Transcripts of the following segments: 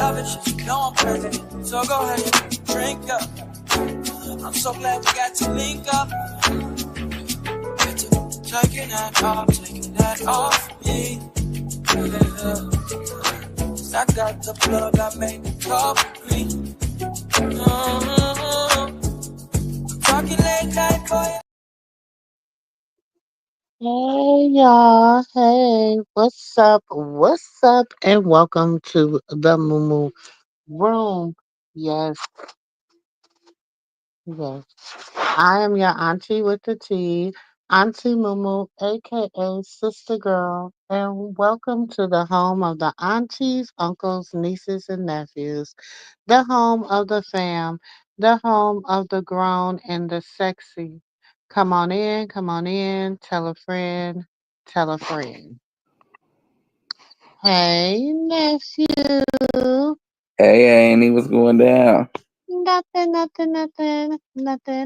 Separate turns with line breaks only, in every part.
love it, you know I'm crazy. So go ahead and drink up. I'm so glad we got to link up. Taking that off me. I got the plug, I made the coffee. Talking late night for you.
Hey y'all, hey, what's up? What's up? And welcome to the mumu room. Yes, yes. I am your auntie with the T, Auntie Mumu, aka Sister Girl, and welcome to the home of the aunties, uncles, nieces, and nephews, the home of the fam, the home of the grown and the sexy. Come on in, tell a friend, tell a friend. Hey, nephew.
Hey, Annie, what's going down?
Nothing.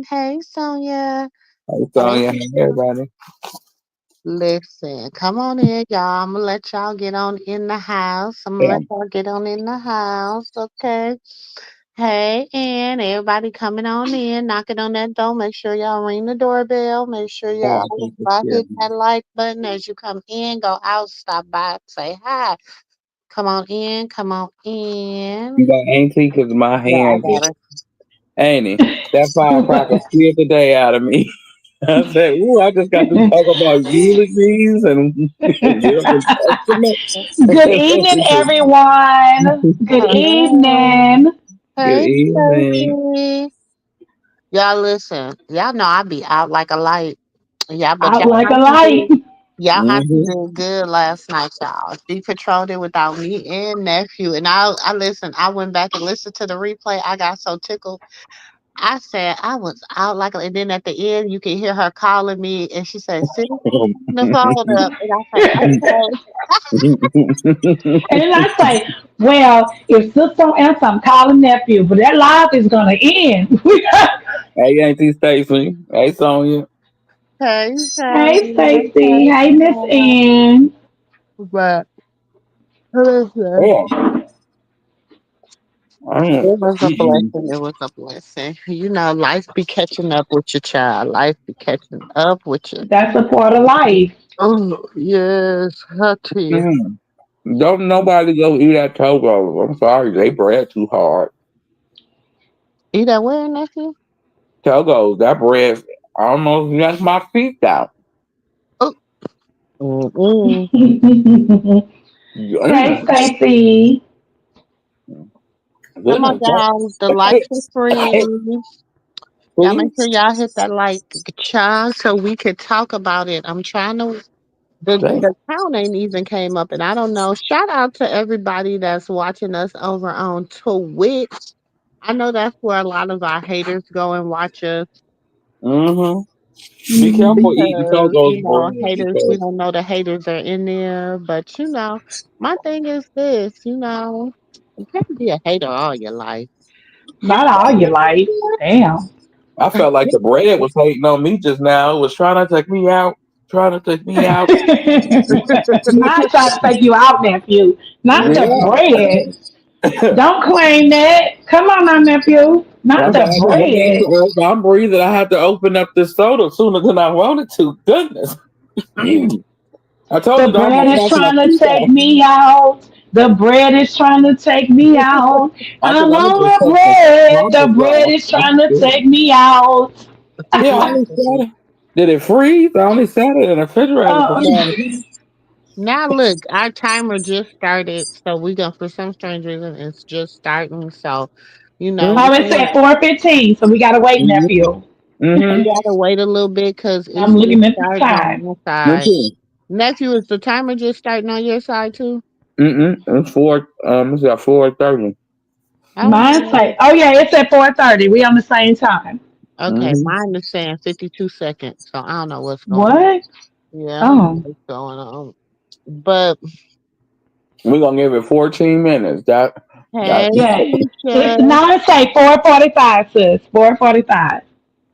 Hey, Sonia.
Hey,
Hey,
Sonya. Hey, everybody.
listen, come on in, y'all. I'm gonna let y'all get on in the house.
Yeah,
Okay? Hey, and everybody coming on in, knocking on that door. Make sure y'all ring the doorbell. Make sure
yeah,
y'all
thank you,
hit
yeah.
that like button as you come in. Go out, stop by, say hi. Come on in, come on in.
You got auntie because my
Yeah, I
hand
got
just
it.
Annie. That firecracker scared the day out of me. I said, "Ooh, I just got to talk about eulogies and Will and
Good evening,
Testament."
everyone. Good
Hello.
evening.
Good
Hey,
evening.
Stacy. Y'all listen. Y'all know I be out like a light. Yeah, but
Out like a light.
y'all auntie
Mm-hmm.
did good last night, y'all. She patrolled it without me and nephew. And I listen, I went back and listened to the replay. I got so tickled. I said I was out like and then at the end you can hear her calling me and she said, "See, the phone up." And I said, "Okay."
And then I say, well, if sister don't answer, I'm calling nephew. But that live is going to end.
Hey, Auntie Stacy. Hey, Sonya.
Hey,
Hey,
hey,
Stacy.
hey,
Hey, Miss Ann.
but listen.
Yeah, I'm
It was a
eating.
blessing. It was a blessing. You know, life be catching up with your child. Life be catching up with you.
That's a part of life.
Oh, yes, her tea.
Mm. Don't nobody go eat at Togo. I'm sorry, they bread too hard.
Eat that where, nephew?
Togo, that bread almost yanked my feet out.
Oh, mm-mm.
Hey,
Damn.
Stacy.
Come on,
Goodness.
y'all. The likes are free. Y'all make
See?
sure y'all hit that like, child, so we could talk about it. I'm trying to.
Damn.
The count ain't even came up, and I don't know. Shout out to everybody that's watching us over on Twitch. I know that's where a lot of our haters go and watch us
Mm-hmm. Be careful
Mhm.
eating
because,
Togo's bread
haters, we
because
don't know the haters are in there. But, my thing is this, you can't be a hater all your life.
Not all your life. Damn.
I felt like the bread was hating on me just now. It was trying to take me out. Trying to take me out.
Not trying to take you out, nephew. Not the
Yeah.
bread. Don't claim that. Come on now, nephew. Not
I'm
the
back. I'm back
bread.
to earth. I'm breathing. I had to open up this soda sooner than I wanted to. Goodness. I told
The
you that I'm
bread
gonna
is
knock my
trying to
feet
take
out.
me out. The bread is trying to take me out.
I
I'm
think I'm gonna
on
just
the
take some
bread. The
chocolate
bread
off.
is trying to take me out.
Yeah, I only said it. Did it freeze? I only set it in the refrigerator for
Uh,
5 minutes.
Now, look, our timer just started. So, we going for some strange reason, it's just starting. So,
oh, it said 4:15, so we gotta wait,
Mm-hmm.
nephew.
Mm-hmm.
we got to wait a little bit because it's
I'm
just
looking at the
starting on
time.
my
Me
side.
too.
Nephew, is the timer just starting on your side too?
Mm-mm. It's 4. It's at 4:30.
Mine
Okay.
say, oh yeah, it's at 4:30. We on the same time.
Okay,
Mm-hmm.
mine is saying 52 seconds, so I don't know what's going on.
What?
Yeah, I don't know
Oh,
what's going on. But
We're gonna give it 14 minutes.
hey,
That's
yeah.
Keisha.
It's now it say 4:45, sis. 4:45.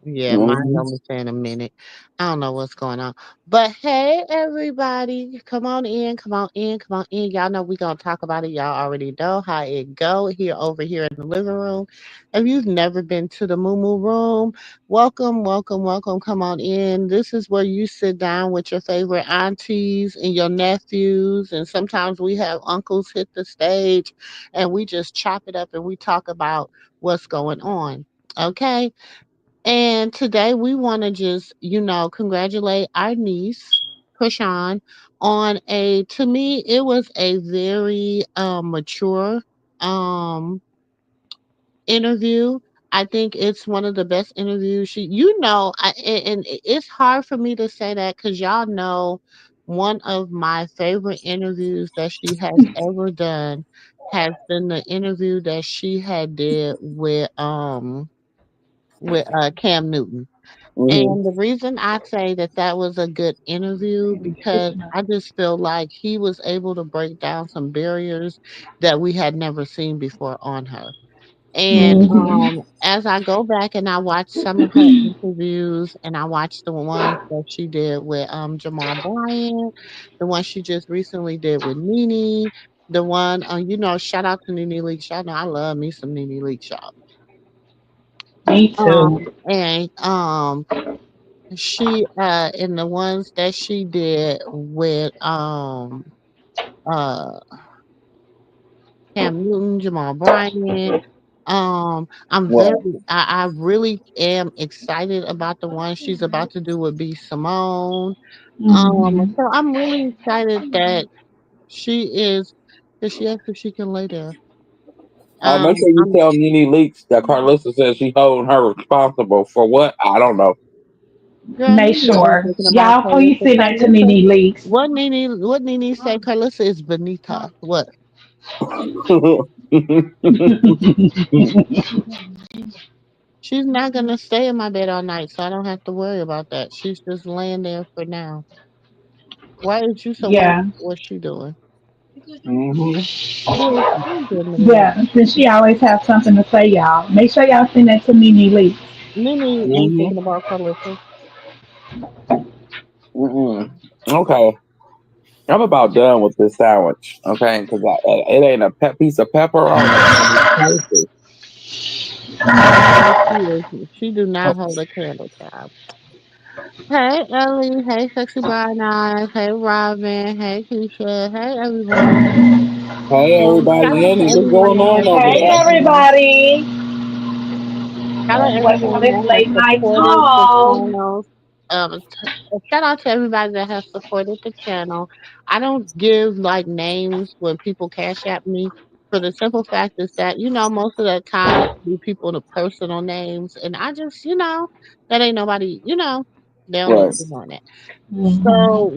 Yeah, mine
mm-hmm.
only saying a minute. I don't know what's going on. But hey, everybody, come on in, come on in, come on in. Y'all know we going to talk about it. Y'all already know how it go here over here in the living room. If you've never been to the Mumu room, welcome, welcome, welcome. Come on in. This is where you sit down with your favorite aunties and your nephews. And sometimes we have uncles hit the stage and we just chop it up and we talk about what's going on. Okay? And today we want to just, congratulate our niece, Chrisean, on to me, it was a very mature um, interview. I think it's one of the best interviews and it's hard for me to say that because y'all know one of my favorite interviews that she has ever done has been the interview that she had did with Cam Newton.
Hmm.
And the reason I say that that was a good interview because I just feel like he was able to break down some barriers that we had never seen before on her. And
Hmm.
as I go back and I watch some of her interviews and I watch the ones that she did with Jamal Bryant, the one she just recently did with Nene, the one shout out to Nene Leakes. Y'all know I love me some Nene Leakes, y'all.
Me too.
And she in the ones that she did with uh Cam Newton, Jamal Bryant. I'm very
Well,
I really am excited about the one she's about to do with B Simone.
Hmm.
So I'm really excited that she is that she asked if she can lay there.
make sure you
I'm
tell Nene Leaks that Karlissa says she holding her responsible for what? I don't know.
girl,
Make
you just been
sure.
thinking about
Y'all, who you
Carlissa.
sitting next to
Carlissa,
Nene Leaks?
what Nene say Carlissa is beneath her. What? She's not gonna stay in my bed all night, so I don't have to worry about that. She's just laying there for now. Why is you so worried
Yeah.
about what she doing?
Hmm.
Yeah, she's getting it in.
Yeah. Since she always have something to say, y'all. Make sure y'all send that to Nene Leaks.
Nene ain't
Hmm.
thinking about Carlissa.
Mm-mm. Okay. I'm about done with this sandwich, okay? Because it ain't a piece of pepperoni. And it's toasted.
Yeah, she do not hold a candle, child. Hey, Ellie. Hey, Sexy Brown Eyes. Hey, Robin. Hey, Keisha. Hey, everyone.
Hey,
Shout
everybody
out
in
to
it. What's
everyone
going
that
on
has
over
Hey,
there?
supported us.
everybody.
Shout out
Welcome on
everyone
this
that has
late night
supported the
talk.
channels. Shout out to everybody that has supported the channel. I don't give like names when people cash at me for the simple fact is that most of the time it be people the personal names, and I just that ain't nobody they don't need
Right.
to be knowing that.
Hmm.
So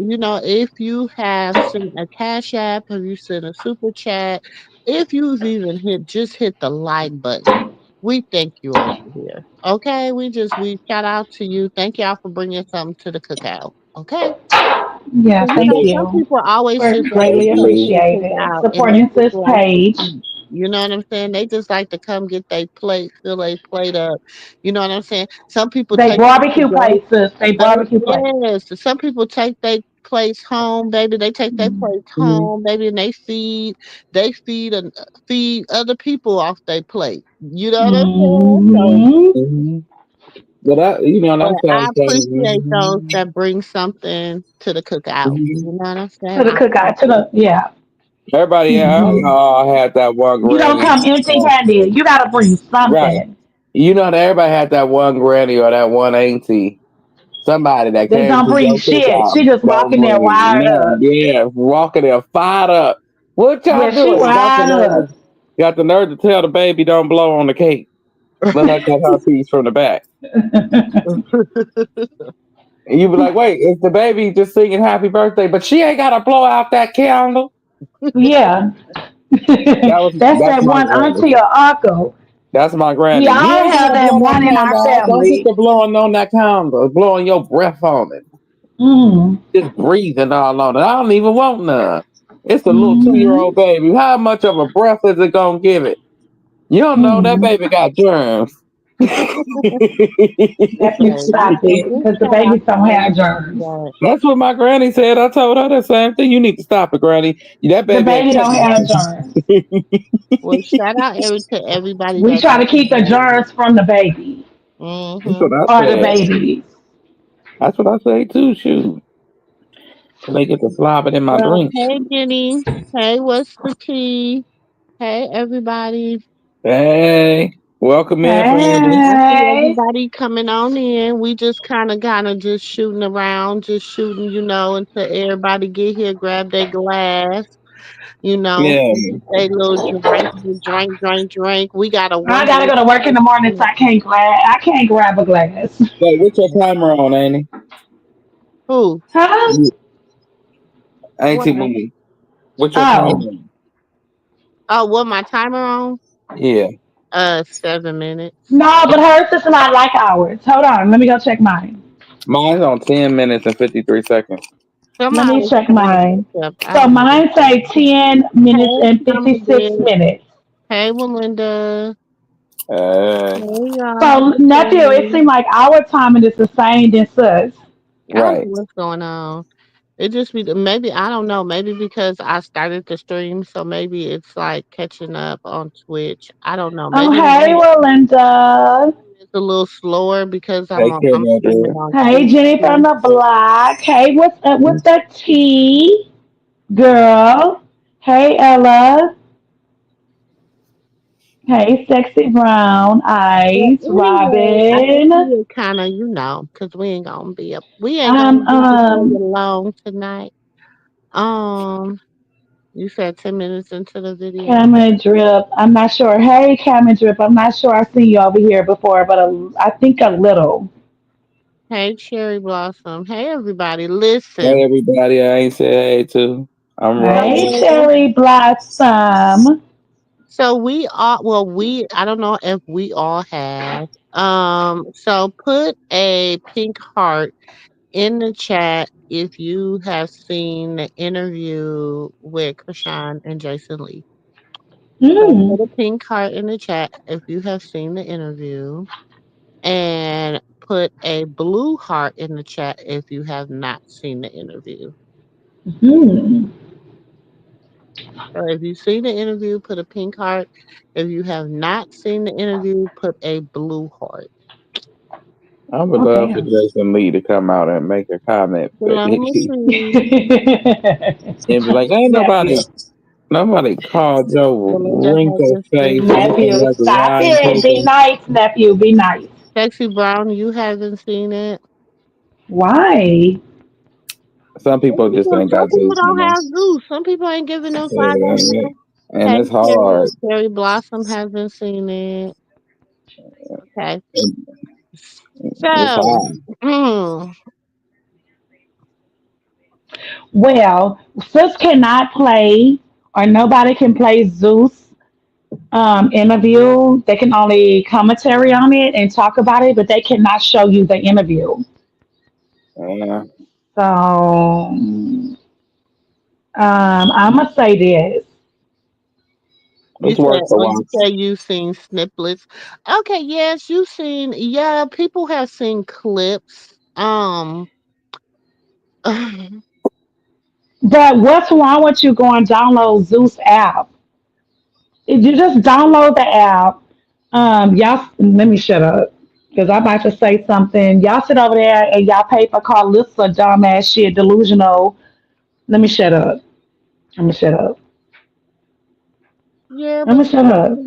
if you have sent a cash app, have you sent a super chat, if you've even hit the like button, we thank you over here. Okay, we shout out to you. Thank y'all for bringing something to the cookout. Okay,
Yeah,
'cause,
thank
some
you.
people always
We're
just like to
greatly
come to the
appreciated.
cookout and they
Supporting
just
this
like to
page.
eat. You know what I'm saying? They just like to come get their plate, fill their plate up. You know what I'm saying? Some people
They
take it to
barbecue
go.
places. They barbecue places.
Yes, some people take their plates home, baby. They take their plates
Hmm.
home, baby, and they feed other people off their plate. You know what I'm saying? So
Hmm.
Hmm. But
but
that
I
sounds
appreciate those
funny.
that bring something to the cookout.
Hmm.
You know what I'm
To
saying?
the
I
cookout. To
appreciate
the yeah.
Everybody,
Hmm.
had that one
You don't
granny.
come empty handed. You gotta bring
Right.
something.
You know that everybody had that one granny or that one auntie. Somebody that
They
came
don't
to
bring
your
shit.
cookout.
She just
Don't
walking there
bring
wired
nothing.
up.
Yeah, walking there fired up. What y'all
Yeah, she
doing?
wired up.
Got the nerve to tell the baby don't blow on the cake. Let her cut her piece from the back. And you be like, wait, it's the baby just singing happy birthday, but she ain't gotta blow out that candle.
Yeah. That's
That's
that
my
one
granny.
auntie or uncle.
That's my
We
granny. You
all
ain't
have
gotta
that
blow that
one in our
candle out. Don't get
family.
to blowing on that candle, blowing your breath on it.
Mm.
Just breathing all on it. I don't even want none. It's a little 2 year
Hmm.
old baby. How much of a breath is it gonna give it? You don't know that
Mm.
baby got germs.
Nephew,
Okay,
stop
so
it.
just
Because the
shout out
babies
to
don't have
everybody
germs.
that
That's what my granny said. I told her the same thing. You need to stop it, granny. That
The
baby ain't
baby don't
touching
have
nothing.
germs.
well, shout out to everybody
We
that
try to
got the
keep the
baby.
germs from the baby
That's what
Mm-hmm.
I
or the
said.
babies.
That's what I say too. Shoot, they get to slobbing in my
Well,
drink.
hey Jenny. Hey, what's the tea? Hey everybody.
Hey, welcome in, Brandon.
I see
Hey.
everybody coming on in. We just kind of just shooting around, just shooting, until everybody get here, grab their glass,
Yeah,
finish their little drink. We got a
I
one
gotta
day
go to work in the morning, so
special.
I can't grab a glass.
wait, what's your timer on, Annie?
Who?
Huh?
You- Auntie
What?
Mimi. What's your timer
Oh.
on?
Oh, what my timer on?
Yeah,
7 minutes.
No, but hers is not like ours. Hold on, let me go check mine.
mine's on 10 minutes and 53 seconds.
Let
Somebody
me
always
check
trying to
mine.
catch up. I
So
don't know what's
mine
going
say
on.
10 minutes
Hey,
and
Mama
56
Dick.
minutes.
Hey, Melinda.
Uh,
Hey, y'all.
So
Hey,
nephew, it
Shay.
seemed like our timing is the same as sus.
I don't know
right.
what's going on. It just be maybe I don't know. Maybe because I started the stream, so maybe it's like catching up on Twitch. I don't know.
Oh
Maybe
hey,
mine
Melinda.
is a little slower because
Take care,
I'm streaming
Mildred.
on
Hey,
Twitch
Jenny from
too.
the block. Hey, what's up with the tea, girl? Hey, Ella. Hey, sexy brown
But
eyes,
anyway, I guess we
Robin.
were kind of, because we ain't gonna be before you
Um,
long tonight. Um, you said 10 minutes into the video.
Camera drip. I'm not sure. Hey, camera drip. I'm not sure I've seen you over here before, but I think a little.
Hey, Cherry Blossom. Hey, everybody.
Hey,
Listen.
everybody. I ain't said hey to. I'm
Hey,
Robin.
So,
cherry blossom.
so we all, well, I don't know if we all have. So put a pink heart in the chat if you have seen the interview with Kashan and Jason Lee. So
Hmm.
put a pink heart in the chat if you have seen the interview, and put a blue heart in the chat if you have not seen the interview.
Hmm.
So if you've seen the interview, put a pink heart. If you have not seen the interview, put a blue heart.
I would
Oh,
love for
damn.
Jason Lee to come out and make a comment,
So
but
let me see.
and be like, ain't
Nephew.
nobody called your
Belinda
wrinkled
hasn't
face
seen
and
it.
looking
Nephew,
like a
stop
rotten
it. Be
paper.
nice, nephew. Be nice.
Sexy Brown, you haven't seen it.
Why?
Some people just ain't
Some
got
people
Zeus no
don't
more.
have Zeus. Some people ain't giving them $5.
Yeah, and
Hey,
it's hard.
Cherry Blossom hasn't seen it. Okay.
It's
So,
hard.
Well, sis cannot play, or nobody can play Zeus interview. They can only commentary on it and talk about it, but they cannot show you the interview.
Yeah,
So I'm gonna say this.
you
it's
said,
worth the
oh, you
watch.
said you've seen snippets. Okay, yes, you've seen, yeah, people have seen clips.
But what's wrong with you going download Zeus app? If you just download the app, y'all let me shut up. Because I'm about to say something. Y'all sit over there and y'all pay for Karlissa dumbass shit, delusional. Let me shut up. I'm gonna shut up.
Yeah,
I'm
but
gonna shut up.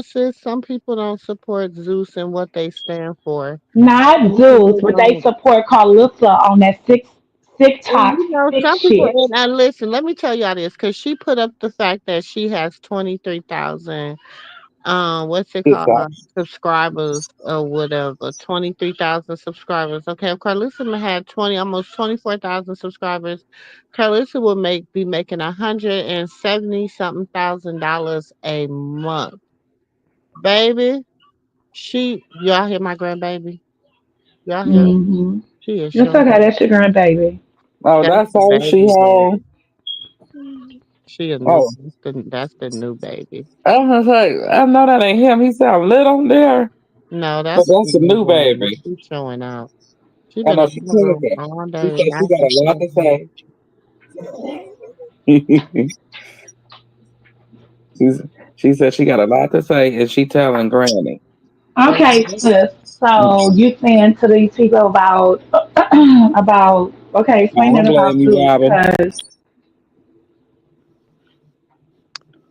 sis, some people don't support Zeus and what they stand for.
Not
Some
Zeus,
people
but they
don't.
support Karlissa on that sick
And
talk, sick
some people,
shit.
and listen, let me tell y'all this, because she put up the fact that she has 23,000, what's it
It's hard.
called, subscribers or whatever, 23,000 subscribers. Okay, if Carlissa had almost 24,000 subscribers, Carlissa would be making 170 something $1,000 a month. Baby, y'all hear my grandbaby? Y'all hear?
Mm-hmm.
She is
It's
showing.
okay, that's your grandbaby.
Oh,
That's
that's
the
how she
baby girl.
home.
She a new.
Oh,
That's the new baby.
I was gonna say, I know that ain't him. He sound little there.
No,
But
that's
that's the
the
new
baby.
baby.
She's showing out. She
I
been
know
in
she
the room
talking.
all
She
day.
said
Now
she got
she's
a lot to
showing
say. She's, she said she got a lot to say, and she telling Granny.
Okay,
out.
sis. So you saying to these people about about okay,
I
explain that
don't blame
about
you,
Zeus
Robin.
because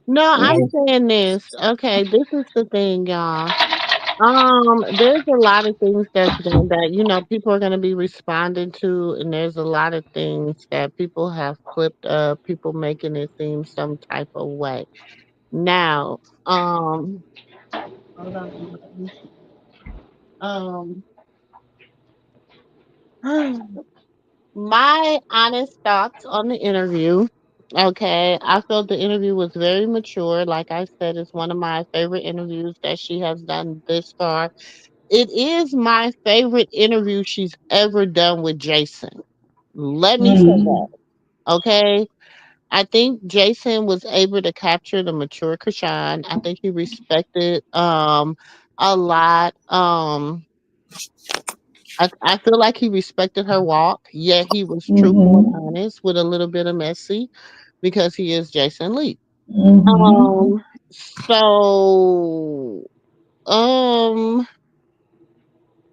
No, I'm
Mhm.
saying this. Okay, this is the thing, y'all. There's a lot of things that people are gonna be responding to, and there's a lot of things that people have clipped up, people making it seem some type of way. Now, hold on, let me see. Um, my honest thoughts on the interview. Okay, I felt the interview was very mature. Like I said, it's one of my favorite interviews that she has done this far. It is my favorite interview she's ever done with Jason. Let me say that.
mm,
Okay. I think Jason was able to capture the mature Kashan. I think he respected a lot. I feel like he respected her walk, yet he was truthful and
mm-hmm,
honest with a little bit of messy because he is Jason Lee.
mm-hmm,
Um so um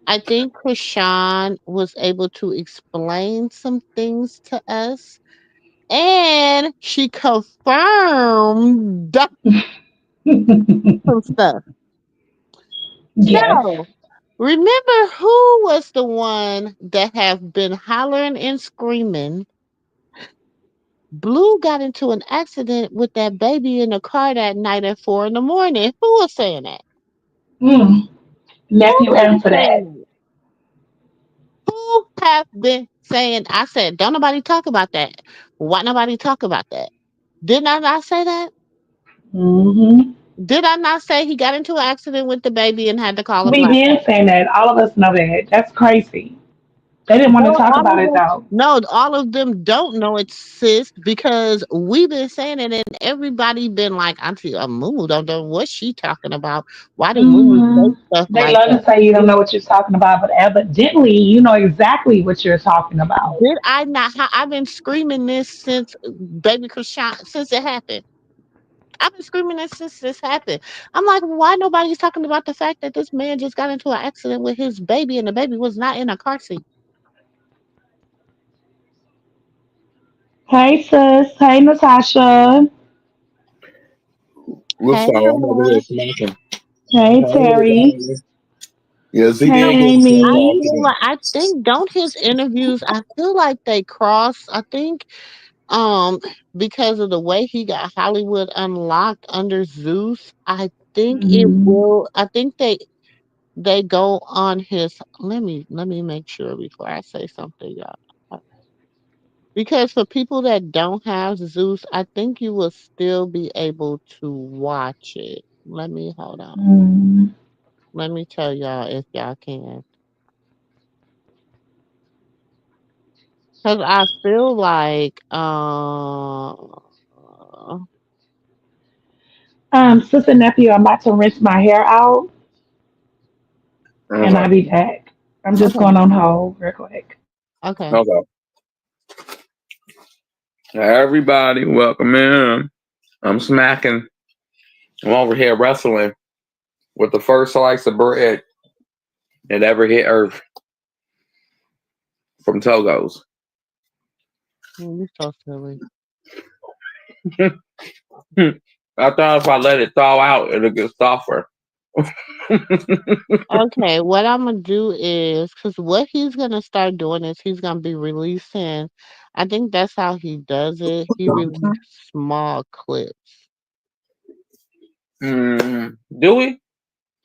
I think Krishan was able to explain some things to us, and she confirmed some stuff.
yes.
So, remember who was the one that have been hollering and screaming? Blue got into an accident with that baby in the car that night at 4 in the morning. Who was saying that?
Mm.
Who
Nephew
was
answer
saying
that.
that? Who have been saying? I said, don't nobody talk about that. Why nobody talk about that? Did I not say that?
Mm-hmm.
Did I not say he got into an accident with the baby and had to call a
We
black
been
person?
saying that. All of us know that. That's crazy. They didn't want to
No,
talk about it though.
all of them don't know it, sis, because we've been saying it and everybody been like, Auntie Mumu don't know what she talking about. Why did Mumu say
Hmm.
stuff
They
like
love
that?
to say you don't know what you're talking about, but evidently you know exactly what you're talking about.
Did I not? I've been screaming this since baby Krishan, since it happened. I've been screaming this since this happened. I'm like, why nobody's talking about the fact that this man just got into an accident with his baby and the baby was not in a car seat?
Hey sis. Hey Natasha.
What's
Hey,
up? I'm over
girl.
here smacking.
Hey
Hey,
Terry.
everybody. Yeah, Z
You know,
did
Hey
get into
I
an
Amy.
feel
accident.
like I think don't his interviews. I feel like they cross. I think um because of the way he got Hollywood unlocked under Zeus. I think it
Hmm.
will. I think they go on his. Let me make sure before I say something, y'all. Because for people that don't have Zeus, I think you will still be able to watch it. Let me hold on.
Hmm.
Let me tell y'all if y'all can. Cause I feel like
Sister nephew, I'm about to rinse my hair out and I'll
Okay.
be back. I'm just
okay,
going on hold real quick.
okay.
Okay. Everybody, welcome in. I'm smacking. I'm over here wrestling with the first slice of bread that ever hit Earth from Togo's.
You so silly.
I thought if I let it thaw out, it'll get softer.
Okay, what I'm gonna do is because what he's gonna start doing is he's gonna be releasing. I think that's how he does it. He releases small clips.
Do we?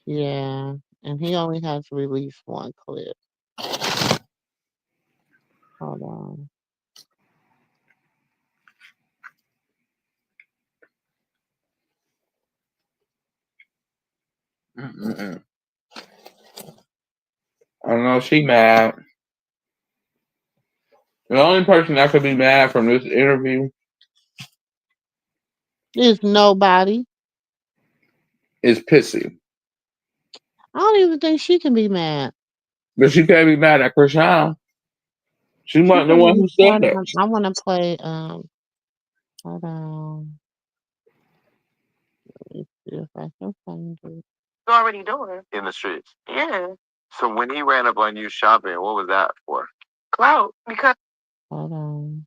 Yeah, and he only has released one clip. Hold on.
Mm-mm. I don't know. She mad. The only person that could be mad from this interview
There's nobody.
is Pissy.
I don't even think she can be mad.
But she can't be mad at Chrisean. She
She
wasn't the
can
one
be
who said
mad.
that.
I want to play. Hold on. Let me see if I can find it.
You already doing in the streets. Yeah. So when he ran up on you shopping, what was that for? Clout. Because
Hold on.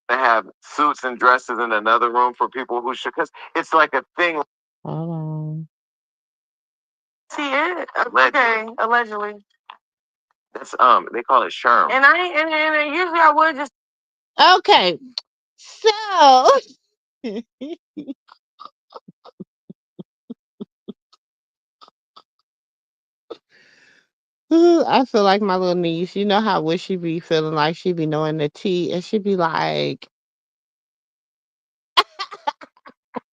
they have suits and dresses in another room for people who should, because it's like a thing.
Hold on.
See it? Okay, allegedly. That's they call it sherm. And usually I would just
Okay. So I feel like my little niece. You know how would she be feeling like she be knowing the tea and she be like,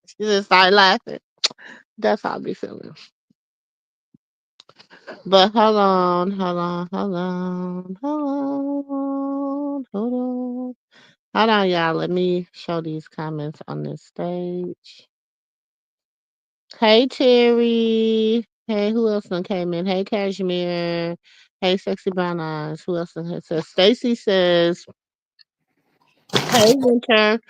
she just start laughing. That's how I be feeling. But hold on, y'all. Let me show these comments on this stage. Hey, Terry. Hey, who else done came in? Hey, Cashmere. Hey, Sexy Brown Eyes. Who else done says? Stacy says, hey, Winter.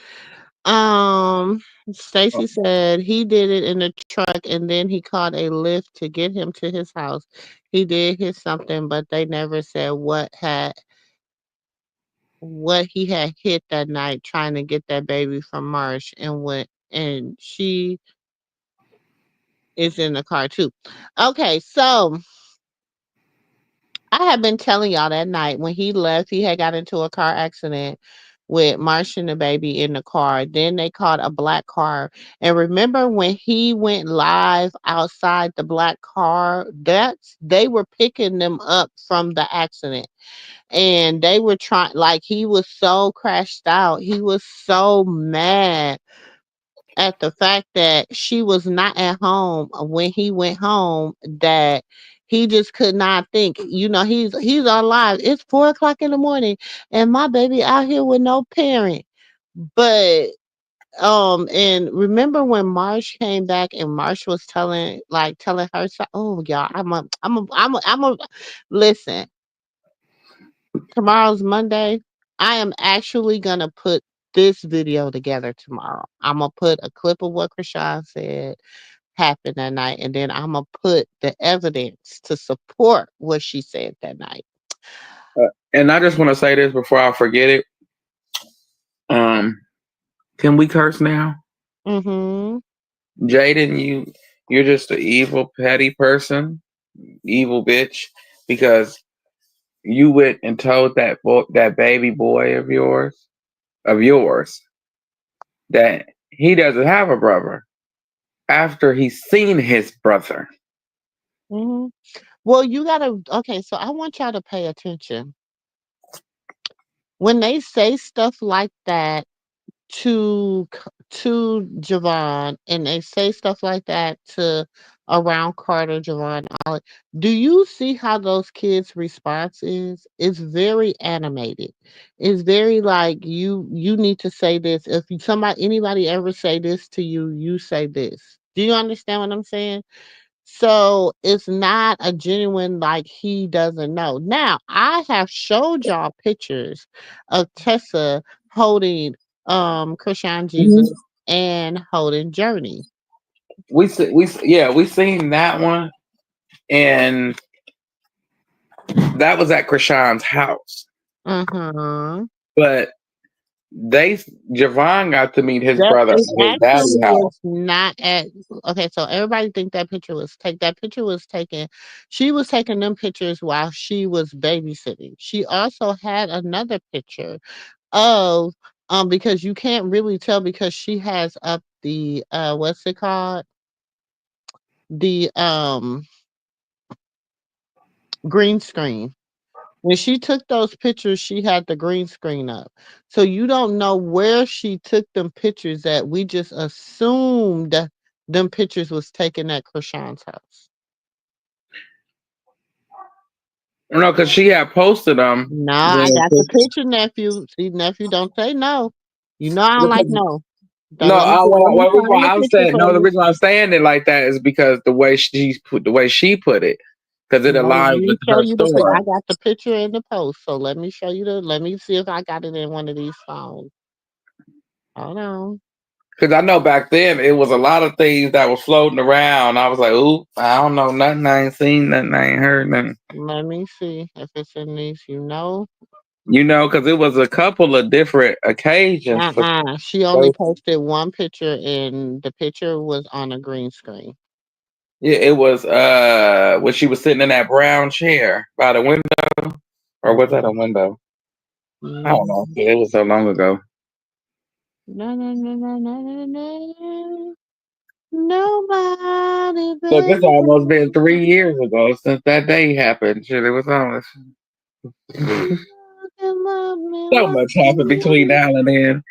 Um, Stacy said he did it in the truck and then he called a lift to get him to his house. He did hit something, but they never said what he had hit that night trying to get that baby from Marsh and she is in the car too. Okay, so I had been telling y'all that night when he left, he had got into a car accident with Marsh and the baby in the car. Then they caught a black car. And remember when he went live outside the black car, that's they were picking them up from the accident. And they were trying like he was so crashed out. He was so mad at the fact that she was not at home when he went home that he just could not think. You know, he's alive. It's 4 o'clock in the morning and my baby out here with no parent. But and remember when Marsh came back and Marsh was telling her oh y'all, I'm a listen, tomorrow's Monday. I am actually gonna put this video together tomorrow. I'm gonna put a clip of what Krishan said happened that night, and then I'm gonna put the evidence to support what she said that night.
And I just want to say this before I forget it. Um, can we curse now?
Mm-hmm.
Jaden, you're just an evil, petty person, evil bitch, because you went and told that baby boy of yours, that he doesn't have a brother after he's seen his brother.
Mm-hmm. Well, you gotta okay, so I want y'all to pay attention. When they say stuff like that to Javon and they say stuff like that to around Carter, Javon, all do you see how those kids' response is? It's very animated. It's very like you need to say this. If anybody ever say this to you, you say this. Do you understand what I'm saying? So it's not a genuine like he doesn't know. Now I have showed y'all pictures of Tessa holding Chrisean Jesus
Mhm.
and holding Journey.
We seen that one, and that was at Krishan's house.
Uh-huh.
But they Javon got to meet his
That
brother
it
at his
actually
daddy's house.
was not at okay, so everybody think that picture was taken. She was taking them pictures while she was babysitting. She also had another picture of because you can't really tell because she has up the what's it called? The green screen. When she took those pictures, she had the green screen up. So you don't know where she took them pictures at. We just assumed them pictures was taken at Krishan's house.
No, because she had posted them.
No, I got the picture, nephew. See, nephew, don't say no. You know I don't like no.
No,
Let me
well, the reason
find
why
the
I'm
picture
saying
for
no. The
you.
reason why I'm saying it like that is because the way she put it, because it
No, let
aligns
me
with
show
her
you the pic.
story.
I got the picture in the post, so let me show you the. Let me see if I got it in one of these phones. Hold on.
Because I know back then it was a lot of things that was floating around. I was like, "Ooh, I don't know nothing. I ain't seen nothing. I ain't heard nothing."
Let me see if it's in these. You know.
Because it was a couple of different occasions for.
She only posted one picture, and the picture was on a green screen.
Yeah, it was when she was sitting in that brown chair by the window, or was that a window? I don't know.
Mm.
It was so long ago.
No, no, no, no, no, no, no. Nobody,
Look, it's
baby.
almost been 3 years ago since that day happened. Shit, it was almost
You can love me
so
like
much happened between now and then.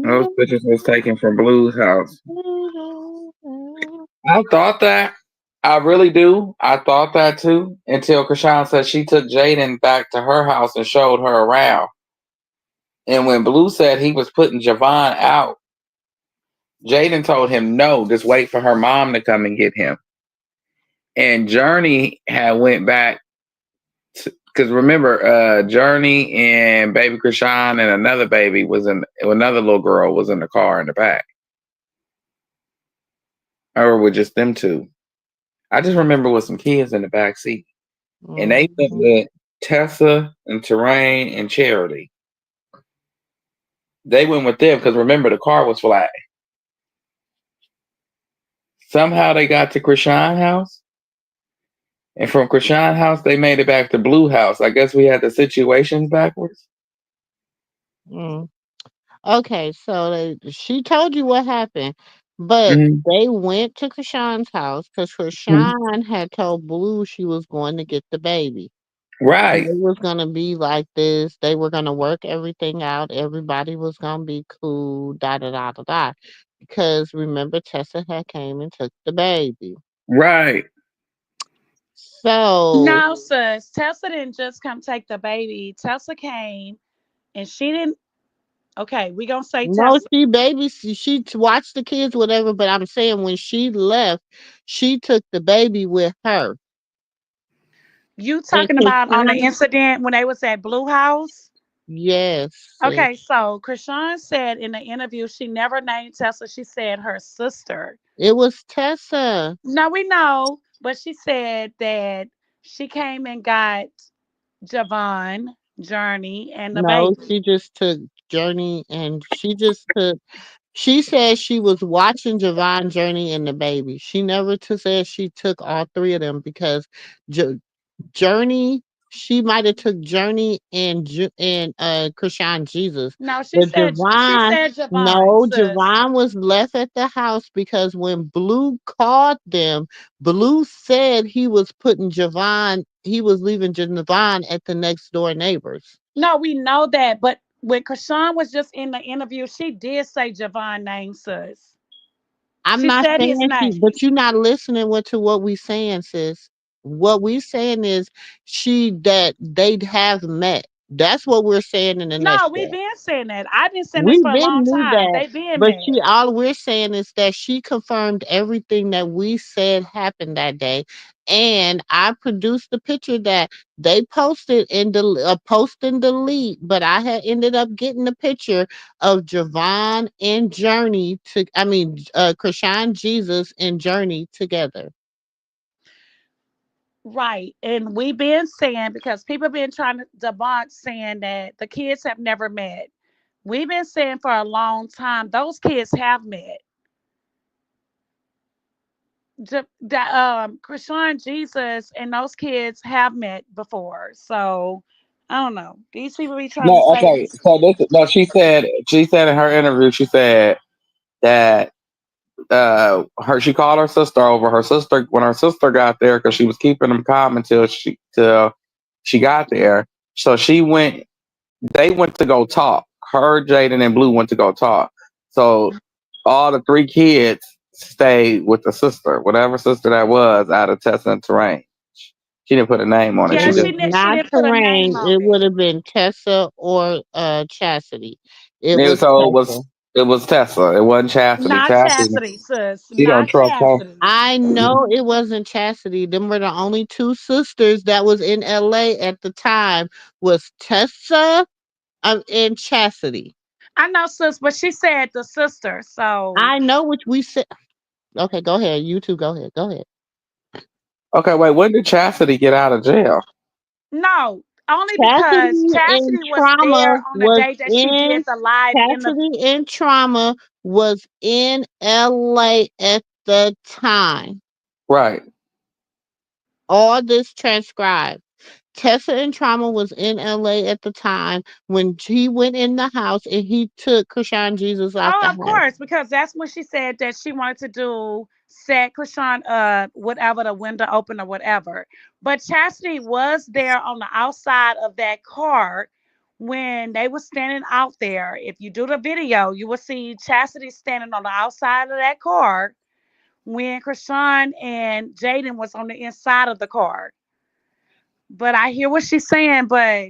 Those
you
pictures was taken from Blue's house.
do.
I thought that. I really do. I thought that too until Kashan said she took Jaden back to her house and showed her around. And when Blue said he was putting Javon out, Jaden told him no, just wait for her mom to come and get him. And Journey had went back because remember, Journey and baby Krishan and another baby was in another little girl was in the car in the back, or with just them two. I just remember with some kids in the back seat, and they went
Mhm.
with Tessa and Terrain and Charity. They went with them because remember the car was flat. Somehow they got to Krishan house, and from Krishan house they made it back to Blue house. I guess we had the situations backwards.
Mm. Okay, so she told you what happened, but
Hmm.
they went to Kashan's house because Kashan had told Blue she was going to get the baby. And
Right,
it was gonna be like this. They were gonna work everything out. Everybody was gonna be cool. Da da da da da. Because remember, Tessa had came and took the baby.
right.
So
No, sis. Tessa didn't just come take the baby. Tessa came and she didn't. Okay, we gonna say
no,
Tessa.
she watched the kids, whatever. But I'm saying when she left, she took the baby with her.
You
And
talking about on the
Krishan,
incident when they was at Blue House?
yes, sis.
Okay, so Krishan said in the interview she never named Tessa. She said her sister.
It was Tessa.
No, we know, but she said that she came and got Javon, Journey, and the
No,
baby.
she just took Journey, and she just took. She said she was watching Javon Journey and the baby. She never said she took all three of them because J- Journey. She might have took Journey and Krishan Jesus,
No,
but
she
Javon.
said Javon,
No,
sis.
Javon was left at the house because when Blue called them, Blue said he was putting Javon. He was leaving Javon at the next door neighbors.
No, we know that, but when Krishan was just in the interview, she did say Javon name, sis.
I'm
She
not
said his
saying she,
name.
but you're not listening to what we saying, sis. What we saying is that they have met. That's what we're saying in a
No, we've
nutshell.
been saying that. I've been saying this
We
for a
been
long
knew
time.
that,
They been
but
mad.
she all we're saying is that she confirmed everything that we said happened that day. And I produced the picture that they posted in the post and delete, but I had ended up getting the picture of Javon and Journey Krishan Jesus and Journey together.
Right. And we've been saying because people been trying to debunk saying that the kids have never met. We've been saying for a long time those kids have met. Chrisean Jesus and those kids have met before. So I don't know. These people be trying to
No,
say
okay.
this.
So this, no, she said in her interview, she said that her she called her sister over. Her sister when her sister got there because she was keeping them calm until she got there. So she went. They went to go talk. Her, Jaden, and Blue went to go talk. So all the three kids stayed with the sister, whatever sister that was, out of Tessa and Terrain. She didn't put a name on it.
It
Yeah,
She just
was
she
not
didn't put a name
Terrain.
on
It
it.
would have been Tessa or Chastity. It was
So
Tessa.
it was Tessa. It wasn't Chastity.
Not
Chastity,
Chastity, sis.
she don't
Not
trust her.
Chastity.
I know it wasn't Chastity. Them were the only two sisters that was in LA at the time was Tessa and Chastity.
I know, sis, but she said the sister. So
I know which we said. Okay, go ahead. You two, go ahead. Go ahead.
Okay, wait. When did Chastity get out of jail?
no, only because
Chastity and
Chastity was
Trauma
there on the
was
day that she did
in
the live in the.
Chastity and Trauma was in LA at the time.
Right.
All this transcribed. Tessa and Trauma was in LA at the time when he went in the house and he took Krishan Jesus out the
Oh, of
house.
course, because that's when she said that she wanted to do set Krishan whatever the window open or whatever. But Chastity was there on the outside of that car when they were standing out there. If you do the video, you will see Chastity standing on the outside of that car when Krishan and Jaden was on the inside of the car. But I hear what she's saying, but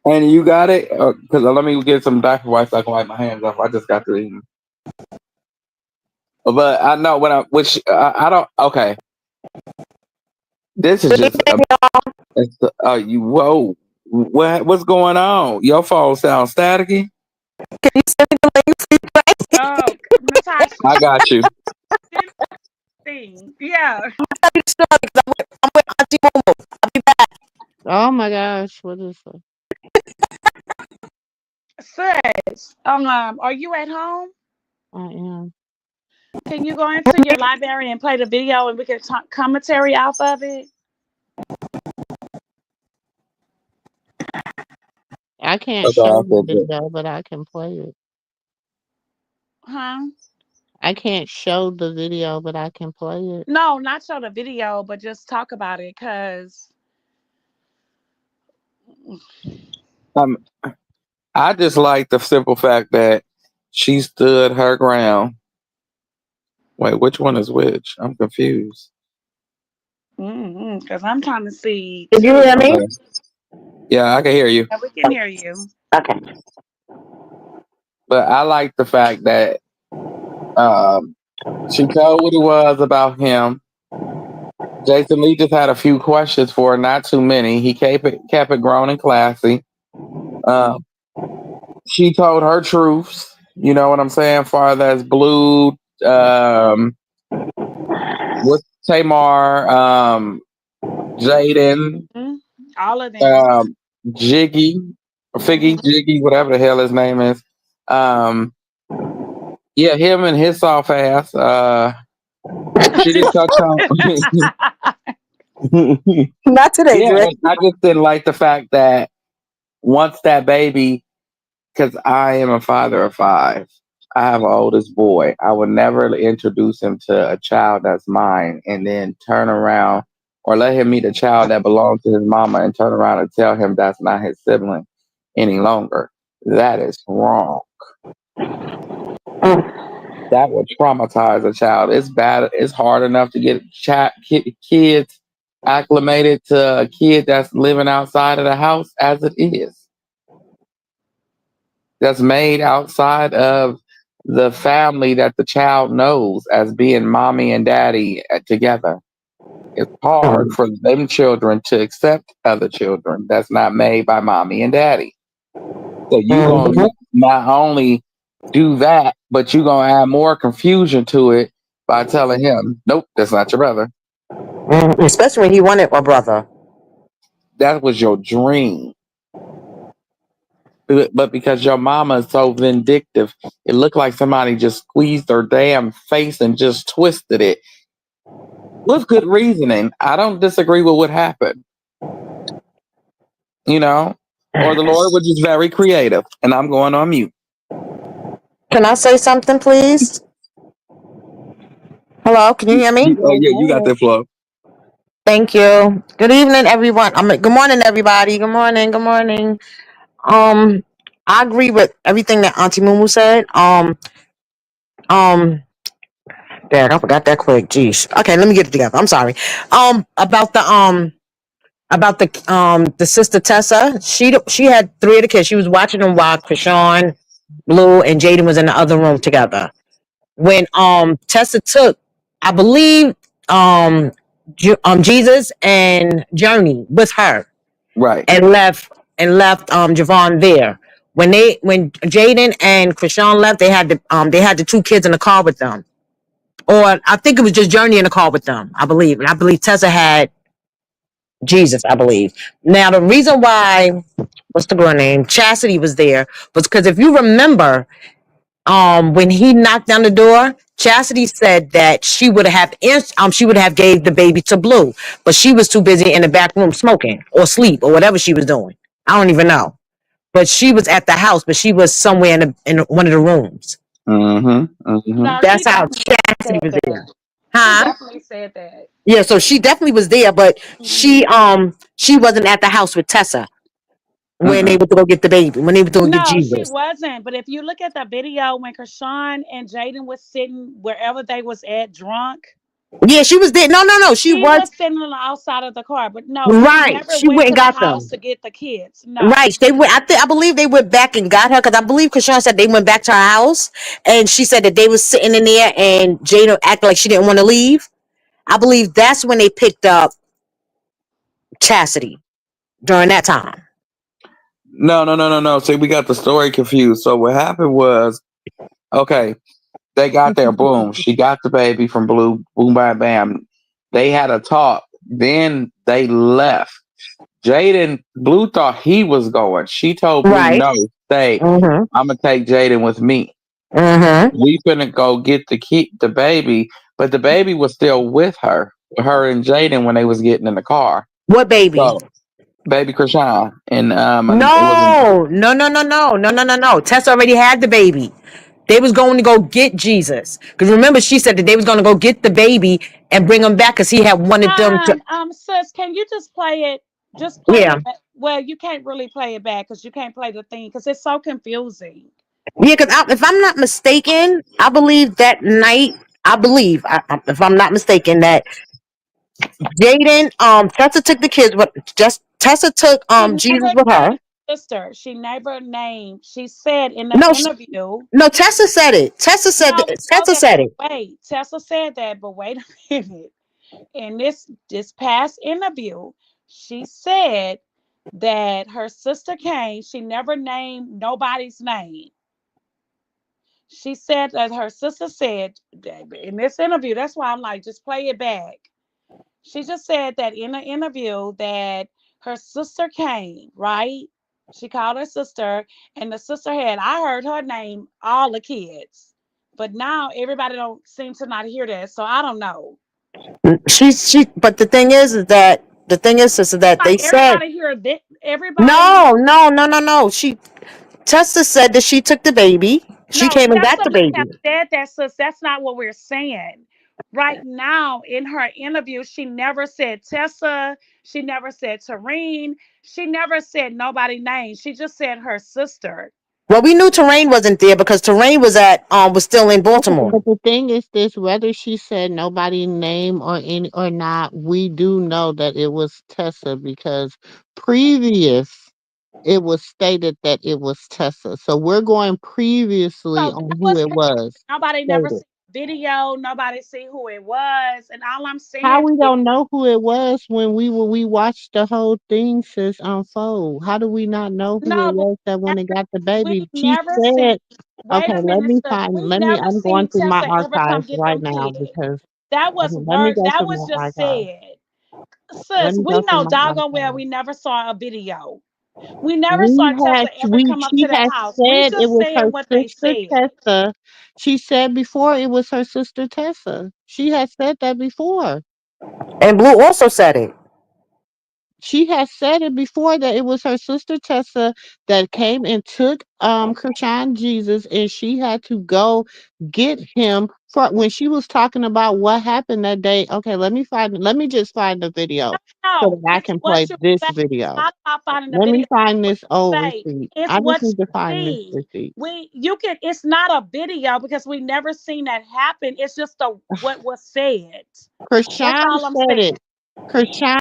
And you got it? Because let me get some diaper wipes so I can wipe my hands off. I just got to eat. But I know when I don't. Okay, this is just. You whoa. What's going on? Your phone sounds staticky.
oh, Natasha,
I got you.
thing. Yeah.
Oh my gosh, what is it?
Sis, are you at home?
I am.
Can you go into your library and play the video and we can talk commentary off of it?
I can't
Okay, I
show the
said that.
video, but I can play it.
Huh?
I can't show the video, but I can play it.
No, not show the video, but just talk about it because
Um, I just like the simple fact that she stood her ground. Wait, which one is which? I'm confused.
because I'm trying to see
Did you hear
too.
me?
Okay. Yeah, I can hear you.
Yeah, we can hear you.
Okay.
But I like the fact that um, she told what it was about him. Jason Lee just had a few questions for her, not too many. He kept it grown and classy. Um, she told her truths. You know what I'm saying? Far as Blue, with Tamar, Jaden,
Mhm. All of them.
um, Jiggy, Figgy,
Mhm.
Jiggy, whatever the hell his name is. Um, yeah, him and his soft ass. She didn't touch on.
Not today,
Yeah,
Dre.
and I just didn't like the fact that once that baby, because I am a father of five, I have an oldest boy. I would never introduce him to a child that's mine and then turn around or let him meet a child that belongs to his mama and turn around and tell him that's not his sibling any longer. That is wrong. That would traumatize a child. It's bad. It's hard enough to get kids acclimated to a kid that's living outside of the house as it is. That's made outside of the family that the child knows as being mommy and daddy together. It's hard for them children to accept other children that's not made by mommy and daddy. So you gonna not only do that, but you gonna add more confusion to it by telling him, "Nope, that's not your brother.
Especially when he wanted a brother.
That was your dream." But because your mama is so vindictive, it looked like somebody just squeezed her damn face and just twisted it with good reasoning. I don't disagree with what happened, you know, or the Lord was just very creative. And I'm going on mute.
Can I say something, please? Hello, can you hear me?
Oh yeah, you got that flow.
Thank you. Good evening, everyone. Good morning, everybody. Good morning. Good morning. Um, I agree with everything that Auntie Mumu said. Um, Dad, I forgot that quick. Jeez. Okay, let me get it together. I'm sorry. About the about the sister Tessa. She had three of the kids. She was watching them while Kashan, Blue, and Jaden was in the other room together. When Tessa took, I believe, Jesus and Journey with her
Right.
and left Javon there. When Jaden and Krishan left, they had the two kids in the car with them. Or I think it was just Journey in the car with them, I believe. And I believe Tessa had Jesus, I believe. Now the reason why, what's the girl name? Chastity was there was because if you remember, when he knocked down the door, Chastity said that she would have gave the baby to Blue, but she was too busy in the back room smoking or sleep or whatever she was doing. I don't even know. But she was at the house, but she was somewhere in one of the rooms.
Mm-hmm. Mm-hmm.
No,
That's
she
how
definitely
Chastity
said
was there.
that. She
Huh?
definitely said that.
Yeah, so she definitely was there, but
Hmm.
she wasn't at the house with Tessa when they
Mm-mm.
went to go get the baby, when they went to go get
No, she
Jesus.
wasn't. But if you look at the video when Krishan and Jaden was sitting wherever they was at drunk,
Yeah, she was there. No, no, no. She
she
was
was sitting on the outside of the car. But no, she
right.
never
She
went
went and
to the
got
house
them.
to get the kids. No.
Right. They went. I believe they went back and got her because I believe Krishan said they went back to her house and she said that they was sitting in there and Jada acted like she didn't want to leave. I believe that's when they picked up Chastity during that time.
No, no, no, no, no. See, we got the story confused. So what happened was, okay, they got there. Boom. She got the baby from Blue. Boom, bam, bam. They had a talk. Then they left. Jaden, Blue thought he was going. She told Blue,
Right.
no, stay.
Mm-hmm.
I'm going to take Jaden with me.
Mm-hmm.
We finna go get the baby, but the baby was still with her and Jaden when they was getting in the car.
What baby?
So, baby Krishan. And it wasn't.
No, no, no, no, no, no, no, no, no. Tess already had the baby. They was going to go get Jesus. Because remember, she said that they was going to go get the baby and bring him back because he had wanted them to.
Sis, can you just play it? Just play
Yeah.
it. Well, you can't really play it back because you can't play the thing because it's so confusing.
Yeah, because if I'm not mistaken, I believe that night, if I'm not mistaken, that Jaden, Tessa took the kids, but just Tessa took
She
Jesus
never
with her.
named sister. She never named. She said in the
No,
interview.
no, Tessa said it.
No, we know
Tessa
that.
said it.
Wait, Tessa said that, but wait a minute. In this past interview, she said that her sister came. She never named nobody's name. She said that her sister said in this interview. That's why I'm like, just play it back. She just said that in an interview that her sister came, right? She called her sister, and the sister had, I heard her name all the kids. But now everybody don't seem to not hear that. So I don't know.
But the thing is that
Like
they said
everybody hear that everybody.
no, no, no, no, no. Tessa said that she took the baby. She
No,
came and got
Tessa
the
may have
baby.
said that, sis. That's not what we're saying. Right now, in her interview, she never said Tessa. She never said Tareen. She never said nobody name. She just said her sister.
Well, we knew Terrain wasn't there because Terrain was still in Baltimore.
But the thing is this, whether she said nobody name or any or not, we do know that it was Tessa because previous it was stated that it was Tessa. So we're going previously
So
on
that
who
was
it was
nobody never
stated.
see video. Nobody see who it was. And all I'm
How
saying
we
is,
don't know who it was when we watched the whole thing sis unfold? How do we not know who it
no, but
was that when it got the
we
baby? She
never seen.
said,
Wait
okay,
a
let
minute,
me
sis.
find
We
let me
never
I'm going
seen
through my
Tessa ever come
archives
get
right
them
now
kids.
because
That was
let me
word.
go
That
through
was
my
just
archives.
said.
Let
Sis,
me
we
go through
know
my
doggone well
archives.
we never saw a video. We never saw Tessa ever come up
She
to that
had
house. We
said it
just
was
saying
her
what they
sister
said.
Tessa. She said before it was her sister Tessa. She had said that before.
And Blue also said it.
She had said it before that it was her sister Tessa that came and took Krishan Jesus and she had to go get him for when she was talking about what happened that day. Okay, let me just find the video so
No,
that I
it's
can play
what you
this
say.
video.
Not about finding the
Let
video.
me find
What
this
you
old
say.
receipt.
It's
I just
what
need to
you
find this
see.
receipt.
You can. It's not a video because we never seen that happen. It's just what was said. That's
Krishan
all I'm
said
saying.
it. Krishan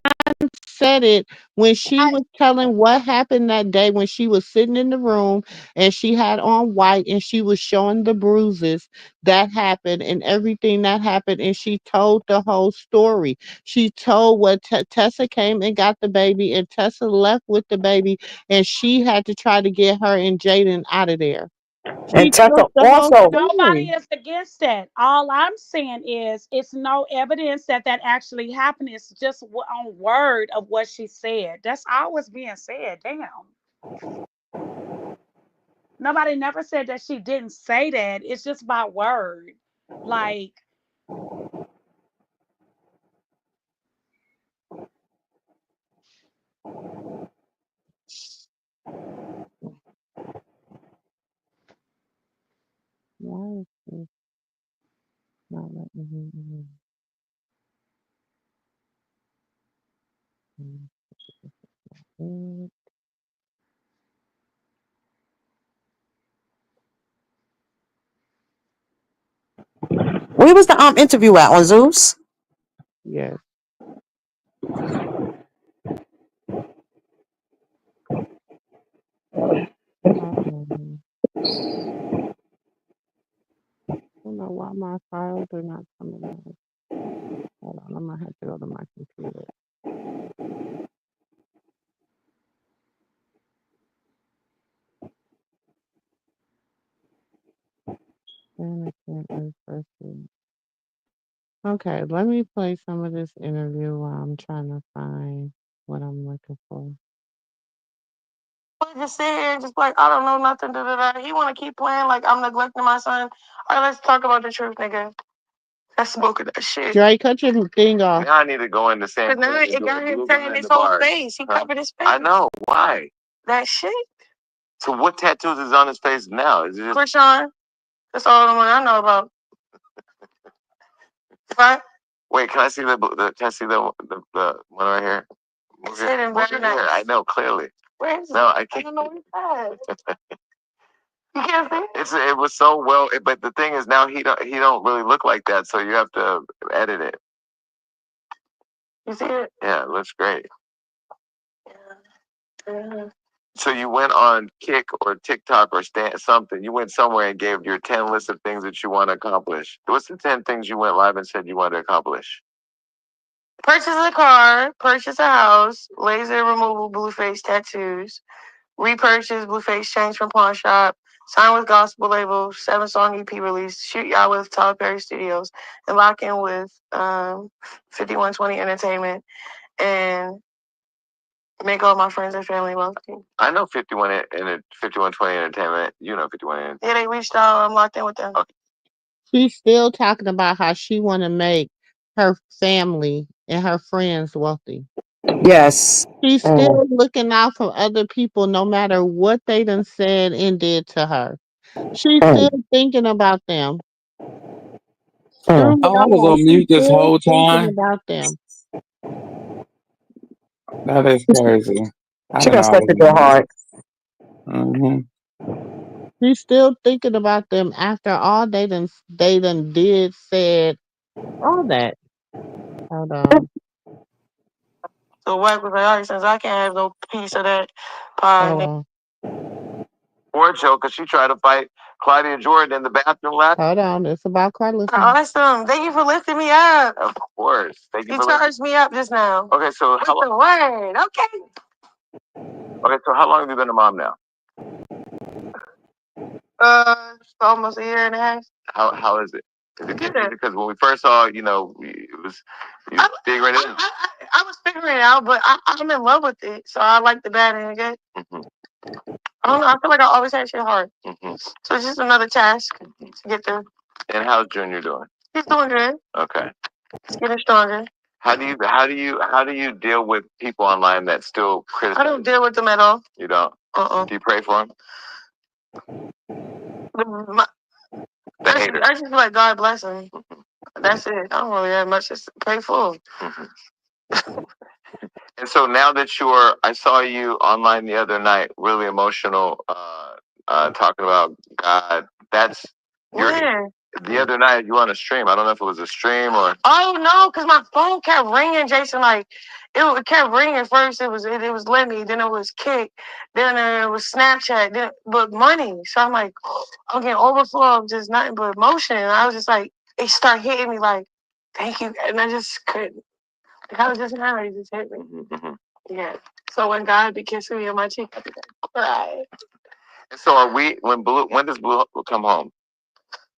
said it when she was telling what happened that day when she was sitting in the room and she had on white and she was showing the bruises that happened and everything that happened. And she told the whole story. She told what Tessa came and got the baby, and Tessa left with the baby, and she had to try to get her and Jaden out of there.
And
She
Tessa
told the whole
also,
Nobody
story.
is against that. All I'm saying is it's no evidence that that actually happened. It's just on word of what she said. That's all what's being said. Damn. Nobody never said that she didn't say that. It's just by word. Like,
Why is this not letting me in?
where was the interview at on Zeus?
Yes. Um, I don't know why my files are not coming out. Hold on, I'm gonna have to go to my computer. And I can't refresh it. Okay, let me play some of this interview while I'm trying to find what I'm looking for. Just sit here and just like I don't know nothing. Da, da, da. He want to keep playing like I'm neglecting my son. All right, let's talk about the truth, nigga. That's smoking that shit. Dre, cut your thing off. Now I need to go in the same. Cause now it got him turning his whole face. He covered his face. I know why. That shit. So what tattoos is on his face now? Is it just Chrisean? That's all the one I know about. Right? Wait, can I see can I see the one right here? Move your hair. I know clearly. Where is it? No, I can't. I don't know what it's at. You can't see it? It was so well, but the thing is now he don't really look like that, so you have to edit it. You see it? Yeah, it looks great. Yeah. So you went on Kick or TikTok or something. You went somewhere and gave your 10 list of things that you want to accomplish. What's the 10 things you went live and said you wanted to accomplish? Purchase a car, purchase a house, laser removal blueface tattoos, repurchase blueface change from pawn shop, sign with gospel label, 7-song EP release, shoot y'all with Tyler Perry Studios, and lock in with 5120 Entertainment, and make all my friends and family wealthy. I know 5120 Entertainment. You know 51. Yeah, they reached out. I'm locked in with them. Okay. She's still talking about how she want to make her family and her friends wealthy.
Yes.
She's still looking out for other people no matter what they done said and did to her. She's still thinking about them. Through
Mm.
Oh, I
it
was
all,
on
she's
mute this
still
whole
thinking
time.
about them.
That is crazy. I
She
didn't
got
know I
stuff
was
to
on
their
mute.
heart.
She's still thinking about them after all they done did, said, all that. Hold on. So Wack was like, all right, since I can't have no piece of that pie. Hold on. Or Joe, because she tried to fight Claudia Jordan in the bathroom last. Hold on, it's about Karlissa. Awesome. Thank you for lifting me up. Of course. Thank you. You charged me up just now. Okay, so how long? Word. Okay. Okay, so how long have you been a mom now? Almost a year and a half. How is it? Is it good? Because when we first saw, it was you figuring it out. I was figuring it out, but I'm in love with it, so I like the bad and the good. Mm-hmm. I don't know. I feel like I always had shit hard. Mm-hmm. So it's just another task to get through. And how's Junior doing? He's doing good. Okay. He's getting stronger. How do you deal with people online that still criticize? I don't deal with them at all. You don't? Do you pray for them? I just feel like God bless him. That's it. I don't really have much to pray for. Mm-hmm. And so now that I saw you online the other night, really emotional, talking about God. That's
The other night you on a stream. I don't know if it was a stream or. Oh no, because my phone kept ringing, Jason. Like it kept ringing. First it was let me, then it was Kick, then it was Snapchat, then but money. So I'm like, I'm getting overflow of just nothing but emotion. And I was just like, it started hitting me like, thank you, and I just couldn't. Like I was just mad. It just hit me. Mm-hmm. Yeah. So when God be kissing me on my cheek, I be like, cry. And so are we? When does Blue come home?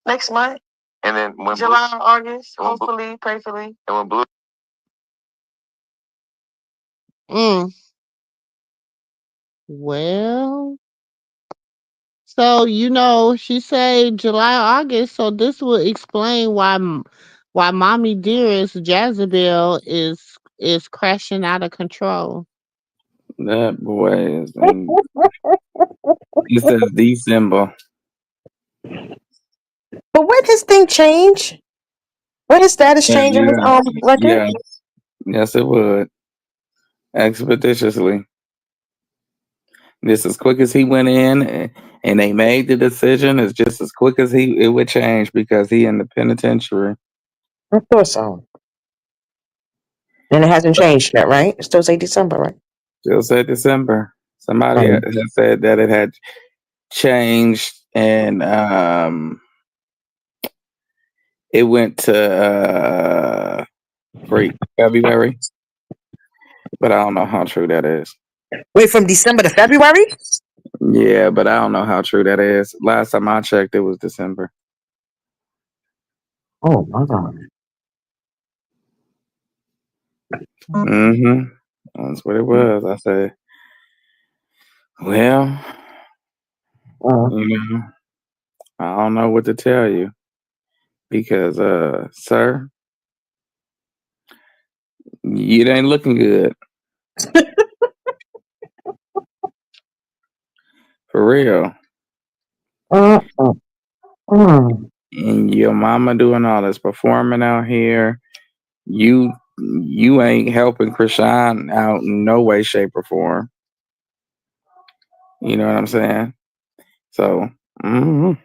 Next month. And then when July or August, hopefully, prayerfully. And when Blue.
Well, so she said July, August. So this will explain why Mommy Dearest Jezebel is crashing out of control.
That boy is. He says December.
But when his thing change? When his status change in his record?
Yeah. Yes, it would. Expeditiously. Just as quick as he went in and they made the decision, it's just as quick as it would change because he in the penitentiary.
I thought so. And it hasn't changed yet, right? It still say December, right?
Still said December. Somebody had said that it had changed and it went to February. But I don't know how true that is.
Wait, from December to February?
Yeah, but I don't know how true that is. Last time I checked, it was December.
Oh my God.
Mm-hmm. That's what it was. I said, well, I don't know what to tell you because, sir, you ain't looking good. For real. And your mama doing all this performing out here. You ain't helping Chrisean out in no way, shape, or form. You know what I'm saying? So, I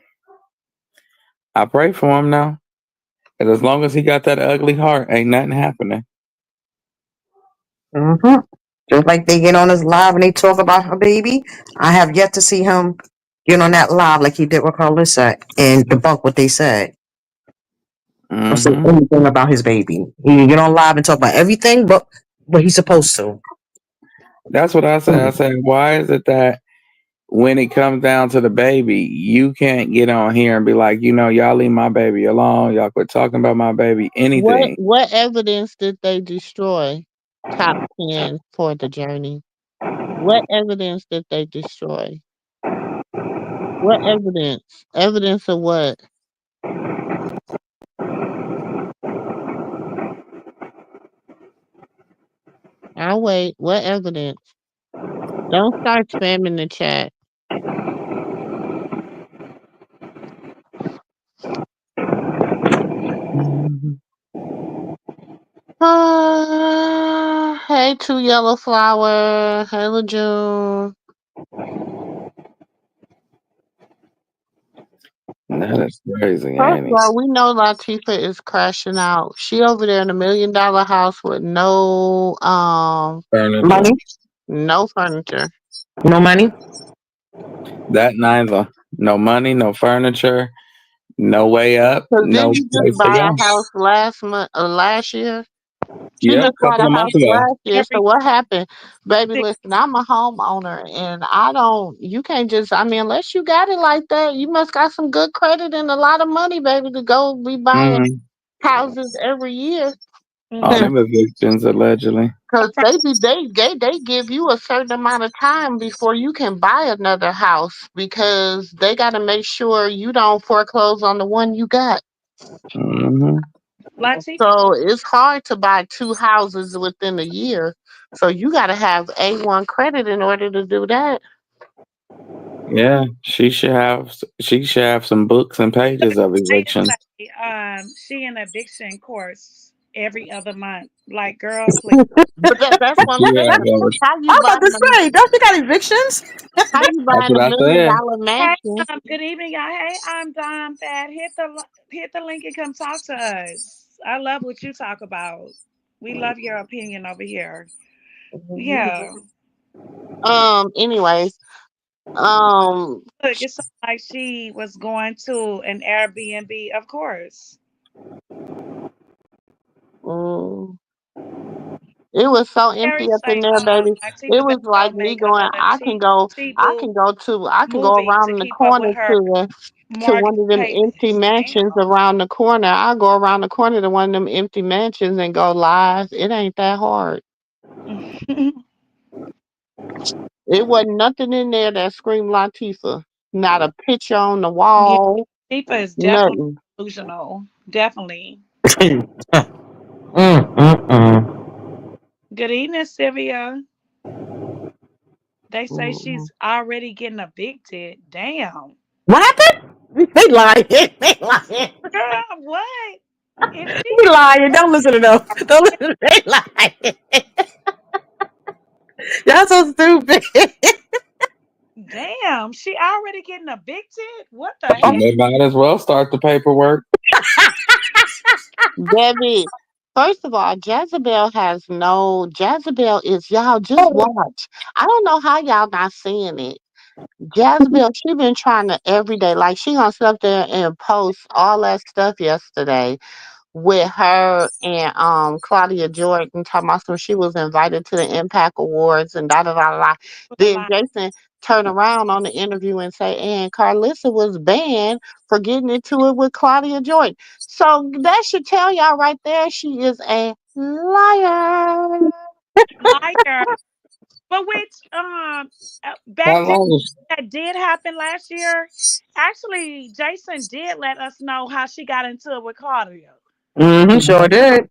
pray for him now. And as long as he got that ugly heart, ain't nothing happening.
Just like they get on his live and they talk about her baby. I have yet to see him get on that live like he did with Karlissa and debunk what they said. Or say anything about his baby. He can get on live and talk about everything but what he's supposed to.
That's what I said. I said, why is it that when it comes down to the baby, you can't get on here and be like, y'all leave my baby alone. Y'all quit talking about my baby. Anything.
What evidence did they destroy? Top 10 for the journey. What evidence did they destroy? What evidence? Evidence of what? I'll wait. What evidence? Don't start spamming the chat. Hey, Two Yellow Flower. Hey, LaJune.
That is crazy,
First
ain't
of all, we know Latifah is crashing out. She over there in $1 million house with no
furniture.
Money?
No furniture.
No money?
That neither. No money, no furniture, no way up, no
Didn't you
place
just
to
buy
go.
a house last year? She
Yep,
just bought
couple
a
of
house
months ago.
last year. So what happened? Baby, listen, I'm a homeowner and you can't just, unless you got it like that, you must got some good credit and a lot of money, baby, to go be buying houses every year.
All them evictions, allegedly.
Because they give you a certain amount of time before you can buy another house because they got to make sure you don't foreclose on the one you got. So it's hard to buy 2 houses within a year. So you got to have A1 credit in order to do that.
Yeah, she should have some books and pages of evictions.
She in eviction course. every other month. Like, girl, please.
But that's what I'm
You
saying.
have over.
How you
I'm about to
buying a
say, don't you got evictions?
how you
That's
buying
what
a
I
million
said.
dollar
Hey,
mansion?
good evening, y'all. Hey, I'm Dom Fat. Hit the link and come talk to us. I love what you talk about. We love your opinion over here. Yeah.
Anyways, um,
Look, it sounds like she was going to an Airbnb, of course.
mm, it was so empty
Terry
up in
say
there, baby. It
Latifah
was
better go
like me
make
going.
another
I can
cheap
go to. I can go
movie to
around the
keep up
corner
with her
to
mortgage
one of them empty
payments.
mansions around the corner. I go around the corner to one of them empty mansions and go live. It ain't that hard.
Damn.
It wasn't nothing in there that screamed Latifah. Not a picture on the
Yeah,
wall.
Latifah is definitely
Nothing.
delusional. Definitely.
Mm-mm-mm.
Good evening, Sylvia. They say
Mm-mm.
she's already getting evicted. Damn.
What happened? They lying. They lying.
Girl, what? If she
They lying. Don't listen to them. Don't listen. They lying. Y'all so stupid.
damn, she already getting evicted? What the heck?
They might as well start the paperwork.
Debbie, first of all, Jezebel is y'all just
Oh,
watch. I don't know how y'all not seeing it. Jezebel, she been trying to every day. Like she gonna sit up there and post all that stuff yesterday with her and Claudia Jordan talking about some she was invited to the Impact Awards and da da da da.
For the
Then
line.
Jason turned around on the interview and say, and Karlissa was banned for getting into it with Claudia Jordan. So that should tell y'all right there she is a liar.
Liar. But which back
How
then
long is
that did happen last year. Actually, Jason did let us know how she got into it with Claudia.
mm-hmm, sure did.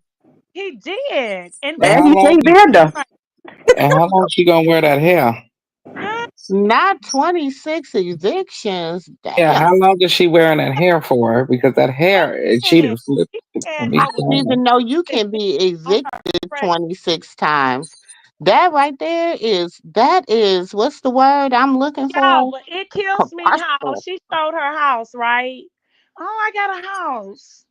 He did. And
and
that's
And
how
he
long
can't
is
bend her.
and how long she gonna wear that hair?
huh?
Not 26 evictions.
Yeah,
Damn.
how long is she wearing that hair for? Because that hair, she
Listen,
done flipped.
he
I
said
mean,
I
no
didn't even know you
witnesses
can be
on her
evicted
credit.
26 times. That right there that is what's the word I'm looking
Yeah,
for?
but it kills me how
Preposterous.
she sold her house, right? Oh, I got a house.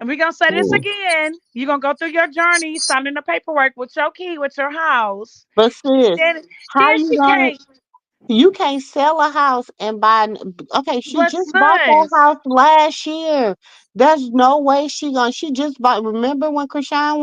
And we're gonna say this
ooh,
again. You're gonna go through your journey, signing the paperwork with your key, with your house.
But sis,
Then
how
then
you
she
gonna
can't.
you can't sell a house and okay, she
But
just bought that
sis,
house last year. There's no way she just bought. Remember when Chrisean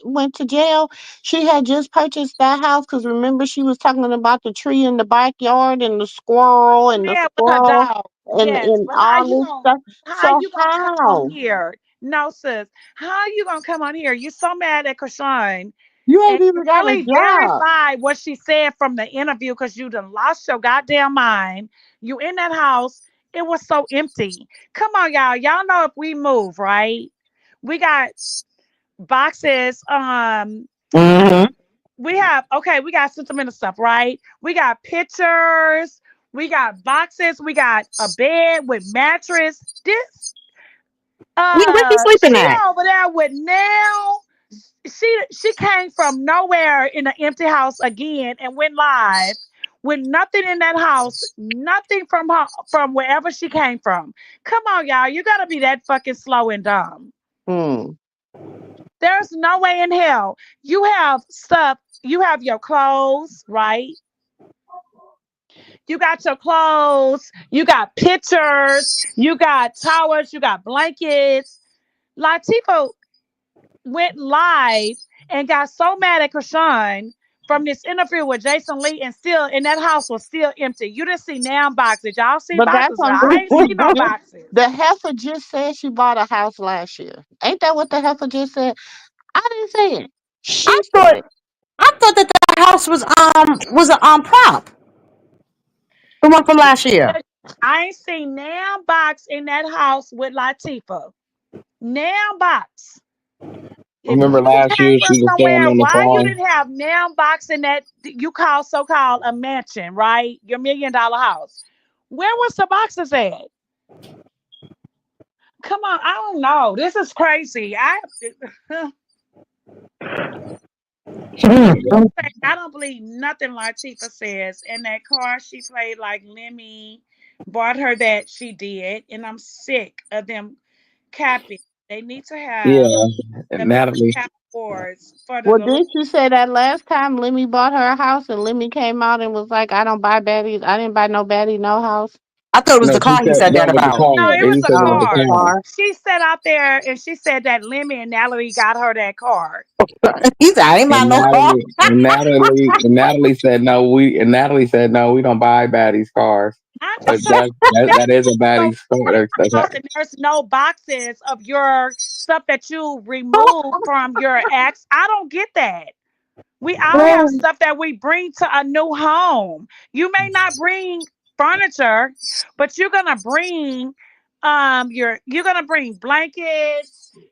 went to jail? She had just purchased that house because remember she was talking about the tree in the backyard and the squirrel
oh
and the
yeah, with her
squirrel
dog.
and
Yes,
and
but
all this stuff.
how
So
you gonna come on
how?
here? No, sis. How you gonna come on here? You're so mad at Kashan.
You
And
ain't
you
even got a
really
job.
verified what she said from the interview because you done lost your goddamn mind. You in that house, it was so empty. Come on, y'all. Y'all know if we move, right? We got boxes.
Mm-hmm.
We have okay, we got sentimental stuff, right? We got pictures, we got boxes, we got a bed with mattress. This
Yeah, where she sleeping
she
at?
over there with now she came from nowhere in an empty house again and went live with nothing in that house, nothing from her from wherever she came from. Come on, y'all, you gotta be that fucking slow and dumb.
Hmm.
There's no way in hell you have stuff. You have your clothes, right? You got your clothes, you got pictures, you got towels, you got blankets. Latifah went live and got so mad at Krishan from this interview with Jason Lee, and still, and that house was still empty. You didn't see now boxes. Y'all see
But that's
boxes?
what I'm
I
saying.
ain't see no boxes.
The heifer just said she bought a house last year. Ain't that what the heifer just said? I didn't say it.
I
She said
thought
it.
I thought that the house was a prop. The one from last year.
I ain't seen now box in that house with Latifah. Now box. If
remember
you
last
came
year
from
she was saying
somewhere,
on the
why you
phone.
didn't have now box in that you call so called a mansion, right? Your $1 million house. Where was the boxes at? Come on, I don't know. This is crazy. I
Mm.
I don't believe nothing Latifah says. And that car she played like Lemmy bought her that she did. And I'm sick of them capping. They need to have
Yeah,
the big
Natalie.
cap awards for the
Well,
little.
didn't you say that last time Lemmy bought her a house and Lemmy came out and was like, I don't buy baddies. I didn't buy no baddie, no house.
I thought it was
No,
the
she
car he
said
said
that
that
was the
about.
No,
car.
it was
He
a
said it was the
car.
The
car.
car.
She sat out there and she said that Lemmy and Natalie got her that car.
He said, I ain't buy no car.
Natalie said no. Natalie said no. We don't buy baddies cars.
I'm
But
just saying
that is a
so
baddie car.
bring the house and there's no boxes of your stuff that you removed from your ex. I don't get that. We all have stuff that we bring to a new home. You may not bring furniture, but you're gonna bring blankets,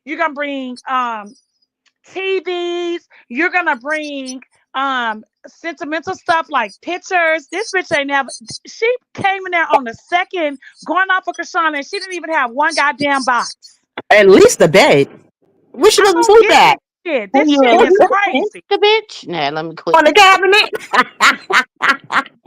you're gonna bring TVs, you're gonna bring sentimental stuff like pictures. This bitch ain't never she came in there on the second going off of Kashan and she didn't even have one goddamn box.
At least the bed. Where she
I
doesn't
don't
sleep
get
at?
this shit.
Can
This
you
shit
at
is
least pinch
crazy.
the bitch? Nah, let me quit.
On the cabinet.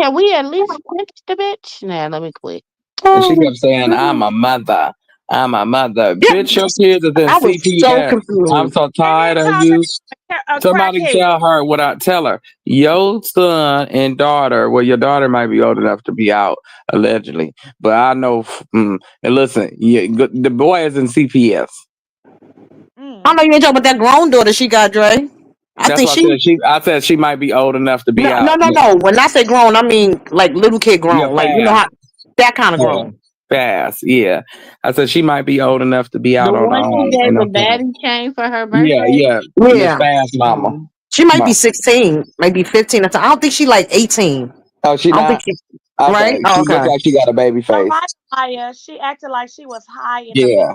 Can we at least pinch the bitch? Nah, let me quit.
And she kept saying, "I'm a mother. I'm a mother.
Yeah,
Bitch, your kids is in
I was so
CPS. I'm
confused.
so
And then
tired of
calls
you.
her a
Somebody
crackhead.
tell her what I tell her. Your son and daughter, well, your daughter might be old enough to be out, allegedly. But I know, and listen, the boy is in CPS.
I
Mm.
know you ain't talking about that grown daughter she got, Dre. I
That's
think
why I
she
said I said she might be old enough to be
no no
out.
no no. When I say grown, I mean like little kid
Yeah,
grown. Like you know
fast.
how that kind of
Yeah.
grown.
Fast. Yeah. I said she might be old enough to be
The
out on
one she
in
gave
her
the
phone.
baddie chain for her
Yeah,
birthday.
yeah. Miss
Yeah.
Fast Mama.
Mm.
She might be
Ma-
16, maybe 15 or something. I don't think she like 18.
Oh, she
I don't think
not?
she right?
Okay.
Oh,
She looks
okay.
like she got a baby
You're
face.
right, Maya. She acted like she was high in the bed.
Yeah.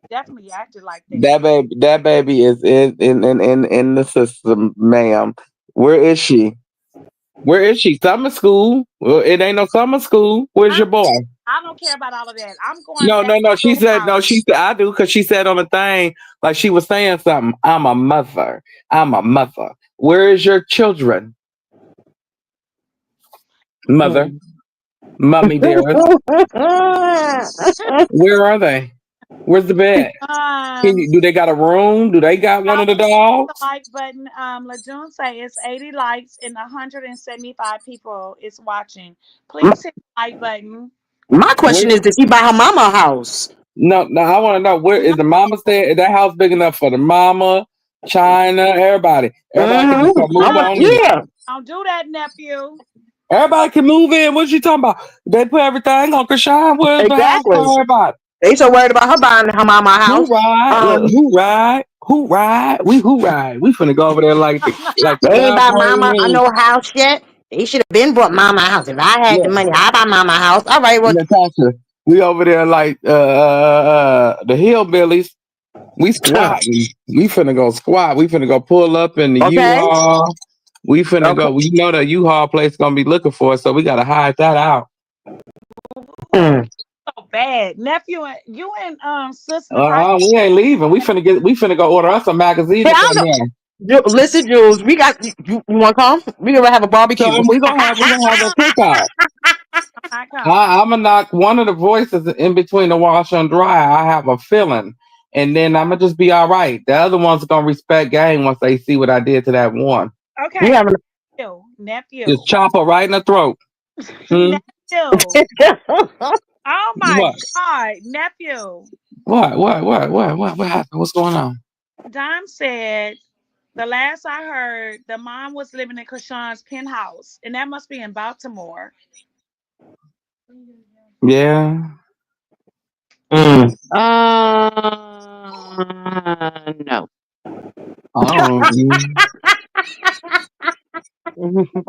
Definitely acted like that.
That baby is in the system, ma'am. Where is she? Where is she? Summer school. Well, it ain't no summer school. Where's
I,
your boy?
I don't care about all of that. I'm going
No,
back
no, no.
to
She
the
said
house.
no. She said I do because she said on the thing like she was saying something. I'm a mother. I'm a mother. Where is your children, mother,
Mm.
mummy dearest? Where are they? Where's the bed?
Um,
Do they got a room? Do they got one
y'all
of the
hit the
dogs?
like button. LaJune say it's 80 likes and 175 people is watching.
my,
Please hit the like button.
my
Where?
question is, did she buy her mama a house?
No, no. I want to know where is the mama staying? Is that house big enough for the mama, China, everybody? Everybody can just come move on in.
Yeah,
Don't do that, nephew.
Everybody can move in. What you talking about? They put everything on Kashan. Where's the house
exactly.
for everybody?
They so worried about her buying her mama a
Who
house.
ride? Look,
Um,
who ride? Who ride? Who ride? We finna go over there like the
they ain't buy
cowboy
mama a
wings.
no house yet. They should have been bought mama a house. If I had the
Look,
money, I buy mama a house. All right, well,
Natasha, we over there like the hillbillies. We squatting. We finna go squat. We finna go pull up in the
okay,
U-Haul. We finna
okay.
go. You know the U-Haul place gonna be looking for us, so we gotta hide that out.
Hmm.
So bad, nephew. And you and sis Natasha.
We ain't leaving. We finna go order us a magazine
Hey,
to
I
come
don't
in.
know. Listen, Jules, we got you want to come? We gonna have a
So
barbecue.
we gonna have a cookout.
I'm not coming.
I'm gonna knock one of the voices in between the washer and dryer. I have a feeling, and then I'm gonna just be all right. The other ones are gonna respect game once they see what I did to that one.
We
Okay,
having.
Just
nephew,
chop her right in the throat. Hmm?
nephew. Oh my
What?
God, nephew.
What happened? What's going on?
Dime said the last I heard, the mom was living in Krishan's penthouse, and that must be in Baltimore.
Yeah.
Mm.
No.
Oh,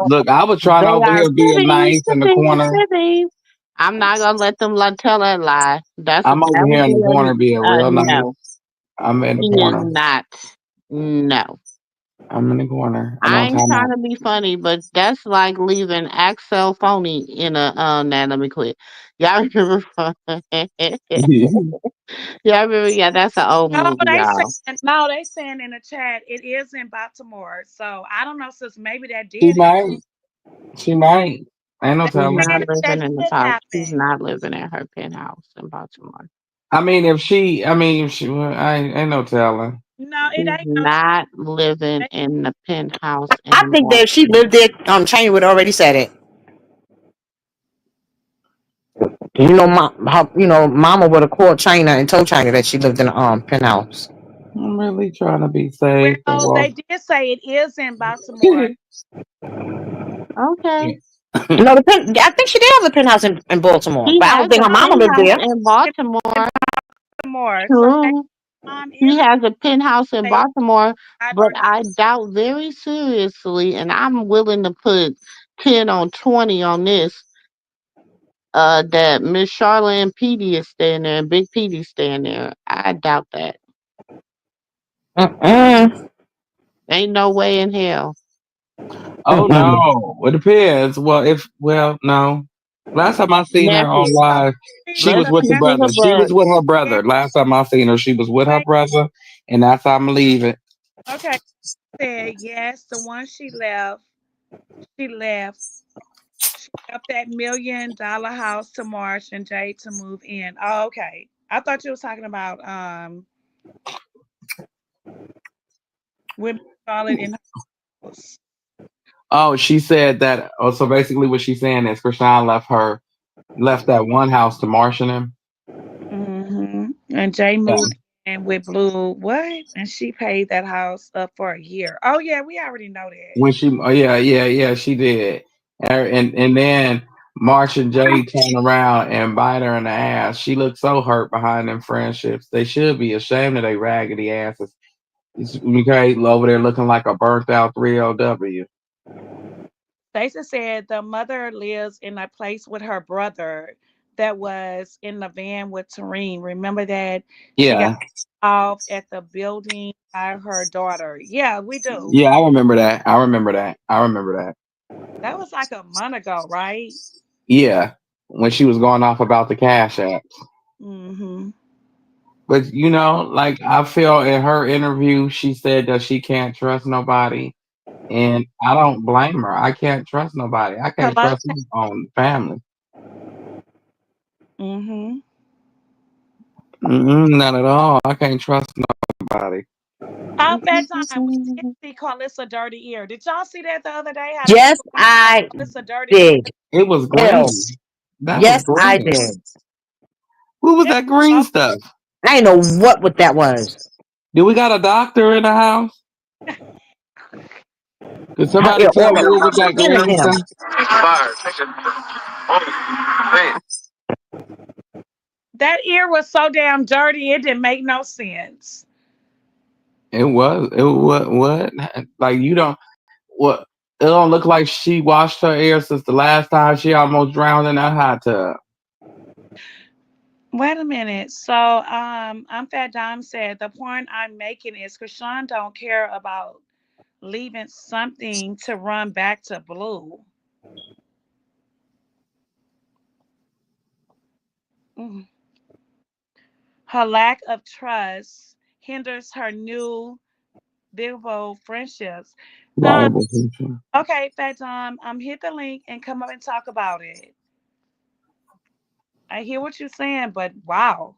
look, I was trying
They
over
are
here being
cities,
nice in the
cities,
corner.
cities. I'm not gonna let them tell that lie.
I'm over
That would
here in
be
the corner being
a
real nice.
no.
I'm in the
He is
corner.
not. No.
I'm in the corner. I'm
I
on
ain't trying
timeout.
to be funny, but that's like leaving Axel Phony in a now let me quit. Y'all remember from y'all remember, yeah, that's an old
No,
movie,
they
y'all.
saying no, they saying in the chat it is in Baltimore. So I don't know, sis. Maybe that
She
did happen.
might. She might. Ain't no
They
She's
telling.
not
saying that
living in this
did
house. She's
happen.
not living in her penthouse in Baltimore.
Well, I ain't no telling.
No, it
She's
ain't no.
not living in the penthouse
I
in
think that if she
Baltimore.
lived there, China would already said it. Mama would have called China and told China that she lived in a penthouse.
I'm really trying to be safe and
Well,
walk.
they did say it is in Baltimore.
Okay.
No, I think she did have a penthouse in Baltimore,
She
but I don't
has
think
a
her mama lived
penthouse
there.
in
It's in
Baltimore.
Baltimore. So maybe
True. She
is
has a penthouse in
say
Baltimore,
I
but
or
I doubt very seriously, and I'm willing to put 10 on 20 on this, that Miss Charlotte and Petey is staying there and Big Petey staying there. I doubt that.
Mm-mm.
Ain't no way in hell.
Oh
Mm-mm.
no. It depends. No. Last time I seen her on
Nephew,
live, she was
let's
with the
keep it
brother.
a
She
bug.
was with her
yeah,
brother. Last time I seen her, she was with her
wait,
brother, and that's how I'm leaving.
okay. Said yes, the one she left. She left that $1 million house to Marsh and Jay to move in. Oh, okay. I thought you was talking about with Charlotte in her house.
Oh, she said that. Oh, so basically, what she's saying is Krishan left that one house to Marsh and him.
And Jay
Yeah.
moved in with Blue. What? And she paid that house up for a year. Oh yeah, we already know that.
When she, oh yeah, she did. And then Marsh and Jay turn around and bite her in the ass. She looked so hurt behind them friendships. They should be ashamed of their raggedy asses. Okay, over there looking like a burnt out 3LW.
Stacey said the mother lives in a place with her brother that was in the van with Tareen. Remember that she got
Yeah,
off at the building by her daughter. Yeah, we do.
yeah, I remember that. I remember that. I remember that.
That was like a month ago, right?
Yeah, when she was going off about the Cash App.
Mm-hmm.
But like I feel in her interview, she said that she can't trust nobody, and I don't blame her. I can't trust nobody. I can't
Hello.
trust my own family.
Mm-hmm.
Not at all. I can't trust nobody.
Out that time, we did see Karlissa dirty ear. Did y'all see that the other day? How they
Yes,
showed
I
Karlissa dirty ear?
did.
It was
Ew.
green. That was
Yes, I
green.
did.
What was
It
that green
was
stuff?
I didn't know what that was.
Do we got a doctor in the house? Could somebody
Yeah,
tell
all
me
of
what
them.
was that
Even
green
him.
stuff?
that ear was so damn dirty it didn't make no sense.
It was. It was what? Like you don't. What? It don't look like she washed her hair since the last time she almost drowned in that hot tub.
Wait a minute. So I'm Fat Dime said the point I'm making is Krishan don't care about leaving something to run back to Blue. Mm. Her lack of trust hinders her new Bilbo friendships. Um,
Bible.
okay, Fat Dime, hit the link and come up and talk about it. I hear what you're saying, but wow.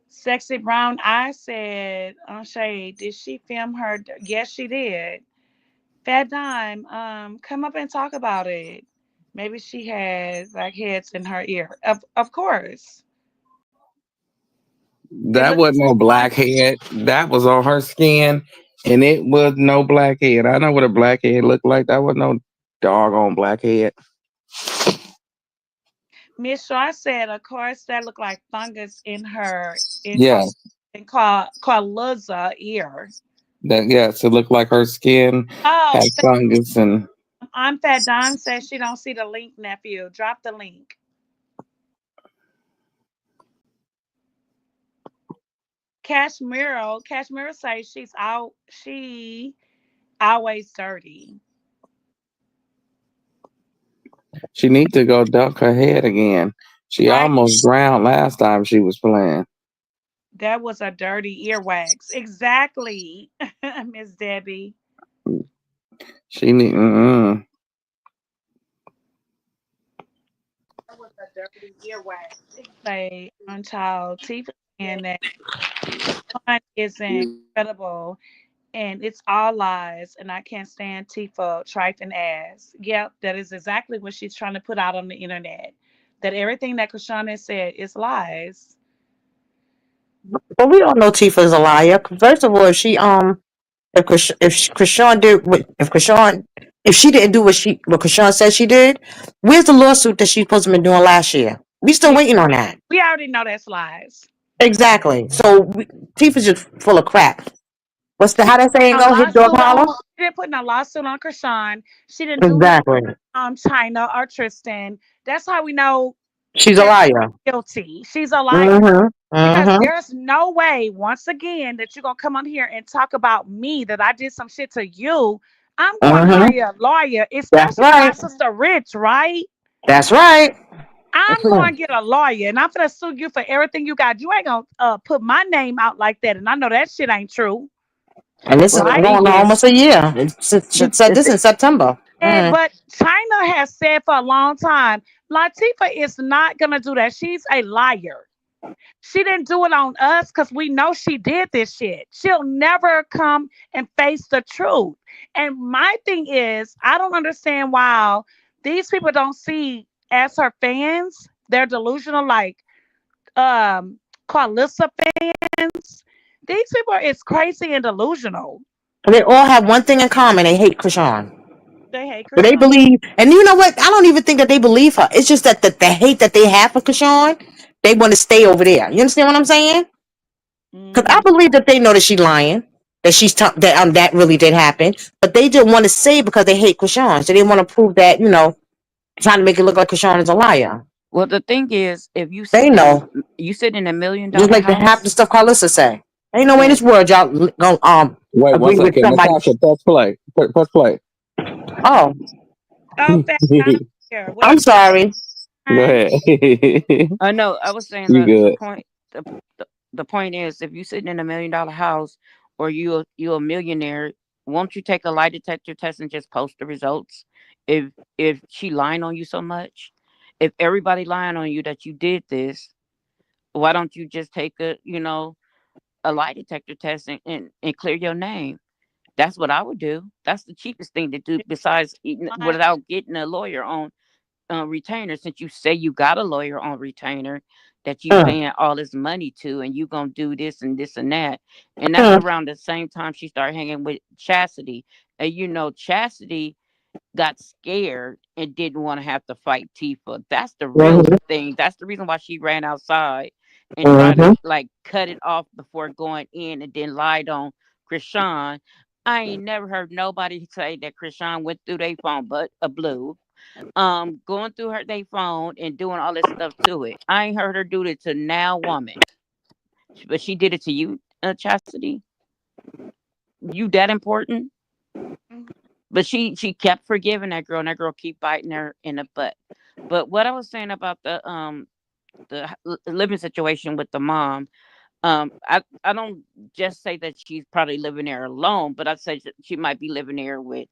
Sexy Brown I said on Shade, did she film her? Yes, she did. Fat Dime, come up and talk about it. Maybe she had blackheads in her ear. Of course. It
That
looked
wasn't no blackhead. That was on her skin, and it was no blackhead. I know what a blackhead looked like. That was no doggone blackhead.
Miss Shaw said, of course, that looked like fungus in
Yeah,
Karlissa ear.
that yes, it looked like her skin had
Oh,
fungus and
I'm Fat Dime says she don't see the link, nephew. Drop the link. Cashmere says she always dirty.
She need to go dunk her head again. She
Right.
almost drowned last time she was playing.
That was a dirty earwax. Exactly, Miss Debbie.
She need. Mm-mm.
That was a dirty earwax. It say on child Tifa and that one is incredible and it's all lies and I can't stand Tifa trifling ass. Yep, that is exactly what she's trying to put out on the internet. That everything that Krishana said is lies.
But we all know Tifa's a liar. First of all, if Krishan did if she didn't do what Krishan said she did, where's the lawsuit that she's supposed to be doing last year? We still
Yeah,
waiting on that.
we already know that's lies.
Exactly. So Tifa's just full of crap. What's the
She
how that saying
a
go? Hit dog
lawsuit on
holler.
she didn't put no lawsuit on Krishan. She didn't do nothing
Exactly.
China or Tristan. That's how we know
She's a
that
liar.
she's guilty. She's a liar.
Mm-hmm.
Because
Mm-hmm.
there's no way, once again, that you're gonna come on here and talk about me that I did some shit to you. I'm going to
Mm-hmm.
hire a lawyer,
That's
especially my
right.
sister Rich, right?
That's right.
I'm going to get a lawyer and I'm gonna sue you for everything you got. You ain't gonna put my name out like that, and I know that shit ain't true,
And this
Well,
is
the
right?
going
thing
on
is,
almost a year. She said this in September.
And
Mm.
but China has said for a long time, Latifah is not gonna do that. She's a liar. She didn't do it on us because we know she did this shit. She'll never come and face the truth. And my thing is, I don't understand why these people don't see as her fans, they're delusional like um Karlissa fans. These people is crazy and delusional.
They all have one thing in common. They hate Krishan.
They hate
But they
Krishan.
believe, and you know what? I don't even think that they believe her. It's just that the hate that they have for Krishan, they want to stay over there. You understand what I'm saying? Because I
Hmm.
believe that they know that she's lying, that that really did happen, but they didn't want to say it because they hate Krishan, so they want to prove that trying to make it look like Krishan is a liar.
well, the thing is, if
They know,
you sit in a million
just
dollar
like the half the
house,
stuff Carlissa say. Ain't no way in
and
this world y'all gonna
Wait one
agree with
second,
somebody.
Natasha. Press play. Press play.
Oh,
Oh, fat, I don't care. What
I'm
you
sorry.
Go
saying?
ahead.
I know I was saying
You
the
good?
point. The, the point is, if you sitting in a million dollar house or you a millionaire, won't you take a lie detector test and just post the results? If she lying on you so much, if everybody lying on you that you did this, why don't you just take a lie detector test and clear your name? That's what I would do. That's the cheapest thing to do besides without getting a lawyer on retainer. Since you say you got a lawyer on retainer that you
Mm,
paying all this money to, and you gonna do this and this and that, and that's
mm,
around the same time she started hanging with Chastity, and Chastity got scared and didn't want to have to fight Tifa. That's the real
mhm,
thing. That's the reason why she ran outside and tried to
mhm,
like cut it off before going in, and then lied on Krishan. I ain't never heard nobody say that Krishan went through their phone but a blue. Going through her they phone and doing all this stuff to it. I ain't heard her do it to now woman. But she did it to you, Chastity. You that important? But she kept forgiving that girl, and that girl keep biting her in the butt. But what I was saying about the living situation with the mom, I don't just say that she's probably living there alone, but I say that she might be living there with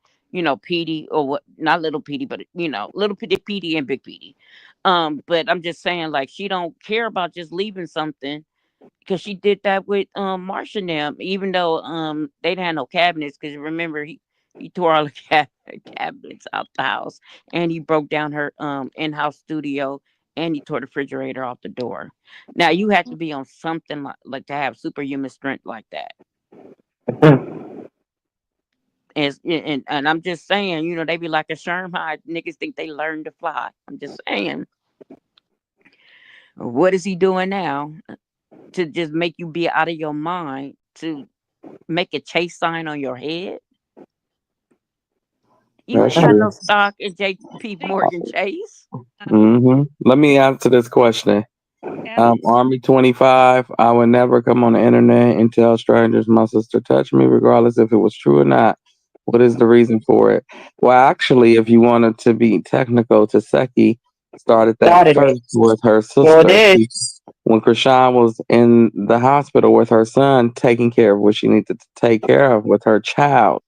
Petey, or what, not little Petey, but little Petey and big Petey. But I'm just saying, like, she don't care about just leaving something, because she did that with Marsha and them, even though they didn't have no cabinets. Because remember, he tore all the cabinets out the house, and he broke down her in-house studio, and he tore the refrigerator off the door. Now you have to be on something like to have superhuman strength like that.
mm.
And I'm just saying, they be like a Sherm high. Niggas think they learned to fly. I'm just saying, what is he doing now to just make you be out of your mind, to make a chase sign on your head? You
That's
ain't got no
true.
stock in JP Morgan Chase.
Let me answer this question.
Tammy.
Army 25. I would never come on the internet and tell strangers my sister touched me, regardless if it was true or not. What is the reason for it? Well, actually, if you wanted to be technical, Taseki started that
Started it.
first with her
Sure
sister.
did.
When Krishan was in the hospital with her son, taking care of what she needed to take care of with her child,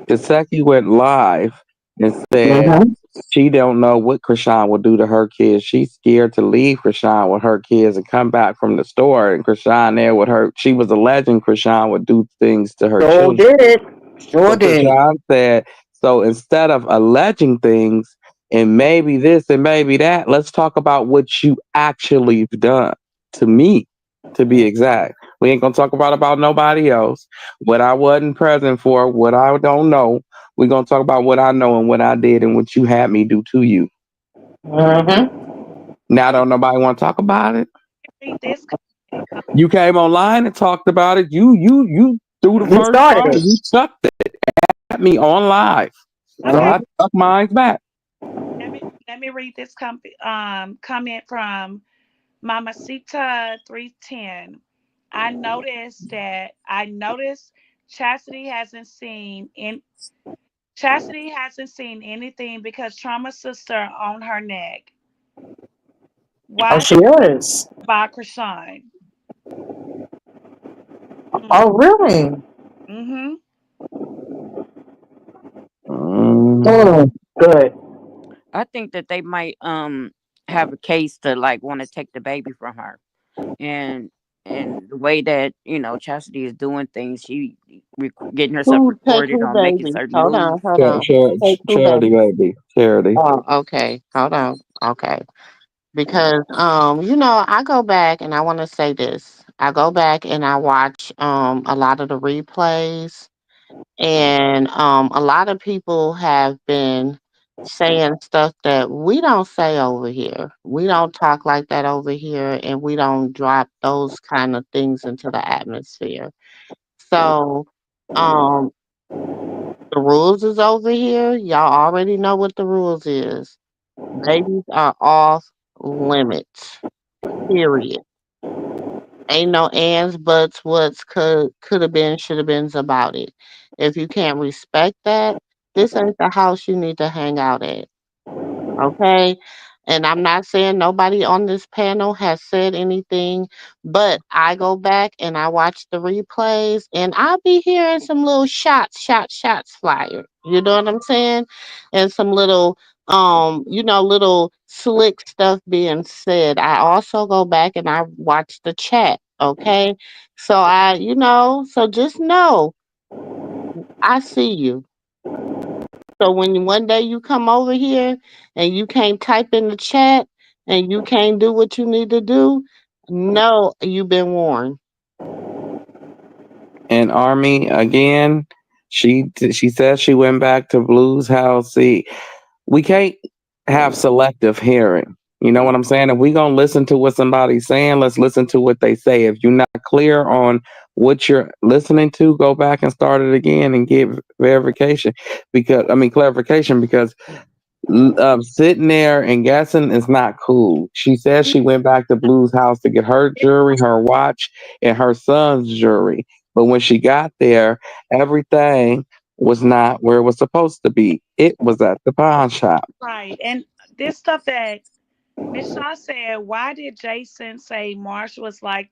Taseki went live and said
Mm-hmm.
she don't know what Krishan will do to her kids. She's scared to leave Krishan with her kids and come back from the store. And Krishan there with her, she was alleging Krishan would do things to her
Sure
children.
did. Sure
So
did.
Krishan said, so instead of alleging things and maybe this and maybe that, let's talk about what you actually have done to me, to be exact. We ain't gonna talk about nobody else. What I wasn't present for, what I don't know. We're gonna talk about what I know and what I did and what you had me do to you.
Mm-hmm.
Now don't nobody want to talk about it.
Read this
You came online and talked about it. You threw the
You
first
started
stone.
it.
You chucked it at me on live. So
okay.
I stuck mine back.
Let me read this comment from Mamacita 310. I noticed Chastity hasn't seen in Chastity hasn't seen anything because Trauma sister on her neck.
Oh,
Why
she is.
about Krishan?
Oh, really?
Mm-hmm.
Mm.
Mm, good.
I think that they might have a case to like want to take the baby from her, and the way that Chastity is doing things, she getting herself
Who take
recorded
who
on making
baby?
certain
Hold on,
moves.
hold on. Who take who
Charity
baby?
baby. Charity.
Oh, okay. Hold on. Okay. Because I go back and I want to say this. I go back and I watch a lot of the replays, and a lot of people have been saying stuff that we don't say over here. We don't talk like that over here, and we don't drop those kind of things into the atmosphere. So, um, the rules is over here. Y'all already know what the rules is. Babies are off limits. Period. Ain't no ands, buts, what's, could have been, should have beens about it. If you can't respect that, this ain't the house you need to hang out at. Okay. And I'm not saying nobody on this panel has said anything, but I go back and I watch the replays and I'll be hearing some little shots flyer. You know what I'm saying? And some little little slick stuff being said. I also go back and I watch the chat. Okay. So so just know I see you. So when one day you come over here and you can't type in the chat and you can't do what you need to do, no, you've been warned.
And Army again. She says she went back to Blue's house. See, we can't have selective hearing. You know what I'm saying? If we gonna listen to what somebody's saying, let's listen to what they say. If you're not clear on what you're listening to, go back and start it again and get verification. Because I mean clarification. Because sitting there and guessing is not cool. She says she went back to Blue's house to get her jewelry, her watch, and her son's jewelry. But when she got there, everything was not where it was supposed to be. It was at the pawn shop.
Right. And this stuff that Miss Shaw said, why did Jason say Marsh was like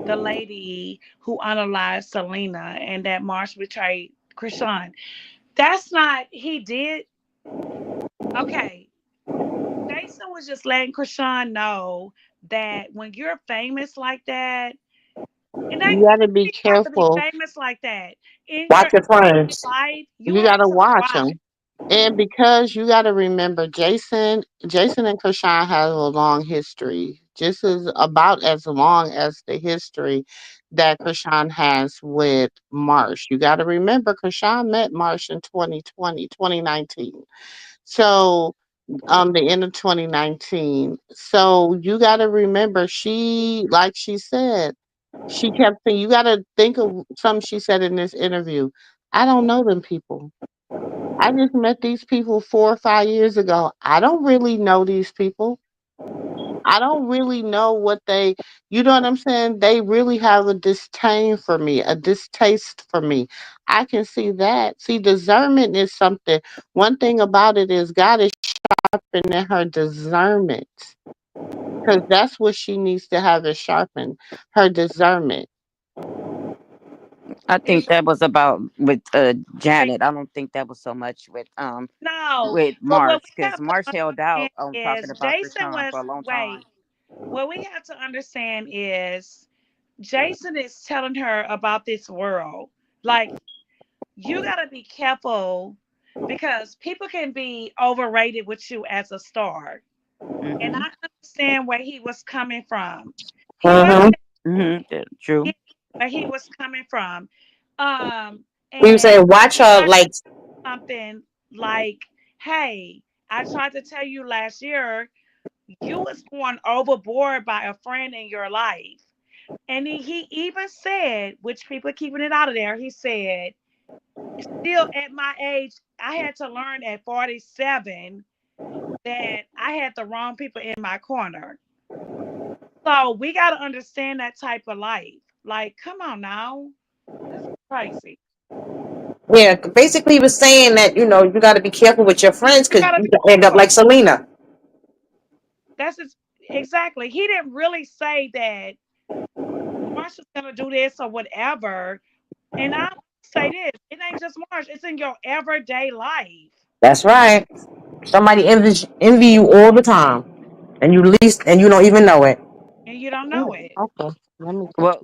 the lady who unalived Selena and that Marsh betrayed Krishan? That's not, he did. Okay. Jason was just letting Krishan know that when you're famous like that, and
You
they
got to be
have to be
careful.
famous like that in your
Watch your friends.
life, you
You
have
got to
to
watch
watch.
them. And because you got to remember, Jason and Krishan have a long history, just as about as long as the history that Krishan has with Marsh. You got to remember, Krishan met Marsh in 2019. So, the end of 2019. So you got to remember, like she said, she kept saying, you got to think of something she said in this interview. I don't know them people. I just met these people 4 or 5 years ago. I don't really know these people. I don't really know what they, you know what I'm saying? They really have a disdain for me, a distaste for me. I can see that. See, discernment is something. One thing about it is God is sharpening her discernment because that's what she needs to have is sharpened, her discernment.
I think that was about with
Exactly.
Janet. I don't think that was so much
No,
with
but what
March,
we
because
have to
March held
understand
out on talking
is
about
Jason
Krishan for
was
a long time.
wait. What we have to understand is Jason is telling her about this world. Like you got to be careful because people can be overrated with you as a star. And
Mhm.
I understand where he was coming from. He
Mm-hmm.
understand
Mhm. True.
where he was coming from.
He was
And
saying, watch
he
her,
got
like,
something like, "Hey, I tried to tell you last year you was going overboard by a friend in your life." And he even said, which people are keeping it out of there, he said, still at my age, I had to learn at 47 that I had the wrong people in my corner. So we got to understand that type of life. Like, come on now. This is crazy.
yeah, basically he was saying that, you got to be careful with your friends
You
because
got to
you
be
can end up
careful.
like Selena.
That's just, exactly. He didn't really say that Marsha's going to do this or whatever. And I say this, it ain't just Marsh, it's in your everyday life.
That's right. Somebody envy you all the time, and you don't even know it.
And you don't know
Mm,
it.
okay, let me get
Well,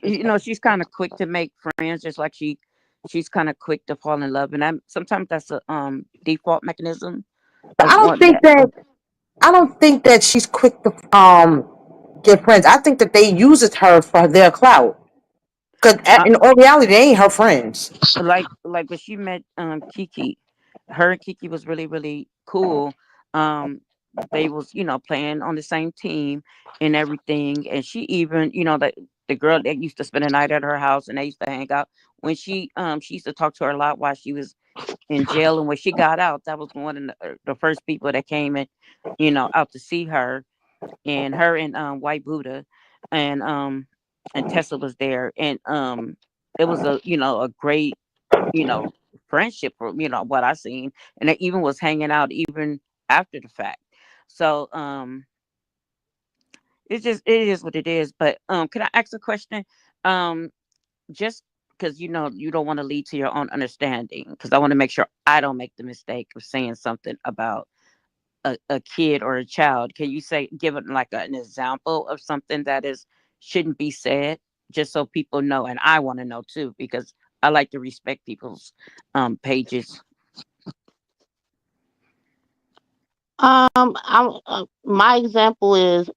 you.
she's kind of quick to make friends, just like she's kind of quick to fall in love, and sometimes that's a default mechanism
But
of one that.
I don't think that she's quick to get friends. I think that they uses her for their clout. Cause in all reality, they ain't her friends.
Like when she met Kiki, her and Kiki was really really cool. Um, they was playing on the same team and everything, and she even the girl that used to spend the night at her house and they used to hang out. When she used to talk to her a lot while she was in jail, and when she got out, that was one of the first people that came in, out to see her, and her and White Buddha and Tessa was there, and it was a great you know friendship from what I seen, and they even was hanging out even after the fact. So it is what it is. But can I ask a question? Um, just because you don't want to lead to your own understanding, because I want to make sure I don't make the mistake of saying something about a kid or a child. Can you give it like an example of something that is shouldn't be said, just so people know, and I want to know too, because I like to respect people's pages.
My example is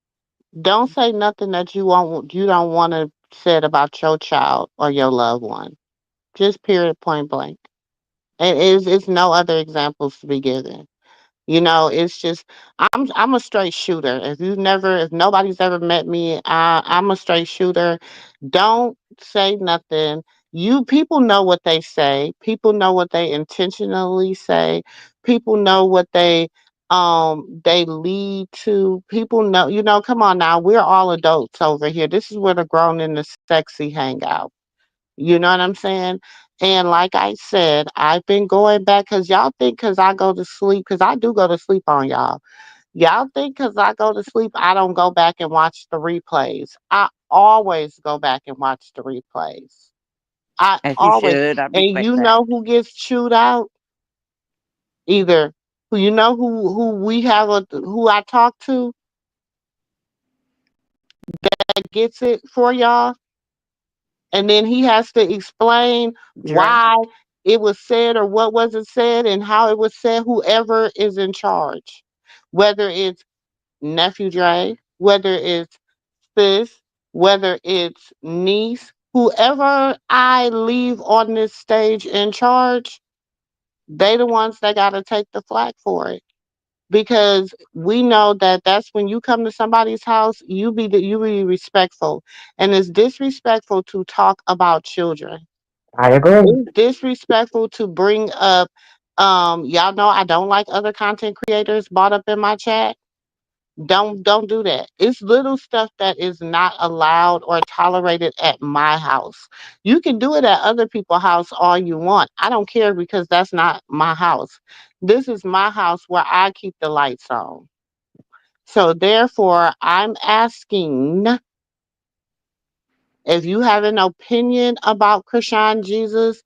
don't say nothing that you don't want to said about your child or your loved one. Just period, point blank. And it's no other examples to be given. It's just I'm a straight shooter. If nobody's ever met me, I'm a straight shooter. Don't say nothing. You people know what they say. People know what they intentionally say. People know what they lead to. People know, come on now. We're all adults over here. This is where the grown and the sexy hang out. You know what I'm saying? And like I said, I've been going back because y'all think because I go to sleep, because I do go to sleep on y'all. Y'all think because I go to sleep, I don't go back and watch the replays. I always go back and watch the replays. I
As you
always,
should. I
and
respect
you
that.
know who gets chewed out? Either who we have who I talk to that gets it for y'all, and then he has to explain
Dre.
why it was said or what wasn't said and how it was said, whoever is in charge, whether it's nephew Dre, whether it's sis, whether it's niece, whoever I leave on this stage in charge, they the ones that got to take the flack for it, because we know that that's when you come to somebody's house, you be respectful, and it's disrespectful to talk about children.
I agree.
It's disrespectful to bring up. Y'all know I don't like other content creators brought up in my chat. Don't do that. It's little stuff that is not allowed or tolerated at my house. You can do it at other people's house all you want. I don't care because that's not my house. This is my house where I keep the lights on. So therefore, I'm asking if you have an opinion about Krishan Jesus,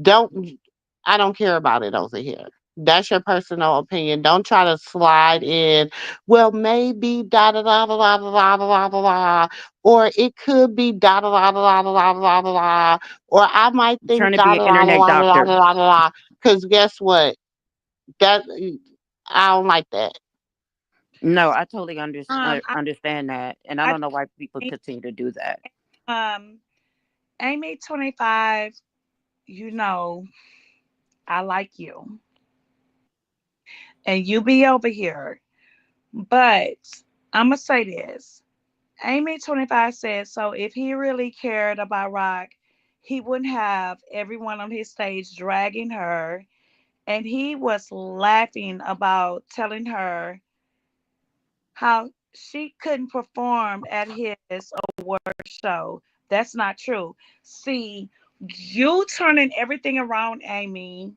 don't I don't care about it over here. That's your personal opinion. Don't try to slide in. Well, maybe da da da da da da da da da da, or it could be da da da da da da da da da, or I might
I'm trying
think
to be
da
an
da da
internet
da da da
doctor.
da da da. Because guess what? That I don't like that.
No, I totally
I,
understand that, and I
I
don't know why people
think,
continue to do that.
um, Amy 25, you know, I like you and you be over here. But I'm going to say this. Amy 25 said, so if he really cared about Rock, he wouldn't have everyone on his stage dragging her. And he was laughing about telling her how she couldn't perform at his award show. That's not true. See, you turning everything around, Amy.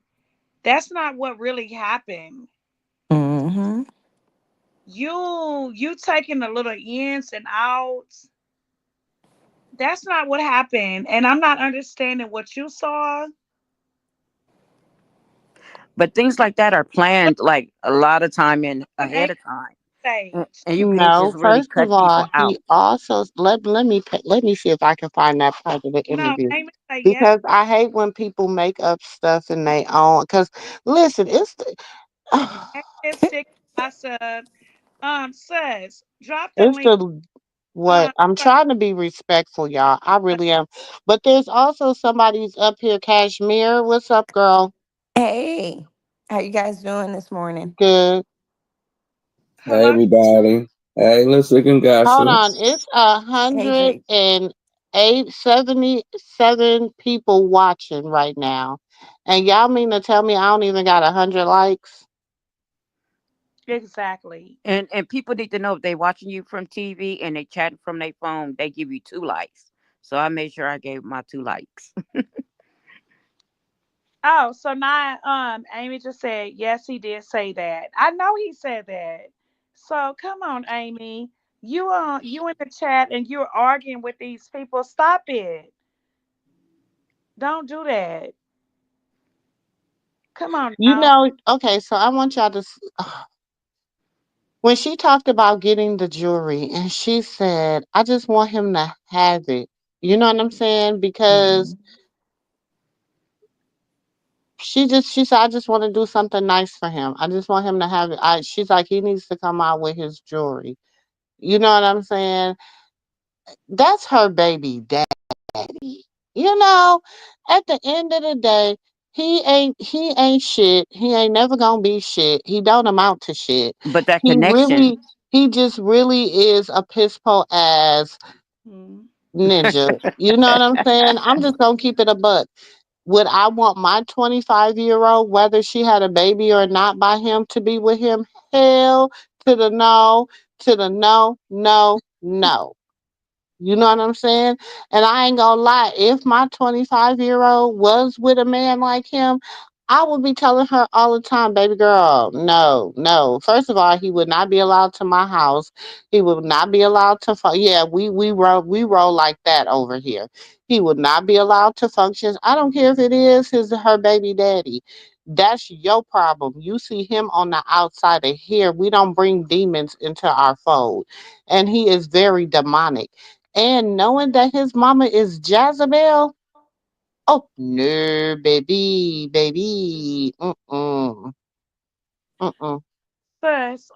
That's not what really happened.
Mm-hmm.
You taking the little ins and outs. That's not what happened. And I'm not understanding what you saw.
But things like that are planned like a lot of time in ahead
Ain't
of time,
stage.
and you can't
No,
just really
first of
cut
all,
people
he
out.
also let me see if I can find that part of the
No,
interview
Amy say yes.
because I hate when people make up stuff in they own. Because listen,
Ain't lipstick gossip. Says drop the
it's
link.
the what
Um,
I'm
so
trying to be respectful, y'all. I really am. But there's also somebody's up here, Kashmir. What's up, girl?
Hey, how you guys doing this morning?
Good.
Hey,
hello.
everybody. Hey, let's look and
Hold
gossip.
on. It's
Hey,
177 people watching right now. And y'all mean to tell me I don't even got 100 likes?
Exactly.
And people need to know if they watching you from TV and they chatting from their phone, they give you 2 likes. So I made sure I gave my 2 likes.
Oh, so now Amy just said yes, he did say that. I know he said that. So come on, Amy. You in the chat and you're arguing with these people. Stop it. Don't do that. Come on
You
now.
know, okay, so I want y'all to when she talked about getting the jewelry and she said, I just want him to have it. You know what I'm saying? Because
mm,
she said, I just want to do something nice for him. I just want him to have it. She's like, he needs to come out with his jewelry. You know what I'm saying? That's her baby daddy. You know, at the end of the day, he ain't shit. He ain't never gonna be shit. He don't amount to shit.
But that
He
connection,
really he just really is a piss poor ass
Hmm.
ninja. You know what I'm saying? I'm just gonna keep it a buck. Would I want my 25-year-old, whether she had a baby or not by him, to be with him? Hell to the no, to the no, no, no. You know what I'm saying? And I ain't gonna lie, if my 25-year-old was with a man like him, I would be telling her all the time, baby girl, no, no. First of all, he would not be allowed to my house. He would not be allowed to yeah, we roll like that over here. He would not be allowed to function. I don't care if it is his her baby daddy. That's your problem. You see him on the outside of here. We don't bring demons into our fold. And he is very demonic. And knowing that his mama is Jezebel, oh no, baby, baby, mm-mm.
Sis,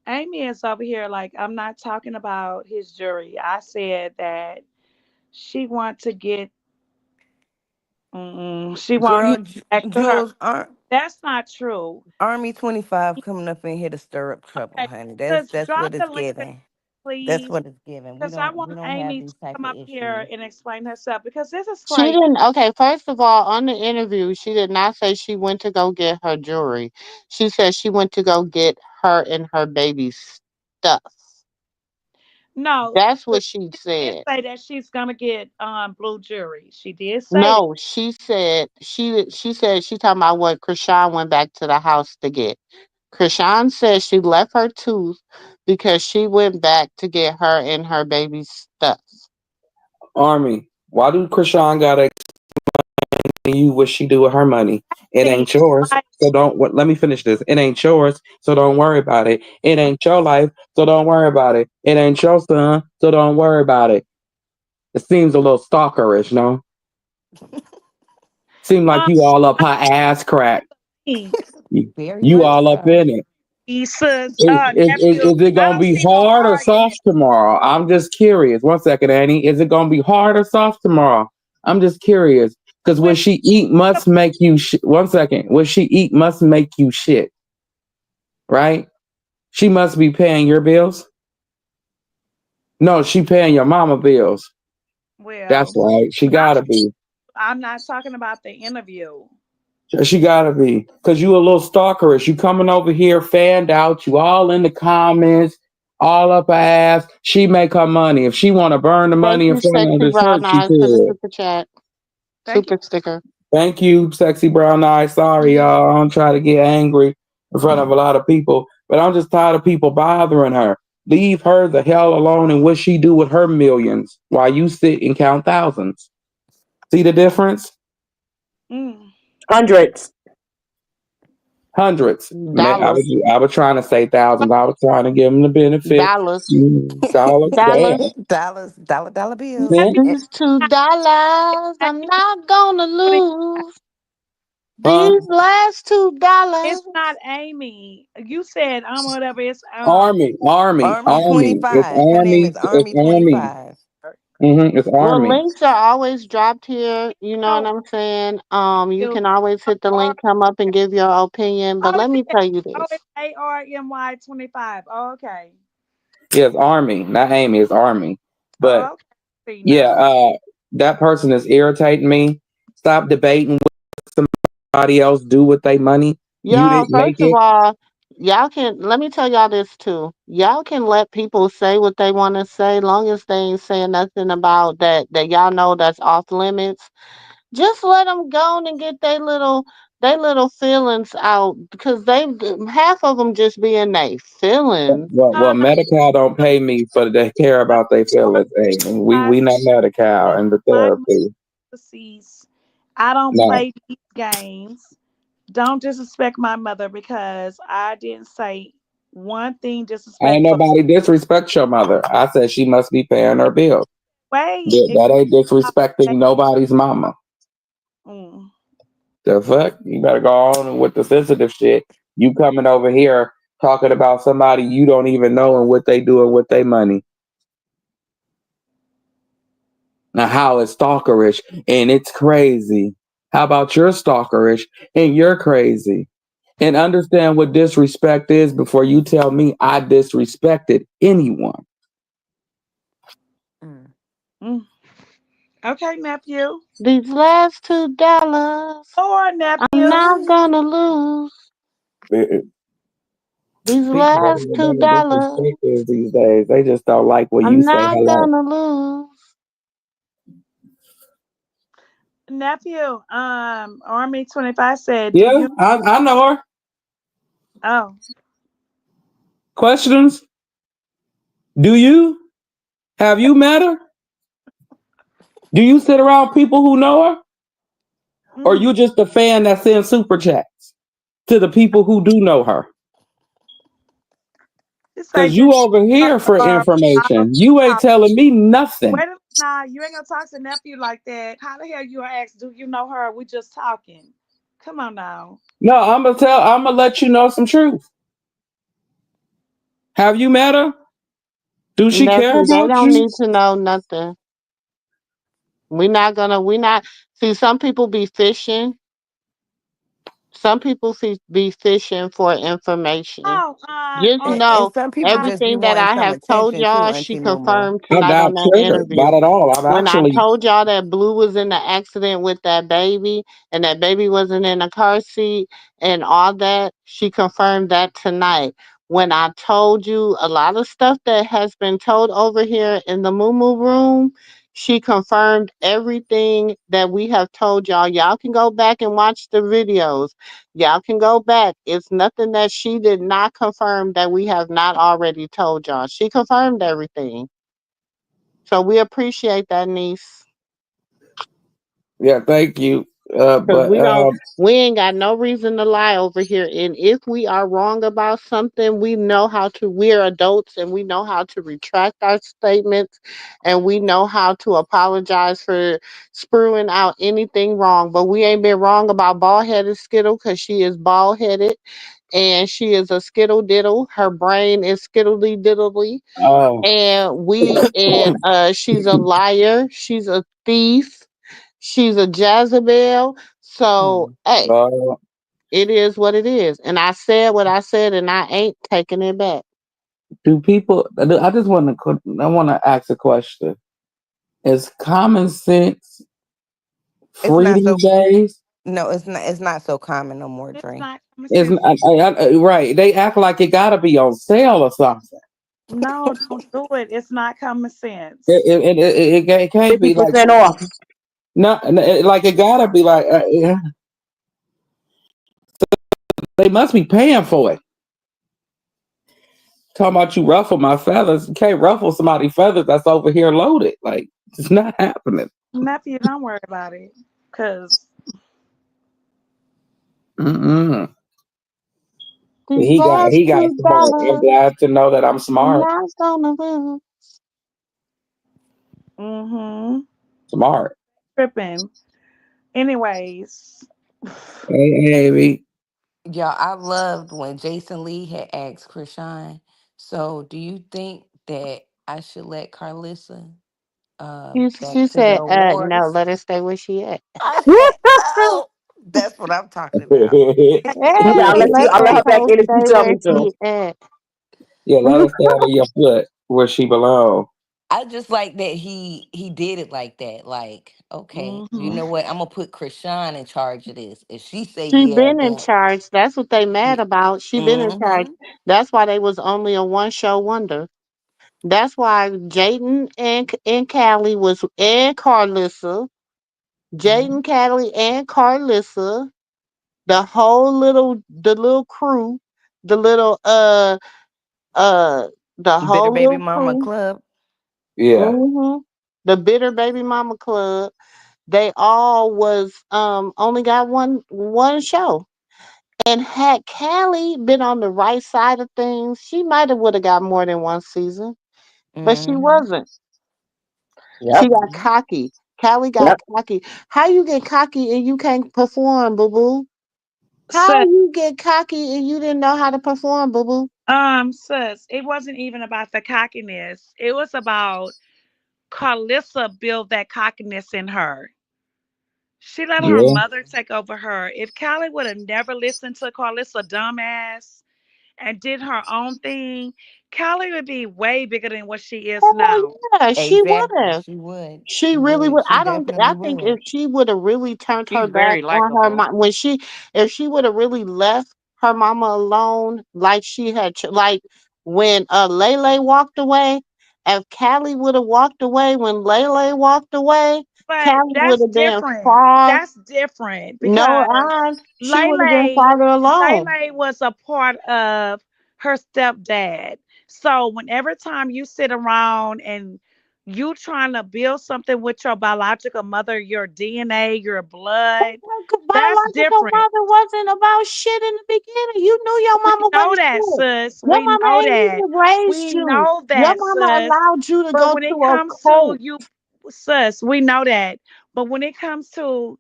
Amy is over here like I'm not talking about his jury. I said that she want to get she want him
girl,
back to her.
Jules,
That's not true.
Army 25 coming up in here to stir up trouble,
Okay,
honey.
just
That's
drop
what
the
it's
link,
giving. That's
please,
what it's giving. We
because I
don't
want
we don't have
Amy
these
to
type
come
of
up here
issues.
and explain herself because this is
She
crazy.
didn't. Okay, first of all, on the interview, she did not say she went to go get her jewelry. She said she went to go get her and her baby's stuff.
No,
That's
but
what she
she did
said.
say that she's gonna get blue jury. She did say that.
No, she said she talking about what Krishan went back to the house to get. Krishan said she left her tooth because she went back to get her and her baby's stuff.
Army, why do Krishan gotta explain to you what she do with her money? It
Hey,
ain't yours.
like,
So don't let me finish this. It ain't yours, so don't worry about it. It ain't your life, so don't worry about it. It ain't your son, so don't worry about it. It seems a little stalkerish, no? Seem like
um,
you all up her ass crack.
me,
You,
Very
you
much
all up
so.
in it.
Issa's
Is
nephew.
it
I
gonna
don't
be
see no
hard or
argument.
soft tomorrow? I'm just curious. One second, Annie. Is it gonna be hard or soft tomorrow? I'm just curious because
Well,
what she eat must make you. One second. What she eat must make you shit, right? She must be paying your bills. No, she paying your mama bills. That's
well,
right. She
I'm
gotta be.
I'm not talking about the interview.
She gotta be, cause you a little stalkerish. You coming over here, fanned out. You all in the comments, all up her ass. She make her money. If she want to burn the
Thank
money in
you,
front of
Sexy
the
Brown
church, she
Eyes, for the
could.
super chat.
Thank you.
Super sticker.
Thank you, sexy brown eyes. Sorry, y'all. I don't try to get angry in front of a lot of people, but I'm just tired of people bothering her. Leave her the hell alone and what she do with her millions while you sit and count thousands. See the difference?
Mm.
Hundreds.
Hundreds. Man,
Dollars.
I was trying to say thousands. I was trying to give them the benefit.
Dollars.
Dollars, damn.
Dollars.
Dollars, dollar bills.
Maybe
Cent,
These $2 I'm not gonna lose.
huh?
These last
it's
$2.
not Amy. You said whatever. It's
Army, army,
Army
army. It's
25. Her name
army.
is
It's
Army
army.
25.
It's
Well,
army.
links are always dropped here. You know what
oh,
I'm saying? You
you
can always hit the link, come up and give your opinion. But
oh
let me
yeah.
tell you
Oh,
this.
it's ARMY 25. Oh, okay.
Yeah, it's army, not Amy. It's army. But
Oh, okay. See
yeah,
now.
that person is irritating me. Stop debating with somebody else. Do with their money. You
Y'all,
didn't make
first of
it.
all, y'all can let me tell y'all this too. Y'all can let people say what they want to say, long as they ain't saying nothing about that y'all know that's off limits. Just let them go and get their little feelings out because they half of them just being they feelings.
Well,
Uh,
Medi-Cal don't pay me for they care
I
about their feelings. Hey,
I
we not Medi-Cal and the
my
therapy.
deceased. I don't
No,
play these games. Don't disrespect my mother because I didn't say one thing
ain't
disrespectful.
nobody disrespect your mother. I said she must be paying her bills.
Wait,
Yeah, that ain't disrespecting nobody's mama.
mm.
The fuck? You better go on with the sensitive shit. You coming over here talking about somebody you don't even know and what they do and what they money. Now how it's stalkerish and it's crazy. How about you're stalkerish and you're crazy? And understand what disrespect is before you tell me I disrespected anyone.
Mm.
Mm. Okay, nephew
These last $2
or
I'm
nephew.
not gonna lose. These
People don't
last
even
two
know what
dollars
disrespect is these days. They just don't like when you
I'm
say
not
hello.
gonna lose.
Nephew, Army 25 said, "Do
Yeah,
you?"
I know her.
Oh,
Questions? Do you? Have you met her? Do you sit around people who know her? Or
mm.
you just a fan that sends super chats to the people who do know her?
She say,
Because
"Do
you
you?"
over here for
Or I don't
information. You ain't
talk.
telling me nothing.
Wait a minute, now you ain't gonna talk to nephew like that. How the hell you gonna ask? Do you know her? We just talking. Come on now.
No, I'm gonna let you know some truth. Have you met her? Do she care
Nephew, they
about
don't
you?
need to know nothing. We not see some people be fishing. Some people be fishing for information.
Oh,
Just
And
know
some people just be
everything that
wanting
I
some
have told
attention too,
y'all, she
Auntie Mumu.
confirmed
I'm
tonight
not
on that
triggered,
interview.
not at all. I've
When I
actually
told y'all that Blue was in the accident with that baby and that baby wasn't in a car seat and all that, she confirmed that tonight. when I told you a lot of stuff that has been told over here in the Moo room, she confirmed everything that we have told y'all. Y'all can go back and watch the videos. Y'all can go back. It's nothing that she did not confirm that we have not already told y'all. She confirmed everything. So we appreciate that, niece.
Yeah, thank you.
Because
But
we ain't got no reason to lie over here. And if we are wrong about something, we know how to, we're adults and we know how to retract our statements and we know how to apologize for screwing out anything wrong. But we ain't been wrong about bald headed Skittle because she is bald headed and she is a skittle diddle. Her brain is skittly diddly.
oh,
And she's a liar. She's a thief. She's a Jezebel. So,
Hmm.
hey,
uh,
it is what it is. And I said what I said, and I ain't taking it back.
do people? I just want to. I want to ask a question. Is common sense
It's
free
not
these
so.
days?
No, it's not. It's not so common no more,
It's
Dre.
not common
Isn't
sense.
right? They act like it got to be on sale or something.
No, don't do it. It's not common
It,
sense.
it, it, it, it can't be like
50% off.
no, like it gotta be like yeah, they must be paying for it. Talking about you ruffle my feathers, you can't ruffle somebody's feathers that's over here loaded. Like it's not happening.
Nephew, don't worry about it. Cause
Mm-mm. He got smart. I'm
$50,
glad to know that I'm smart.
not gonna lose.
mm-hmm.
Smart.
Tripping. Anyways.
Hey, baby.
Y'all, I loved when Jason Lee had asked Krishan. So, do you think that I should let Karlissa back
She
to the
said, no,
awards?
let her stay where she at.
I said, "Oh, that's what I'm talking about."
He said,
Hey, let
I'll let
that
her back
hoe
in if you
stay
tell
where
me to.
she at.
Yeah, let her stay under your foot where she belongs.
I just like that he did it like that. Like, okay, you
Mm-hmm.
know what? I'm gonna put Krishan in charge of this. If she say
She
yeah,
been in
then
charge. That's what they mad about. She been in charge.
mm-hmm.
That's why they was only a one show wonder. That's why Jaden and Callie was and Karlissa,
Mm-hmm.
Jaden, Callie, and Karlissa, the little crew, the little uh the
Bitter
whole
baby
little
mama
crew,
club.
Yeah.
hmm the bitter baby mama club. They all was only got one show. And had Callie been on the right side of things, she might have would have got more than one season, but she
Mm-hmm.
wasn't. She
Yep.
got cocky. Callie got
Yep.
cocky. How you get cocky and you can't perform, boo boo? How
So,
you get cocky and you didn't know how to perform, boo boo?
sis, it wasn't even about the cockiness. It was about Carlissa build that cockiness in her. She let her
Yeah.
mother take over her. If Callie would have never listened to Carlissa dumbass and did her own thing, Callie would be way bigger than what she is
Oh
now.
yeah, she would
Exactly.
have.
She would.
She
She
really
would.
would.
She
I don't.
definitely
I think if
would.
she would have really turned her
She's
back
very
on her
likable.
mom, if she would have really left her mama alone, like she had, like when Lele walked away. If Callie would have walked away when Lele walked away,
But
Callie would
that's
have been
different.
far.
That's different
No,
because
she would have been
Lele
farther along.
Lele was a part of her stepdad. So whenever time you sit around and you trying to build something with your biological mother, your DNA, your blood,
Her
that's
biological
different.
mother wasn't about shit in the beginning. You knew your
We
mama
know
wasn't
that,
shit.
sis.
Your
We
mama
know
ain't
that.
even raised
We
you.
know
Your
that,
mama
sis.
allowed you to
But
go
when it
to a
comes to
cult.
you, sis, we know that. But when it comes to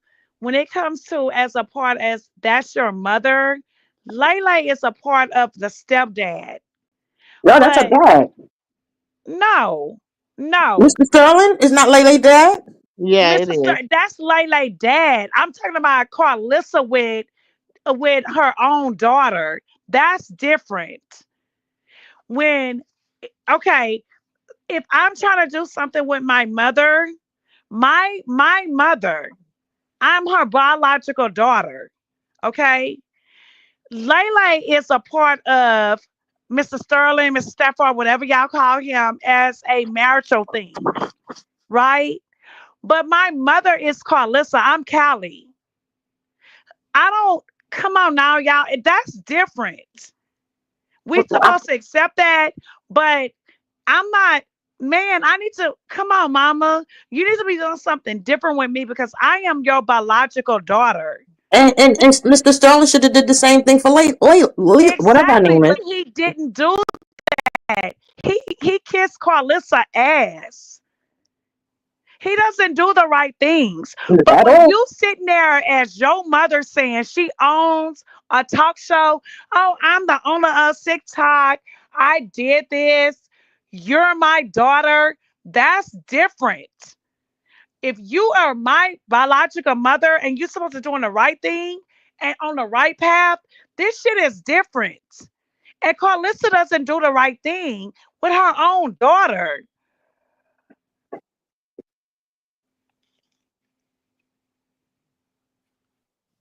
as a part as that's your mother, Lele is a part of the stepdad.
No, that's her
But
dad.
no, no.
Mr. Sterling is not Lele dad.
Yeah, it
Mr.
is.
That's Lele dad. I'm talking about Carlissa with her own daughter. That's different. When okay, if I'm trying to do something with my mother, my mother, I'm her biological daughter. Okay. Lele is a part of Mr. Sterling, Mr. Stafford, whatever y'all call him, as a marital thing, right? But my mother is Karlissa. I'm Callie. I don't, come on now, y'all. That's different. We supposed to accept that, but I'm not, man, I need to, come on, mama. You need to be doing something different with me because I am your biological daughter.
And Mr. Sterling should have did the same thing for whatever her
Exactly,
name is.
but he didn't do that. He kissed Carlissa ass. He doesn't do the right things. But
At
when
all.
you sitting there as your mother saying she owns a talk show, oh, I'm the owner of TikTok. I did this. You're my daughter. That's different. If you are my biological mother and you're supposed to be doing the right thing and on the right path, this shit is different. And Carlissa doesn't do the right thing with her own daughter.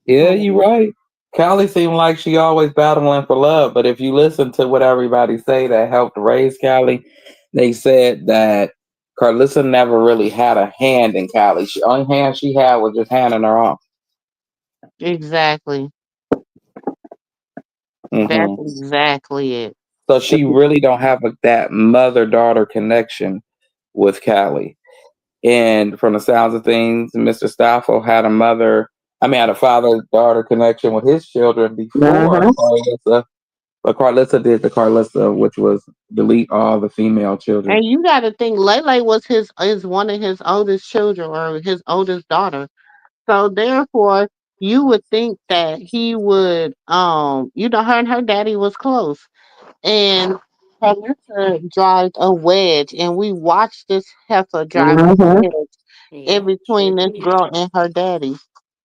Yeah, you're
Mhm.
right. Callie seemed like she always battling for love, but if you listen to what everybody say that helped raise Callie, they said that Carlissa never really had a hand in Callie. She only hand she had was just handing her off.
Exactly. That's
Hmm.
exactly it.
So she really don't have that mother daughter connection with Callie. And from the sounds of things, Mr. Staffel had a had a father daughter connection with his children before
Mhm.
Carlissa. But Carlissa did the Carlissa, which was delete all the female children.
And you got to think, Lele was his is one of his oldest children or his oldest daughter. So therefore, you would think that he would, her and her daddy was close, and Carlissa drives a wedge, and we watched this heifer drive a
Mhm.
wedge in
Yeah, sure
between this
did.
girl and her daddy.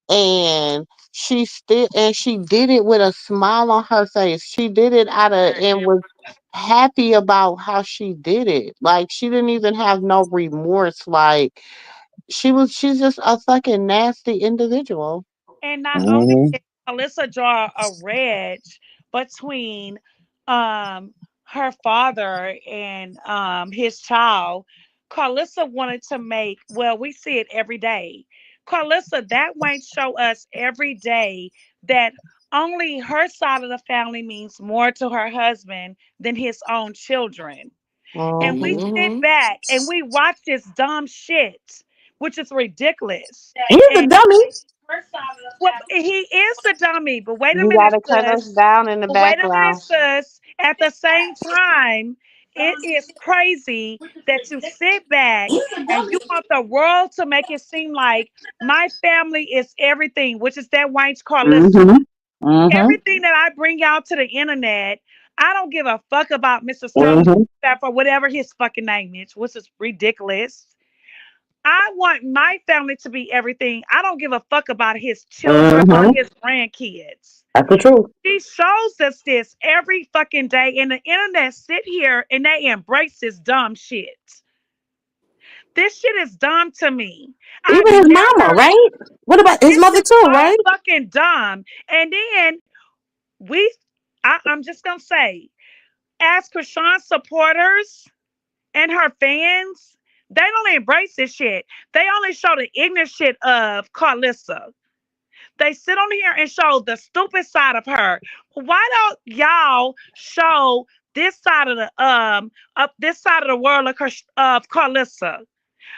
And she did it with a smile on her face. She did it out of and was happy about how she did it. Like she didn't even have no remorse. Like she's just a fucking nasty individual.
And not only
Hmm.
did Alyssa draw a wedge between um her father and his child, Carlissa wanted to make, well, we see it every day. Carlissa, that won't show us every day that only her side of the family means more to her husband than his own children. And we
Hmm.
sit
Hmm.
back and we watch this dumb shit, which is ridiculous.
He's a dummy.
Well, he is the dummy, but wait a
You
minute,
gotta cut us
sis.
down in the
But wait a minute,
background.
sis. At the same time, it is crazy that you sit back and you want the world to make it seem like my family is everything, which is that Wayne's Carlissa.
Mhm. Mhm.
Everything that I bring out to the internet, I don't give a fuck about Mr. Sterling
Mhm.
or whatever his fucking name is, which is ridiculous. I want my family to be everything. I don't give a fuck about his children or
Mhm.
his grandkids.
That's the truth.
She shows us this every fucking day, and the internet sit here and they embrace this dumb shit. This shit is dumb to me. I've
Even his mama,
never.
right? What about his
This
mother
is
too,
so
right?
fucking dumb. And then we, I'm just gonna say, as Krishan supporters and her fans, they don't embrace this shit. They only show the ignorant shit of Carlissa. They sit on here and show the stupid side of her. Why don't y'all show this side of the up this side of the world of Carlissa,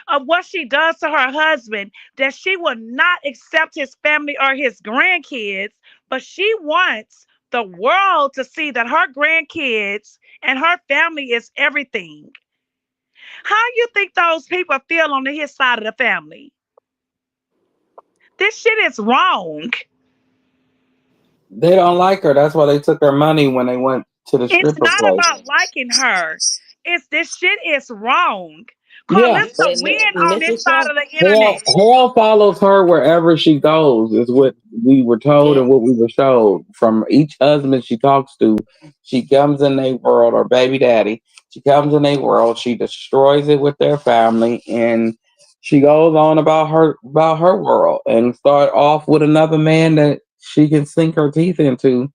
of what she does to her husband, that she will not accept his family or his grandkids, but she wants the world to see that her grandkids and her family is everything. How you think those people feel on his side of the family? This shit is wrong.
They don't like her. That's why they took her money when they went to the
It's
stripper
not
place.
about liking her. It's this shit is wrong.
Yeah,
Carlissa
But
win on this
Mrs.
side
Shaw,
of the
hell,
internet.
hell follows her wherever she goes, is what we were told
yeah,
and what we were showed. From each husband she talks to, she comes in their world, or baby daddy, she comes in their world, she destroys it with their family, and she goes on about her world and start off with another man that she can sink her teeth into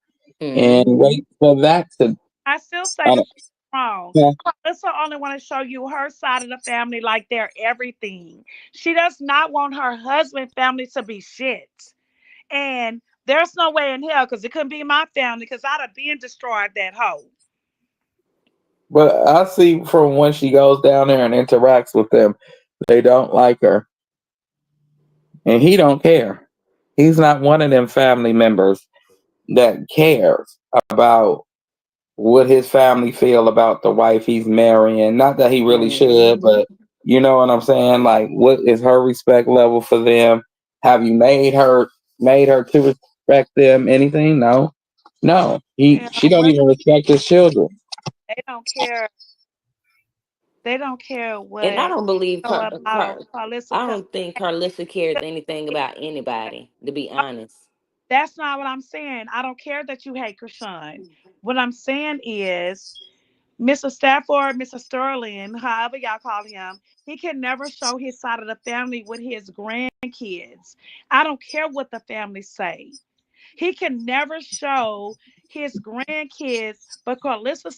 and
hmm
wait for that to
I still say
I
the
don't-
wrong.
yeah.
Carlissa only want to show you her side of the family like they're everything. She does not want her husband family to be shit. And there's no way in hell because it couldn't be my family because I'd have been destroyed that hoe.
But I see from when she goes down there and interacts with them, they don't like her, and he don't care. He's not one of them family members that cares about what his family feel about the wife he's marrying. Not that he really should,
Mhm.
but you know what I'm saying? Like, what is her respect level for them? Have you made her to respect them? Anything? No. No.
Yeah,
She don't
what
even respect his children.
they don't care. They don't care
And I
what
don't believe
about Carlissa
I
because
don't think Carlissa cares anything about anybody, to be honest.
that's not what I'm saying. I don't care that you hate Krishan. What I'm saying is Mr. Stafford, Mr. Sterling, however y'all call him, he can never show his side of the family with his grandkids. I don't care what the family say. He can never show his grandkids, but Carlissa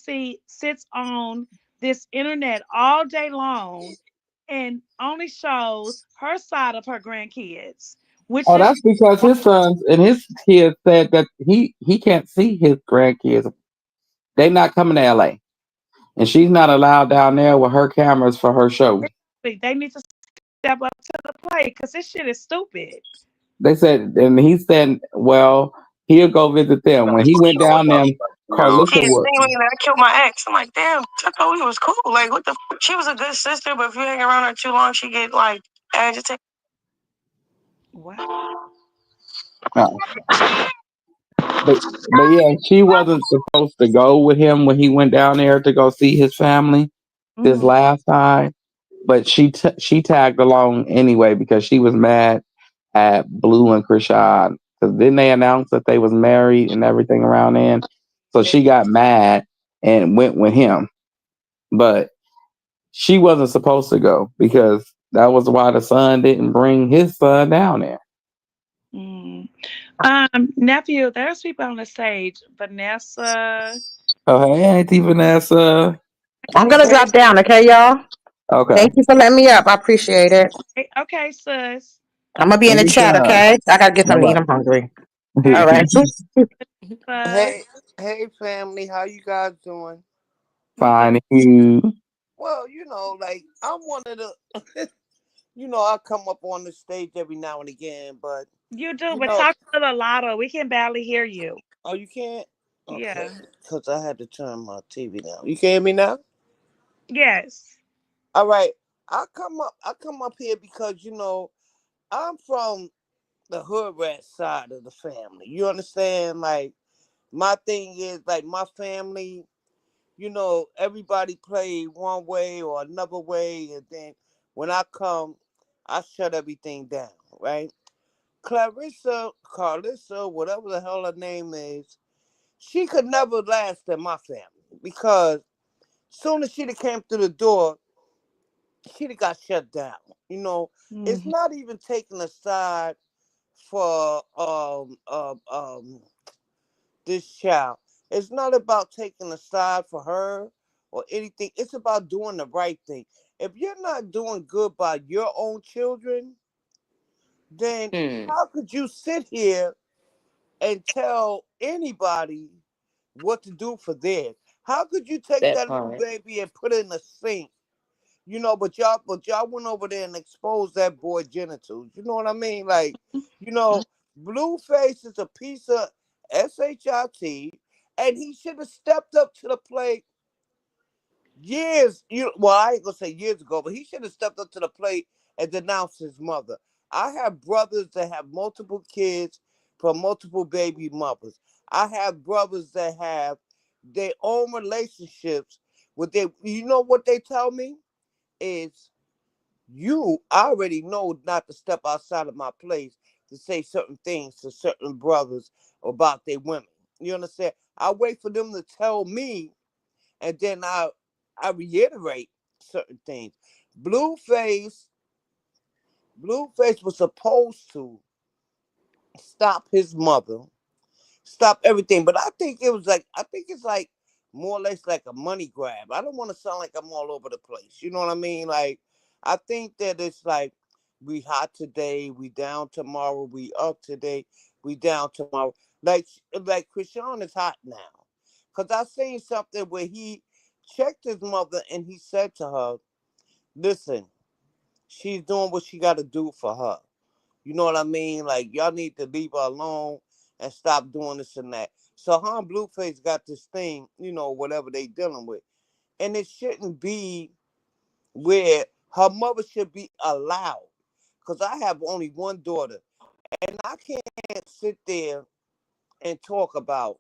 sits on this internet all day long and only shows her side of her grandkids, which
Oh,
is
that's because his sons and his kids said that he can't see his grandkids. They not coming to LA. And she's not allowed down there with her cameras for her show.
they need to step up to the plate because this shit is stupid.
They said, and he said, well, he'll go visit them. When he went down there, Carlissa
He's
was.
singing that I killed my ex. I'm like, damn, I thought we was cool. Like, what the fuck? She was a good sister, but if you hang around her too long, she get like agitated.
What?
No, but yeah, she wasn't supposed to go with him when he went down there to go see his family this
Mm-hmm.
last time. But she tagged along anyway because she was mad at Blue and Krishan because then they announced that they was married and everything around then. So she got mad and went with him. But she wasn't supposed to go because that was why the son didn't bring his son down there.
Mm. Nephew, there's people on the stage. Vanessa.
Oh, hey, Auntie Vanessa.
I'm gonna drop down, okay, y'all.
Okay.
Thank you for letting me up. I appreciate it.
Okay, sis.
I'm gonna be in the chat,
Anytime.
okay? I gotta get
All
something to eat. I'm hungry.
right.
All right.
Hey,
Sis.
hey, family, how you guys doing?
We good.
Fine. You.
Well, like I'm one of the, I come up on the stage every now and again, but
You do,
you
but
know,
talk a little louder. We can barely hear you.
oh, you can't. Okay,
Yeah.
because I had to turn my TV down. You can hear me now?
Yes.
All right. I come up here because I'm from the hood rat side of the family. You understand? Like my thing is like my family. Everybody play one way or another way, and then when I come, I shut everything down. Right? Karlissa, whatever the hell her name is, she could never last in my family because soon as she'd have came through the door, she'd have got shut down. You know, it's
Hmm.
not even taking a side for this child. It's not about taking a side for her or anything. It's about doing the right thing. If you're not doing good by your own children, then
Hmm.
how could you sit here and tell anybody what to do for theirs? How could you take
That
that little
part.
baby and put it in the sink? But y'all went over there and exposed that boy genitals. You know what I mean? Like, you know, Blueface is a piece of shit, and he should have stepped up to the plate years. I ain't gonna say years ago, but he should have stepped up to the plate and denounced his mother. I have brothers that have multiple kids from multiple baby mothers. I have brothers that have their own relationships with their. You know what they tell me is you already know not to step outside of my place to say certain things to certain brothers about their women. You understand? I wait for them to tell me, and then I reiterate certain things. Blueface, Blueface was supposed to stop his mother, stop everything, but I think it's like more or less like a money grab. I don't want to sound like I'm all over the place. You know what I mean? Like, I think that it's like we hot today, we down tomorrow, we up today, we down tomorrow. Like Chrisean is hot now. Cause I seen something where he checked his mother and he said to her, listen, she's doing what she gotta do for her. You know what I mean? Like y'all need to leave her alone and stop doing this and that. So her and Blueface got this thing, whatever they dealing with. And it shouldn't be where her mother should be allowed. Because I have only one daughter. And I can't sit there and talk about,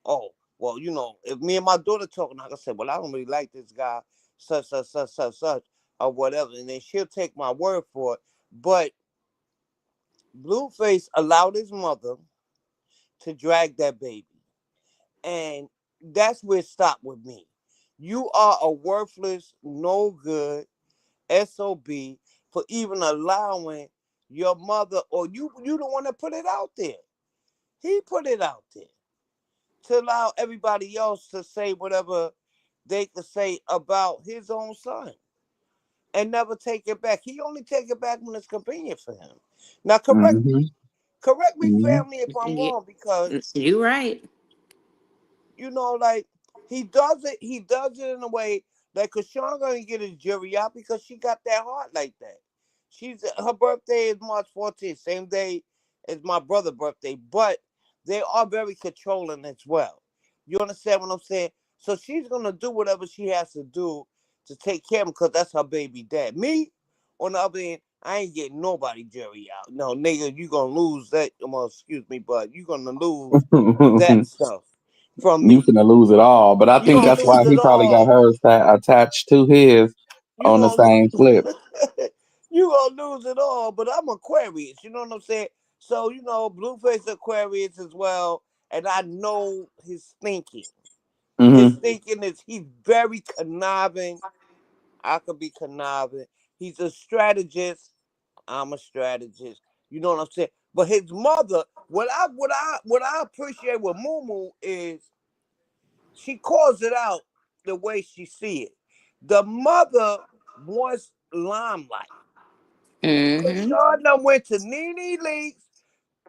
oh, well, if me and my daughter talking, I can say, well, I don't really like this guy, such, such, such, such, such, or whatever. And then she'll take my word for it. But Blueface allowed his mother to drag that baby. And that's where it stopped with me. You are a worthless, no good SOB for even allowing your mother, or you don't want to put it out there. He put it out there to allow everybody else to say whatever they could say about his own son and never take it back. He only take it back when it's convenient for him. Now
Mm-hmm.
correct me,
Mm-hmm.
family, if I'm
Yeah,
wrong, because
you right.
like he does it in a way that Kashan gonna get his jury out because she got that heart like that. Her birthday is March 14th, same day as my brother's birthday, but they are very controlling as well. You understand what I'm saying? So she's gonna do whatever she has to do to take care of him because that's her baby dad. Me, on the other hand, I ain't getting nobody jury out. No, nigga, you gonna lose that. Well, excuse me, but you gonna lose that stuff from
You
me.
finna lose it all, but I
You
think
gonna
that's why
lose
he
it
probably got
all.
hers attached to his
You
on the
gonna
same clip.
you gonna lose it all. But I'm Aquarius. You know what I'm saying? So Blueface Aquarius as well, and I know his thinking. His
Mm-hmm.
thinking is he's very conniving. I could be conniving. He's a strategist. I'm a strategist. You know what I'm saying? But his mother, what I appreciate with Mumu is she calls it out the way she see it. The mother wants limelight.
Mm-hmm.
Krishana went to Nene Leaks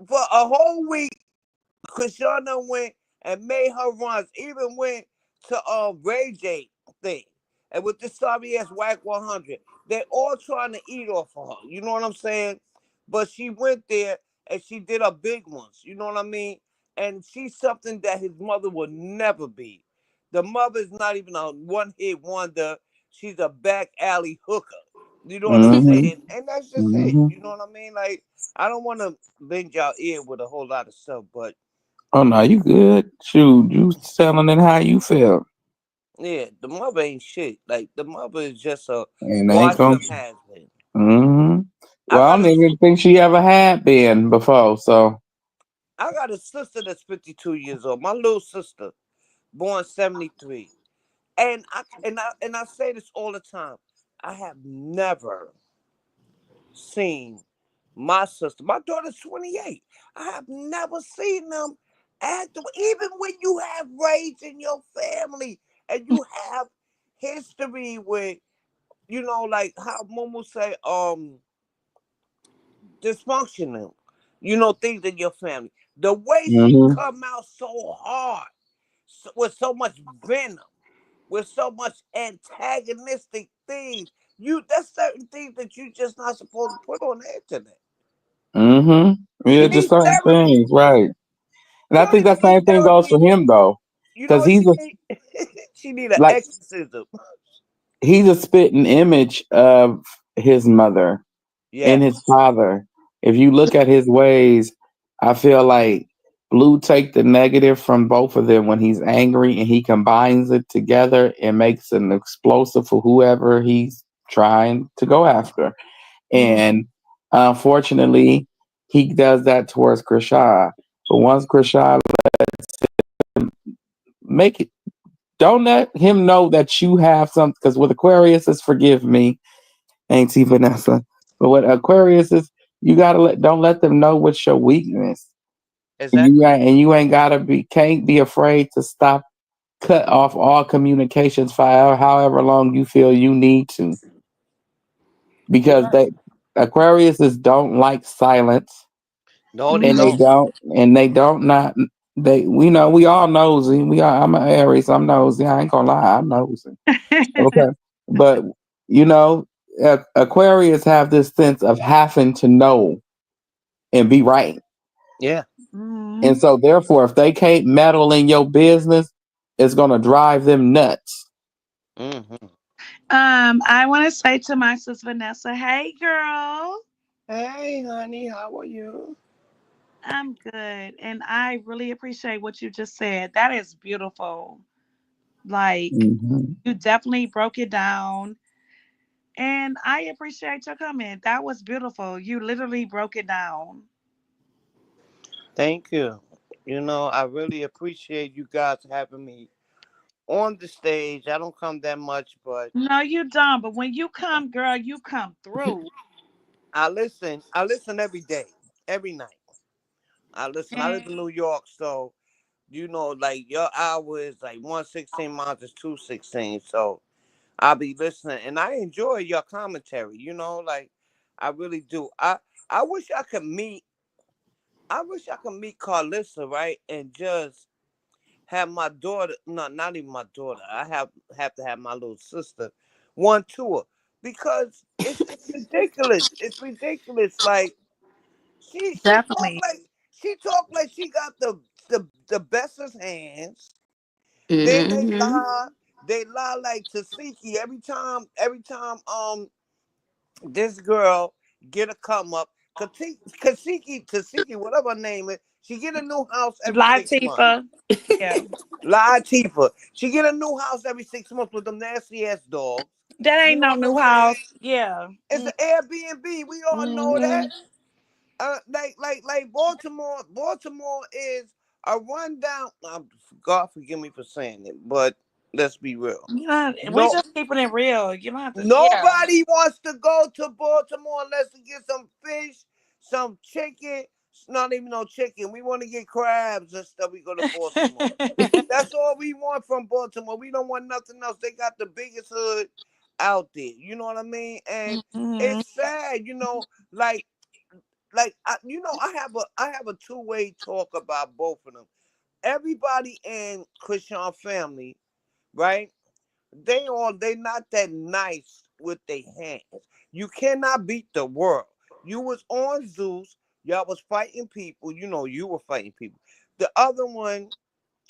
for a whole week. Krishana went and made her runs, even went to Ray J thing. And with this sorry ass whack 100, they all trying to eat off of her. You know what I'm saying? But she went there and she did her big ones. You know what I mean? And she's something that his mother would never be. The mother's not even a one hit wonder. She's a back alley hooker. You know what I'm
Mm-hmm.
saying? And that's just it.
Mm-hmm.
You know what I mean? Like, I don't want to bend y'all ear with a whole lot of stuff, but
Oh no, you good? Shoot, you telling it how you feel,
yeah, the mother ain't shit. Like the mother is just a
and ain't gonna.
watching has been.
Mm-hmm.
I
Well, I
got
don't
a
even think she ever had been before. So.
I got a sister that's 52 years old. My little sister, born 73. And I say this all the time. I have never seen my sister. My daughter's 28. I have never seen them act even when you have rage in your family and you have history with like how Momo say, dysfunctional, things in your family. The way she
Mm-hmm.
come out so hard, with so much venom, with so much antagonistic things, that's certain things that you just not supposed to put on the internet.
Mm-hmm.
She
Yeah, just
needs
certain
therapy.
things, right? And
She
I
don't
think
even
that
need
same thing goes for
therapy.
him though,
You know
because
what she need? She need an
like
exorcism.
he's a spitting image of his mother and his
Yes.
father. If you look at his ways, I feel like Blue take the negative from both of them when he's angry and he combines it together and makes an explosive for whoever he's trying to go after.
Hmm.
And unfortunately, he does that towards Krishan. But once Krishan make it, don't let him know that you have something. Because with Aquarius, is forgive me, Auntie Vanessa. But with Aquarius is you gotta don't let them know what's your weakness. And
Exactly.
you ain't gotta be can't be afraid to stop cut off all communications for however long you feel you need to, because
Yeah.
they Aquariuses don't like silence,
No, they
and
Mhm.
don't.
they don't not they we know we all nosy. I'm an Aries, I'm nosy. I ain't gonna lie, I'm nosy. Okay, but you know, Aquarius have this sense of having to know and be right,
Yeah.
and
Mhm.
so therefore, if they can't meddle in your business, it's gonna drive them nuts.
Hmm.
I want to say to my sis Vanessa, hey girl,
Hey, honey, how are you?
I'm good, and I really appreciate what you just said. That is beautiful. Like
Hmm.
you definitely broke it down, and I appreciate your comment. That was beautiful. You literally broke it down.
Thank you. You know, I really appreciate you guys having me on the stage. I don't come that much, but
No, you don't. But when you come, girl, you come through.
I listen. I listen every day, every night. I listen. I live
And
in New York, so you know, like your hour is like 116 miles is 216. So I'll be listening, and I enjoy your commentary. You know, like I really do. I wish I could meet. I wish I could meet Karlissa, right, and just have my daughter. No, not even my daughter. I have to have my little sister one tour because it's ridiculous. It's ridiculous. Like she talk
definitely.
like she got the bestest hands. Then
Hmm.
they lie like Tasiki every time this girl get a come up. Tasiki, whatever her name is, she get a new house every 6 months.
Latifa. Yeah.
Tifa, she get a new house every 6 months with them nasty ass dogs.
That
You
ain't
know
no
what I'm
new
saying?
house. Yeah.
It's an Airbnb. We all know that.
Hmm.
Like Baltimore. Baltimore is a rundown. God forgive me for saying it, but let's be real.
You know, we
No,
just keeping it real. You don't have to. Yeah.
nobody wants to go to Baltimore unless to get some fish, some chicken. It's not even no chicken. We want to get crabs and stuff. We go to Baltimore. That's all we want from Baltimore. We don't want nothing else. They got the biggest hood out there. You know what I mean? And
Mhm.
it's sad, I have a two-way talk about both of them. Everybody in Christian family, right? They not that nice with their hands. You cannot beat the world. You was on Zeus, y'all was fighting people, you were fighting people. The other one,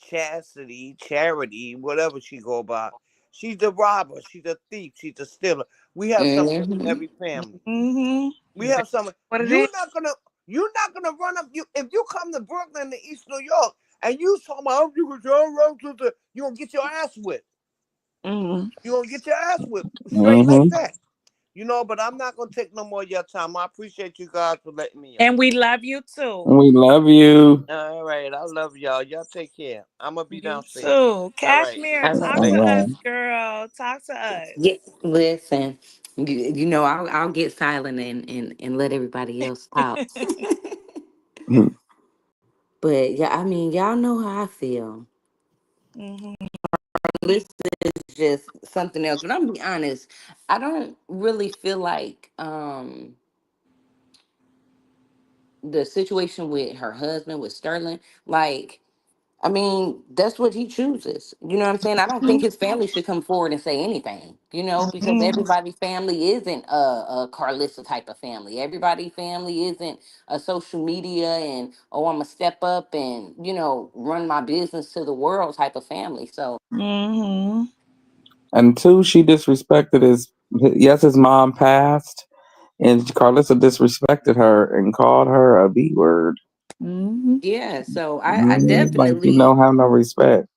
Charity, whatever she go by, she's the robber, she's a thief, she's a stealer. We have some of them in
Hmm.
every family.
Mhm.
We have some.
What it is?
You're not gonna. You're not gonna run up. You if you come to Brooklyn to East New York and you talking about you gonna get your ass whipped.
Mhm.
You gonna get your ass whipped straight like
Hmm.
that. But I'm not gonna take no more of your time. I appreciate you guys for letting me on.
And we love you too.
We love you.
All right, I love y'all. Y'all take care. I'm gonna be
You
downstairs.
too.
All right,
Kashmir,
All
talk
All
to
right.
us,
right.
girl. Talk to
Yeah,
us.
listen. You know, I'll get silent and let everybody else talk. But yeah, I mean, y'all know how I feel.
Mhm.
This is just something else. But I'm gonna be honest, I don't really feel like the situation with her husband with Sterling, like I mean, that's what he chooses. You know what I'm saying? I don't think his family should come forward and say anything, because
Mhm.
everybody's family isn't a Carlissa type of family. Everybody's family isn't a social media and, oh, I'm going to step up and, run my business to the world type of family. So,
Mhm.
And two, she disrespected his mom passed, and Carlissa disrespected her and called her a B word.
Mhm.
yeah, so I
Like you
definitely
don't have no respect.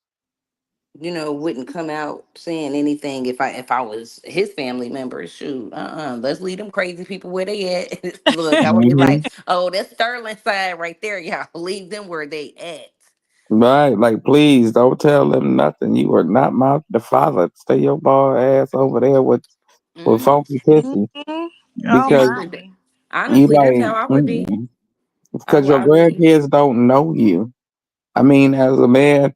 wouldn't come out saying anything if I was his family member. Shoot, let's leave them crazy people where they at. Look, I would be
Hmm.
like, oh, that's Sterling side right there, y'all. Leave them where they at.
Right? Like, please don't tell them nothing. You are not the father. Stay your bald ass over there with
Hmm.
funky pussy,
Mhm. Oh
because
Seriously,
my.
you
honestly, that's how I
like
would be.
because your
I would be.
grandkids don't know you. I mean, as a man,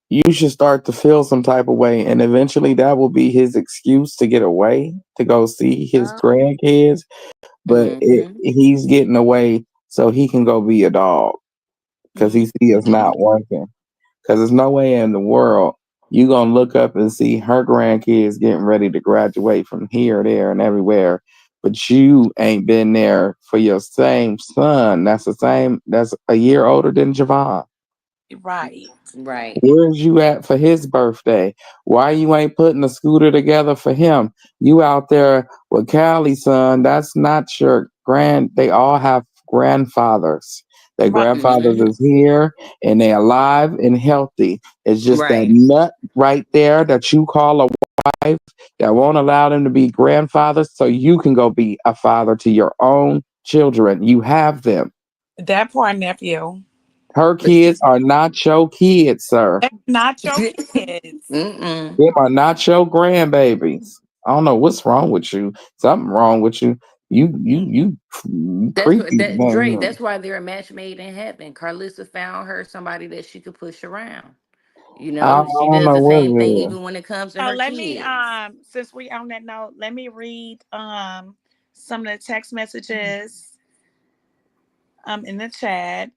you should start to feel some type of way, and eventually that will be his excuse to get away to go see his
Yeah.
grandkids. But
Mm-hmm.
he's getting away so he can go be a dog because he see it's
Mm-hmm.
not working. Because there's no way in the world you gonna look up and see her grandkids getting ready to graduate from here, there, and everywhere, but you ain't been there for your same son. That's the same. That's a year older than Javon.
Right.
Right.
Where's you at for his birthday? Why you ain't putting a scooter together for him? You out there with Callie, son. That's not your grand. They all have grandfathers. Their
Right.
grandfathers
Mm-hmm.
is here and they alive and healthy. It's just that
Right.
nut right there that you call a wife that won't allow them to be grandfathers so you can go be a father to your own children. You have them.
That poor nephew.
Her
But see,
kids are not your kids, sir.
That's not your kids.
mm-mm.
Them are not your grandbabies. I don't know what's wrong with you. Something wrong with you. You
That's what
creepy.
that Dre. That's why they're a match made in heaven. Carlissa found her somebody that she could push around. You
I
know, she
don't
does
know
the
what
same thing
it is.
even when it comes to
Oh,
her
let me
kids.
since we on that note, let me read some of the text messages in the chat.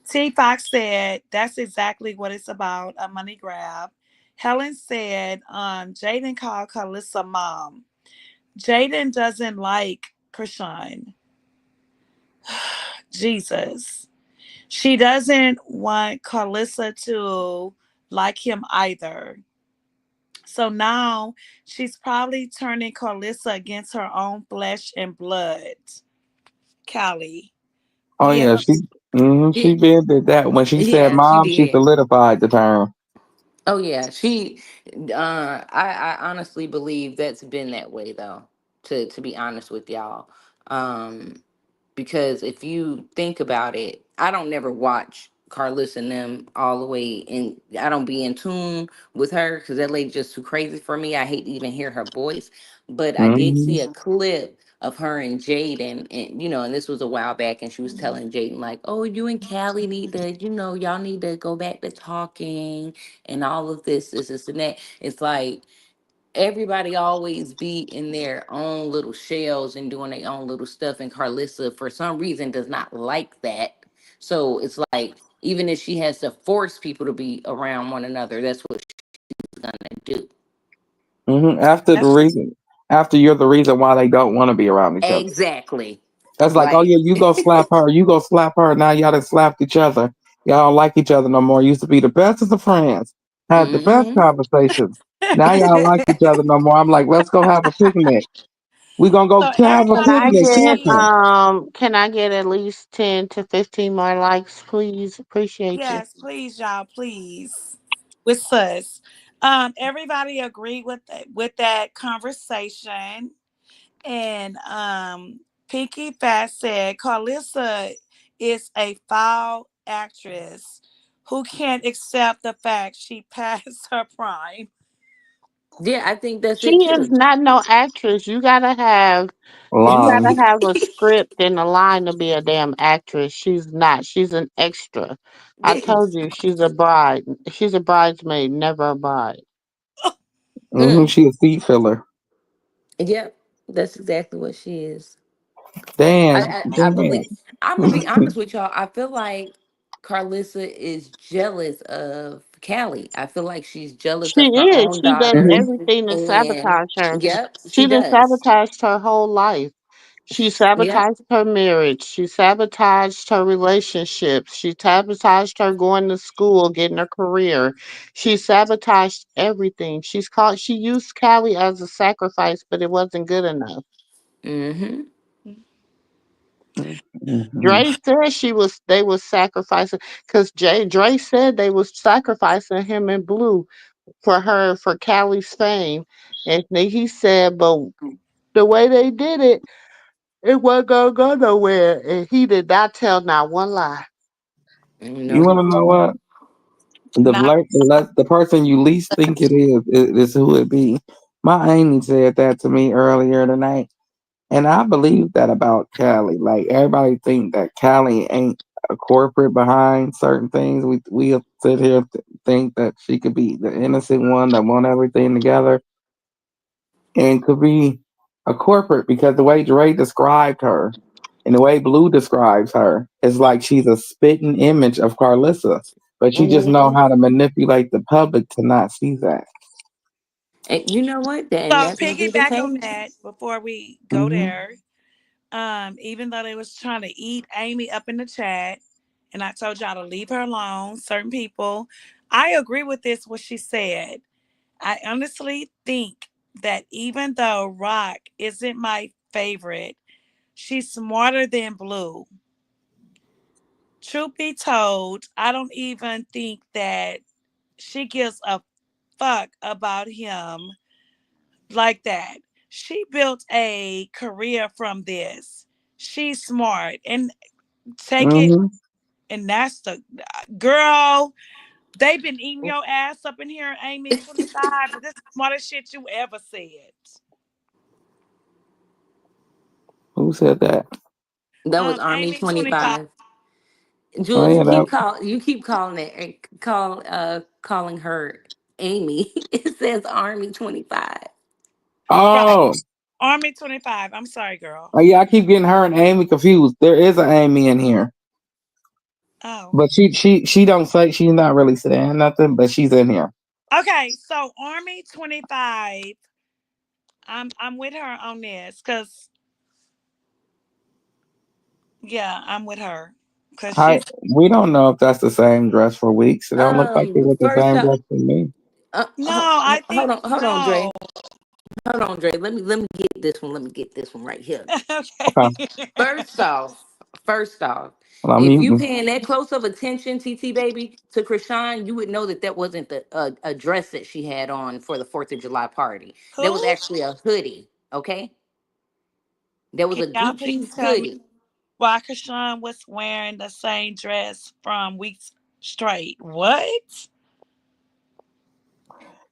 T Fox said that's exactly what it's about, a money grab. Helen said, Jaden called Karlissa mom. Jaden doesn't like Krishan. Jesus. She doesn't want Karlissa to like him either. So now she's probably turning Karlissa against her own flesh and blood. Callie.
Oh
Yeah.
yeah, she
Yeah,
did that when she said
yeah, she
mom. She
did.
solidified the term.
Oh yeah, she. I honestly believe that's been that way though. To be honest with y'all, because if you think about it, I don't never watch Carlos and them all the way, and I don't be in tune with her because that lady just too crazy for me. I hate to even hear her voice, but I did
Hmm.
see a clip of her and Jaden, and and this was a while back, and she was telling Jaden like, "Oh, you and Callie need to, y'all need to go back to talking and all of this, and that." It's like everybody always be in their own little shells and doing their own little stuff, and Carlissa for some reason does not like that. So it's like even if she has to force people to be around one another, that's what she's gonna do.
After the
That's true.
reason, after you're the reason why they don't want to be around each other.
Exactly.
That's like, oh
Like
yeah, you go slap her, you go slap her. Now y'all done slapped each other. Y'all don't like each other no more. Used to be the bestest of friends, had the best
mm-hmm.
conversations. Now y'all like each other no more. I'm like, let's go have a picnic. We gonna go
So
have a
Can I
everybody
picnic
get
agree.
camping.
at least 10 to 15 more likes, please? Appreciate you.
Yes, please, y'all, please. With sus. Everybody agreed with that conversation. And Pinky Fat said Carlissa is a foul actress who can't accept the fact she passed her prime.
Yeah, I think that's
She
it
is
too.
not no actress. You
Line.
gotta have a script and a line to be a damn actress. She's not. She's an extra. I told you she's a bride. She's a bridesmaid, never a bride.
Mm,
She a seat filler.
yep, that's exactly what she is. I,
Damn,
I
damn.
believe. I'm gonna be honest with y'all. I feel like Carlissa is jealous of Callie. I feel like she's jealous
She
of her
is.
own
She does
daughter,
Mhm.
everything to
and
sabotage her.
yep, she
She done
does.
sabotaged her whole life. She
Yep.
sabotaged her marriage. She sabotaged her relationships. She sabotaged her going to school, getting her career. She sabotaged everything. She used Callie as a sacrifice, but it wasn't good enough.
Mm-hmm.
Mhm.
Dre said they was sacrificing because Dre said they was sacrificing him in blue for Callie's fame. And then he said, but the way they did it, it wasn't gonna go nowhere. And he did not tell not one lie.
No,
You
he
want to know
didn't.
what?
Not
The person you least think it is who it be. My auntie said that to me earlier tonight, and I believe that about Callie. Like everybody think that Callie ain't a corporate behind certain things. We sit here think that she could be the innocent one that want everything together, and could be a corporate because the way Dre described her and the way Blue describes her is like she's a spitting image of Karlissa, but she just know
Mhm.
how to manipulate the public to not see that.
And you know what? And
So
that's gonna be the
piggyback on
case.
that before we go
Hmm.
there. Even though they was trying to eat Amy up in the chat, and I told y'all to leave her alone, certain people, I agree with this what she said. I honestly think that even though Rock isn't my favorite, she's smarter than Blue. Truth be told, I don't even think that she gives a fuck about him like that. She built a career from this. She's smart and take it,
Hmm.
and that's the girl. They've been eating your ass up in here, Amy 25. This is the smartest shit you ever said.
Who said that?
That was Army
Amy 25.
25.
Oh
Jules,
yeah, that.
you keep calling calling her Amy. It says Army 25.
Right.
Oh,
Army 25. I'm sorry, girl.
oh yeah, I keep getting her and Amy confused. There is an Amy in here,
Oh.
but she don't say she's not really saying nothing, but she's in here.
Okay, so Army 25. I'm with her on this because yeah, I'm with her. Cause
Hi,
she's
we don't know if that's the same dress for weeks. It don't look like it was the
First
same
up,
dress for me.
no, I think
hold on,
no.
Dre. Hold on, Dre. Let me get this one. Let me get this one right here.
Okay,
Okay.
First off, first off,
well, I'm
if you
muting.
paying that close of attention, TT baby, to Krishan, you would know that that wasn't the a dress that she had on for the Fourth of July party. That was
Who?
actually a hoodie. Okay, that was
Can
a
y'all please
Gucci
tell me
hoodie.
why Kashan was wearing the same dress from weeks straight? What?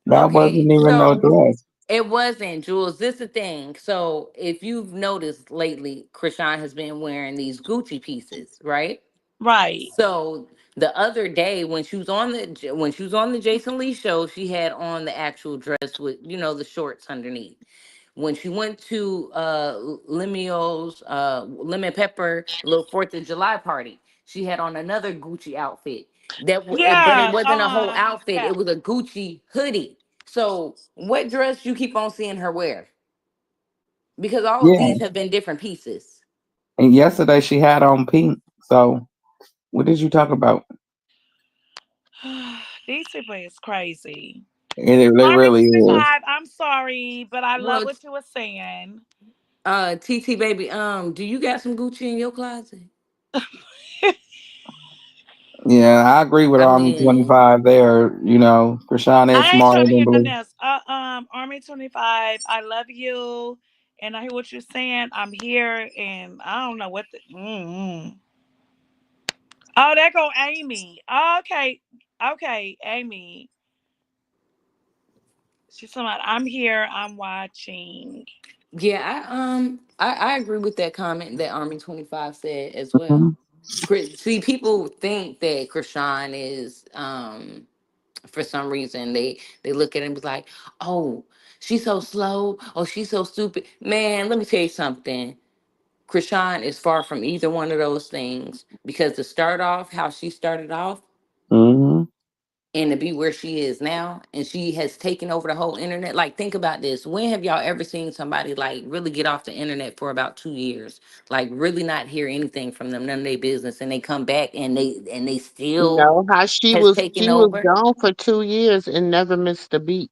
That
Okay,
wasn't even no
so
dress.
it wasn't, Jules. This the thing. So if you've noticed lately, Krishan has been wearing these Gucci pieces, right?
Right.
So the other day when she was on the Jason Lee show, she had on the actual dress with the shorts underneath. When she went to Lemuel's Lemon Pepper little Fourth of July party, she had on another Gucci outfit. But it
Yeah.
wasn't a whole outfit.
Yeah.
It was a Gucci hoodie. So what dress you keep on seeing her wear? Because all of
Yeah,
these have been different pieces.
and yesterday she had on pink. So what did you talk about?
These people is crazy.
And it
Army
really is.
25, I'm sorry, but I love
Well,
what you were saying.
TT baby, do you got some Gucci in your closet?
Yeah, I agree with
I
Army
mean,
25 there. Krishan is
I ain't
smarter
trying to
than
hear
Blue.
nothing else. Army 25, I love you. And I hear what you're saying. I'm here and I don't know what the Oh, there go Amy. Okay. Okay, Amy. She's talking about I'm here, I'm watching.
yeah, I agree with that comment that Army 25 said as well.
Mhm.
See, people think that Krishan is for some reason they look at it and be like, oh, she's so slow, oh, she's so stupid. Man, let me tell you something. Krishan is far from either one of those things because to start off how she started off
Mhm.
and to be where she is now and she has taken over the whole internet. Like, think about this. When have y'all ever seen somebody like really get off the internet for about 2 years, like really not hear anything from them, none of their business, and they come back and they
You
still
know how she
has
was
taken
she was
over?
gone for 2 years and never missed a beat.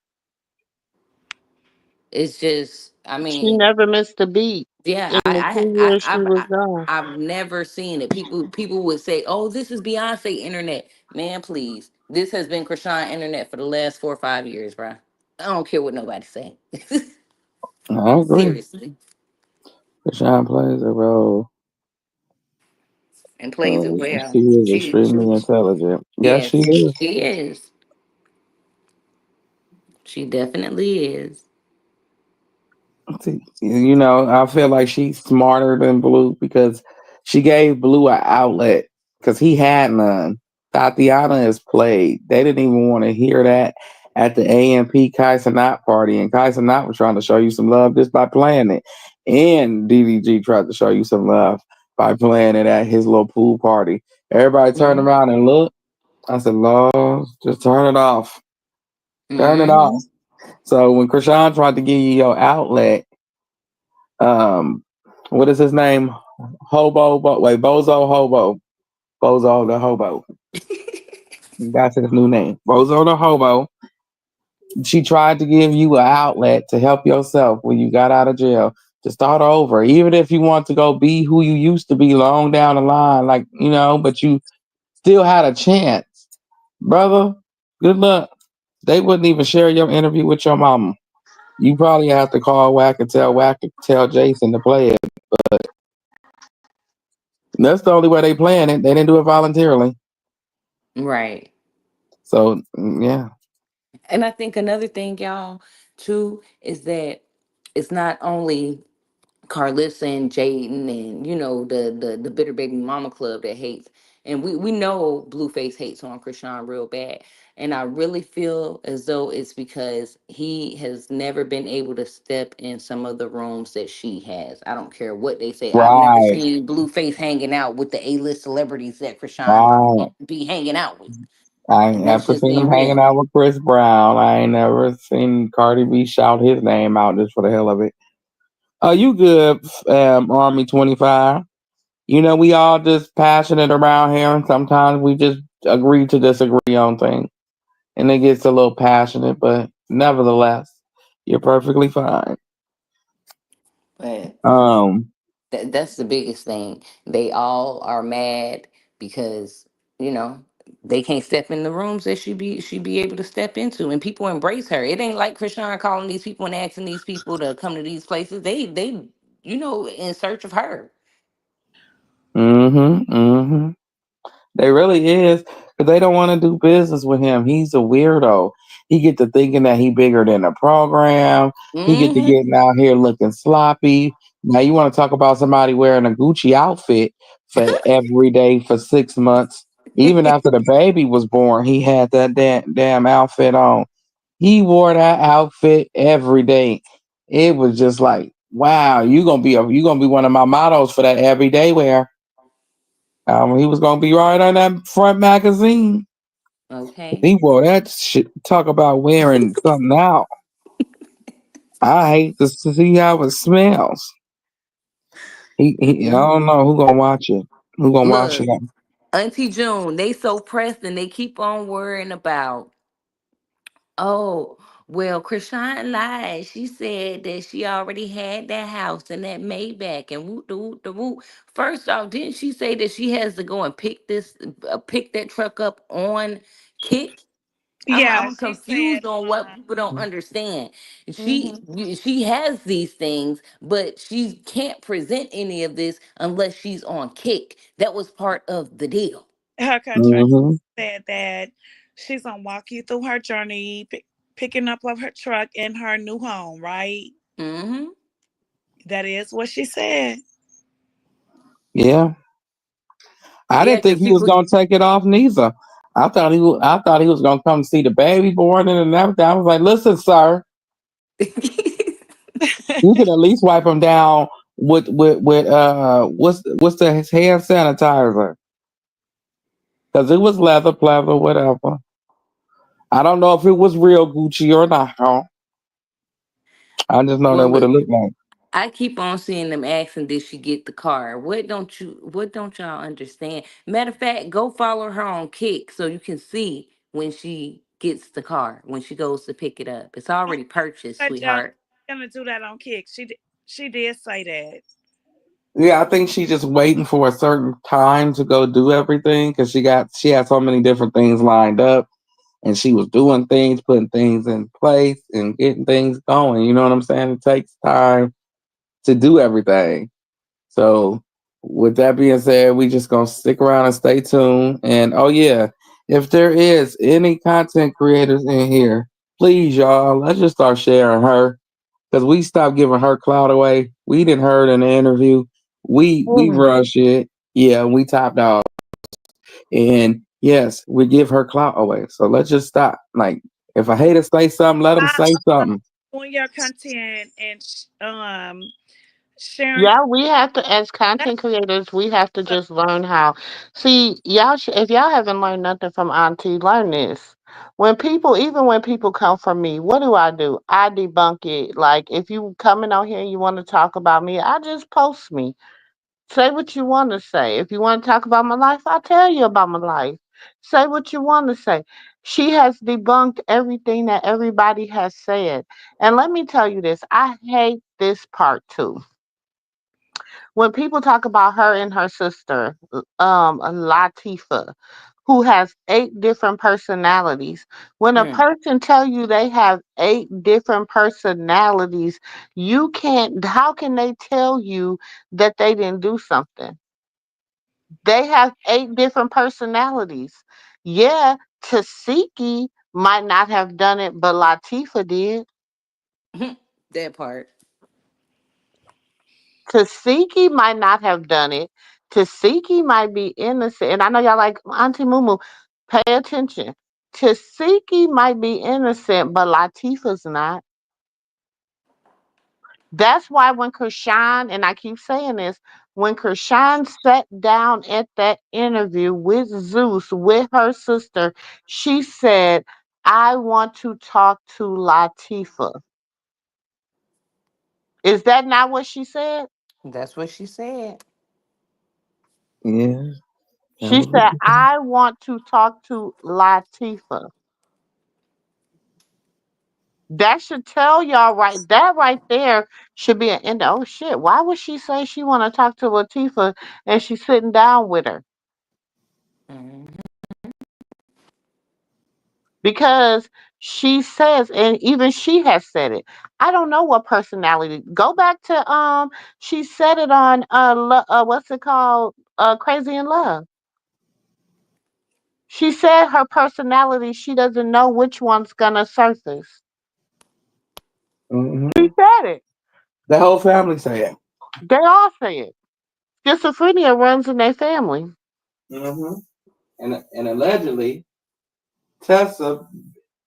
It's just, I
She
mean,
never missed a beat
yeah,
in the 2 years she was gone.
I've never seen it. People would say, "Oh, this is Beyonce internet." Man, please, this has been Krishan internet for the last 4 or 5 years, bruh. I don't care what nobody say.
I agree.
Seriously,
Krishan plays a role.
and plays it well.
She is
She
extremely intelligent. Yes, she
yes,
is.
she is. She definitely is.
I feel like she's smarter than Blue because she gave Blue an outlet because he had none. Tatiana is played. They didn't even want to hear that at the AMP Kyson Knott party, and Kyson Knott was trying to show you some love just by playing it. And DDG tried to show you some love by playing it at his little pool party. Everybody turned
Mm-hmm.
around and looked. I said, Lord, just turn it off. Turn it
Mm-hmm.
off. So when Krishan tried to give you your outlet, um, what is his name? Bozo Hobo. Bozo the Hobo. That's his new name. Bozo the Hobo. She tried to give you an outlet to help yourself when you got out of jail to start over. Even if you want to go be who you used to be long down the line, like, but you still had a chance. Brother, good luck. They wouldn't even share your interview with your mama. You probably have to call Whack to tell Jason to play it. That's the only way they playing it. They didn't do it voluntarily.
Right.
So yeah.
And I think another thing, y'all, too, is that it's not only Karlissa and Jaden and the Bitter Baby Mama Club that hates. And we know Blueface hates on Krishan real bad. And I really feel as though it's because he has never been able to step in some of the rooms that she has. I don't care what they say. I've never
Right.
seen Blueface hanging out with the A-list celebrities that Krishan
Right.
be hanging out with.
I ain't
And that's
never
just
seen him
being
hanging
real.
out with Chris Brown. I ain't never seen Cardi B shout his name out just for the hell of it. You good, Army 25? We all just passionate around here, and sometimes we just agree to disagree on things, and it gets a little passionate, but nevertheless, you're perfectly fine.
But
Um,
that's the biggest thing. They all are mad because you know they can't step in the rooms that she be able to step into, and people embrace her. It ain't like Krishan calling these people and asking these people to come to these places. They in search of her.
mm-hmm, mm-hmm. They really is, because they don't want to do business with him. He's a weirdo. He get to thinking that he bigger than the program. He get to
Hmm.
getting out here looking sloppy. Now you want to talk about somebody wearing a Gucci outfit for every day for 6 months. Even after the baby was born, he had that damn outfit on. He wore that outfit every day. It was just like, wow, you gonna be one of my models for that everyday wear. He was gonna be right on that front magazine.
Okay.
He wore that shit. Talk about wearing something out. I hate to see how it smells. I
Mm.
don't know who gonna watch it. Who gonna watch it?
Look, Auntie June, they so pressed and they keep on worrying about. Oh, well, Krishan lied. She said that she already had that house and that Maybach and whoop the whoop the whoop. First off, didn't she say that she has to go and pick that truck up on Kick? I'm
Yeah,
I'm
she said,
confused on what people don't understand.
mhm.
She has these things, but she can't present any of this unless she's on Kick. That was part of the deal.
Her contract
Mm-hmm.
said that she's gonna walk you through her journey, picking up of her truck in her new home, right?
Hmm.
That is what she said.
Yeah, I
Yeah,
didn't think
because
he was
people.
gonna take it off neither. I thought he was gonna come see the baby born and everything. I was like, listen, sir, you can at least wipe him down with what's the hand sanitizer, because it was leather, pleather, whatever. I don't know if it was real Gucci or not. Huh? I just know
Well,
that what it
look,
looked like.
I keep on seeing them asking, "Did she get the car?" What don't y'all understand? Matter of fact, go follow her on Kick so you can see when she gets the car when she goes to pick it up. It's
Oh,
already purchased,
but y'all
sweetheart.
gonna do that on Kick. She did say that.
Yeah, I think she's just waiting for a certain time to go do everything because she had so many different things lined up, and she was doing things, putting things in place, and getting things going. You know what I'm saying? It takes time to do everything. So, with that being said, we just gonna stick around and stay tuned. And oh yeah, if there is any content creators in here, please y'all, let's just start sharing her because we stopped giving her clout away. We didn't heard in the interview. We
Oh,
rush it. Yeah, we top dog. And yes, we give her clout away. So let's just stop. Like, if a hater say something, let them
Stop
say something.
on your content and sharing.
Yeah, we have to, as
That's
content creators, we have to
what
just learn how. See, if y'all haven't learned nothing from Auntie, learn this. Even when people come for me, what do? I debunk it. Like, if you coming on here and you want to talk about me, I just post me. Say what you want to say. If you want to talk about my life, I'll tell you about my life. Say what you want to say. She has debunked everything that everybody has said. And let me tell you this, I hate this part too. When people talk about her and her sister, Latifa, who has 8 different personalities. When a
Mm.
person tell you they have 8 different personalities, you can't. How can they tell you that they didn't do something? They have 8 different personalities. Yeah, Tasiki might not have done it, but Latifa did.
That part.
Tasiki might not have done it. Tasiki might be innocent. And I know y'all like Auntie Mumu. Pay attention. Tasiki might be innocent, but Latifah's not. That's why when Krishan, and I keep saying this, when Krishan sat down at that interview with Zeus, with her sister, she said, I want to talk to Latifa. Is that not what she said?
That's what she said.
Yeah, that
She
was what
said,
you said.
I want to talk to Latifa. That should tell y'all right. That right there should be an end. Oh shit! Why would she say she want to talk to Latifa and she's sitting down with her?
Mhm.
Because she says, and even she has said it. I don't know what personality. Go back to She said it on what's it called? Crazy in Love. She said her personality. She doesn't know which one's gonna surface. She
Hmm.
said it.
The whole family say it.
They all say it. Schizophrenia runs in their family.
Hmm. And allegedly, Tessa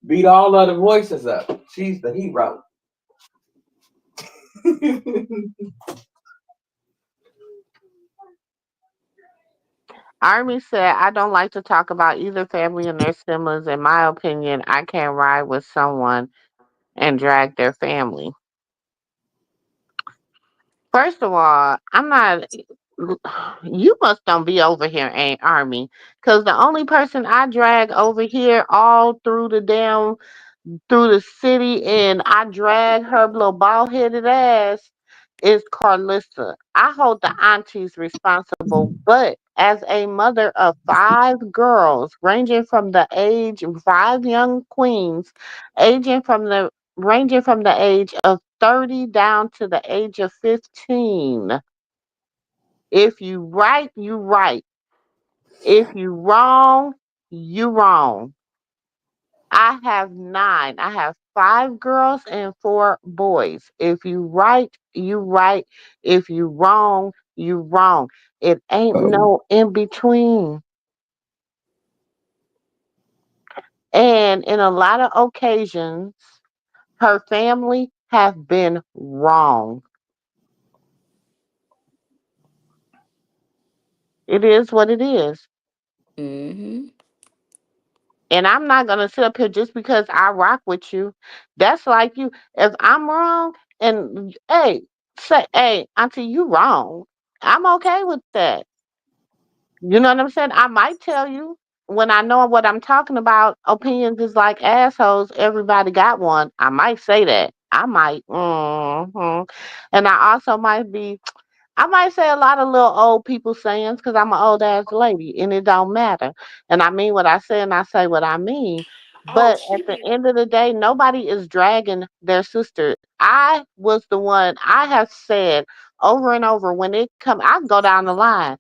beat all other voices up. She's the hero.
Army said, I don't like to talk about either family and their siblings. In my opinion, I can't ride with someone and drag their family. First of all, I'm not. You must don't be over here, ain't Army? Because the only person I drag over here all through the damn through the city and I drag her little bald headed ass is Karlissa. I hold the aunties responsible, but as a mother of 5 girls, ranging from the age 5 young queens, ranging from the age of 30 down to the age of 15. If you right, you right. If you wrong, you wrong. I have 9. I have 5 girls and 4 boys. If you right, you right. If you wrong, you wrong. It ain't
Oh,
no in between. And in a lot of occasions, her family have been wrong. It is what it is.
Mhm.
And I'm not gonna sit up here just because I rock with you. That's like you. If I'm wrong and hey, say, hey, Auntie, you wrong. I'm okay with that. You know what I'm saying? I might tell you when I know what I'm talking about. Opinions is like assholes. Everybody got one. I might say that. I might. And I also might be. I might say a lot of little old people sayings because I'm an old ass lady and it don't matter. And I mean what I say and I say what I mean.
Oh,
But at
she
the
be.
end of the day, nobody is dragging their sister. I was the one I have said over and over when it come I go down the line.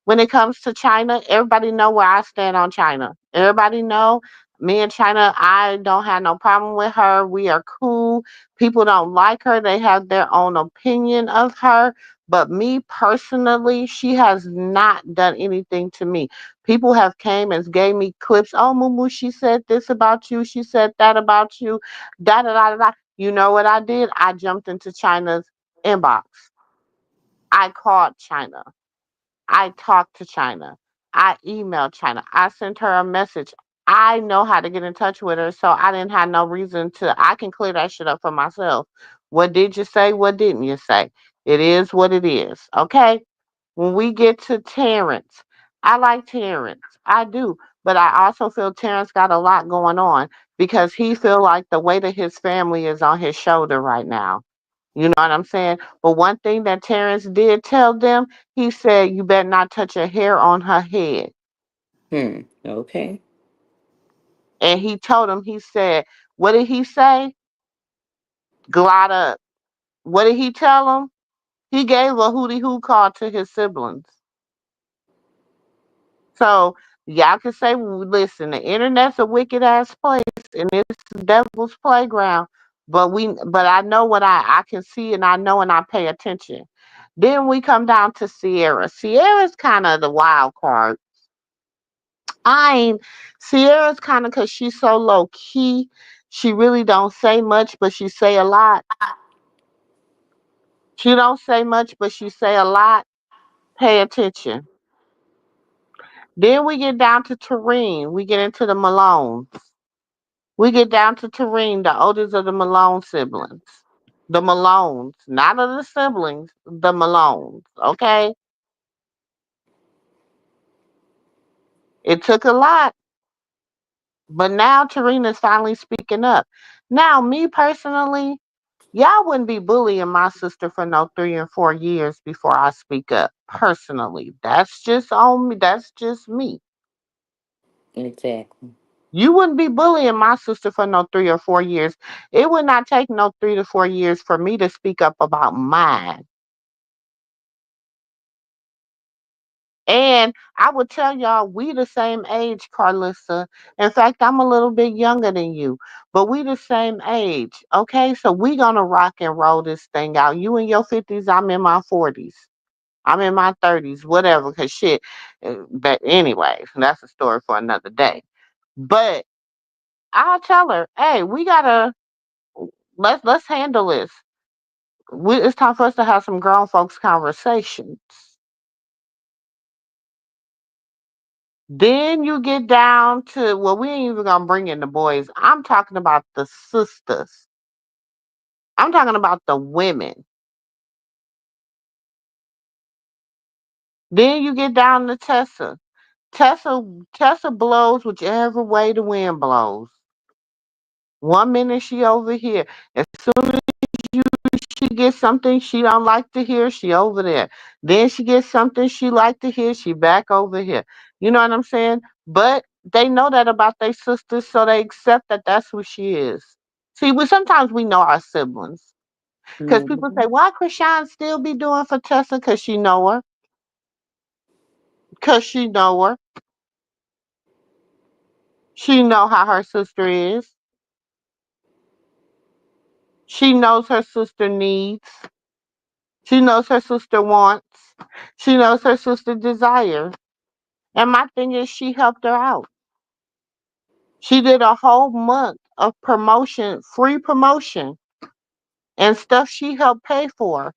When it comes to China, everybody know where I stand on China. Everybody know me and China, I don't have no problem with her. We are cool. do. People don't like her. They have their own opinion of her. But me personally, she has not done anything to me. People have came and gave me clips. Oh, Mumu, she said this about you. She said that about you. Da da da da. Da. You know what I did? I jumped into China's inbox. I called China. I talked to China. I emailed China. I sent her a message. I know how to get in touch with her, so I didn't have no reason to. I can clear that shit up for myself. What did you say? What didn't you say? It is what it is. Okay? When we get to Terrence, I like Terrence. I do. But I also feel Terrence got a lot going on because he feel like the weight of his family is on his shoulder right now. You know what I'm saying? But one thing that Terrence did tell them, he said, you better not touch a hair on her head.
Hmm. Okay.
And he told him, he said, what did he say? Glide up. What did he tell him? He gave a hootie hoo call to his siblings. So y'all can say, well, listen, the internet's a wicked ass place and it's the devil's playground. But I know what I can see and I know and I pay attention. Then we come down to Sierra. Sierra's kind of the wild card. I ain't Sierra's kind of because she's so low key. She really don't say much, but she say a lot. She don't say much, but she say a lot. Pay attention. Then we get down to Tareen. We get into the Malones. We get down to Tareen, the oldest of the Malone siblings. The Malones, not of the siblings, the Malones. Okay? It took a lot, but now Tareen is finally speaking up. Now, me personally, y'all wouldn't be bullying my sister for no 3 and 4 years before I speak up. Personally, that's just on me. That's just me.
Exactly.
You wouldn't be bullying my sister for no 3 or 4 years. It would not take no 3 to 4 years for me to speak up about mine. And I would tell y'all, we the same age, Karlissa. In fact, I'm a little bit younger than you, but we the same age. Okay, so we gonna rock and roll this thing out. You in your 50s, I'm in my 40s. I'm in my 30s, whatever, cause shit. But anyway, that's a story for another day. But I'll tell her, hey, we gotta let's handle this. It's time for us to have some grown folks conversations. Then you get down to, well, we ain't even gonna bring in the boys. I'm talking about the sisters. I'm talking about the women. Then you get down to Tessa. Tessa blows whichever way the wind blows. One minute she over here. As soon as you she gets something she don't like to hear, she over there. Then she gets something she like to hear, she back over here. You know what I'm saying? But they know that about their sisters, so they accept that that's who she is. See, we sometimes we know our siblings. Because people
Hmm.
say, why Chrisean still be doing for Tessa? Because she know her. Because she know her. She know how her sister is. She knows her sister needs. She knows her sister wants. She knows her sister desires. And my thing is, she helped her out. She did a whole month of promotion, free promotion, and stuff she helped pay for.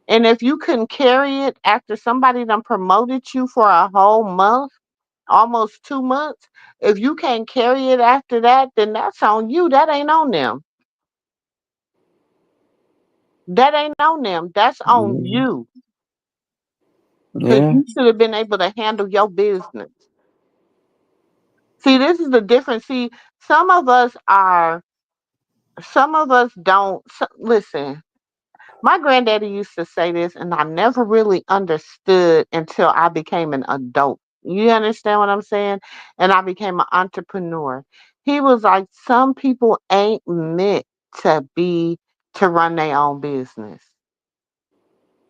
And if you couldn't carry it after somebody done promoted you for a whole month, almost 2 months, if you can't carry it after that, then that's on you. That ain't on them. That ain't on them. That's on
Mhm.
you. Because
Yeah.
you should have been able to handle your business. See, this is the difference. See, some of us are, some of us don't. Listen, my granddaddy used to say this, and I never really understood until I became an adult. You understand what I'm saying? And I became an entrepreneur. He was like, some people ain't meant to run their own business.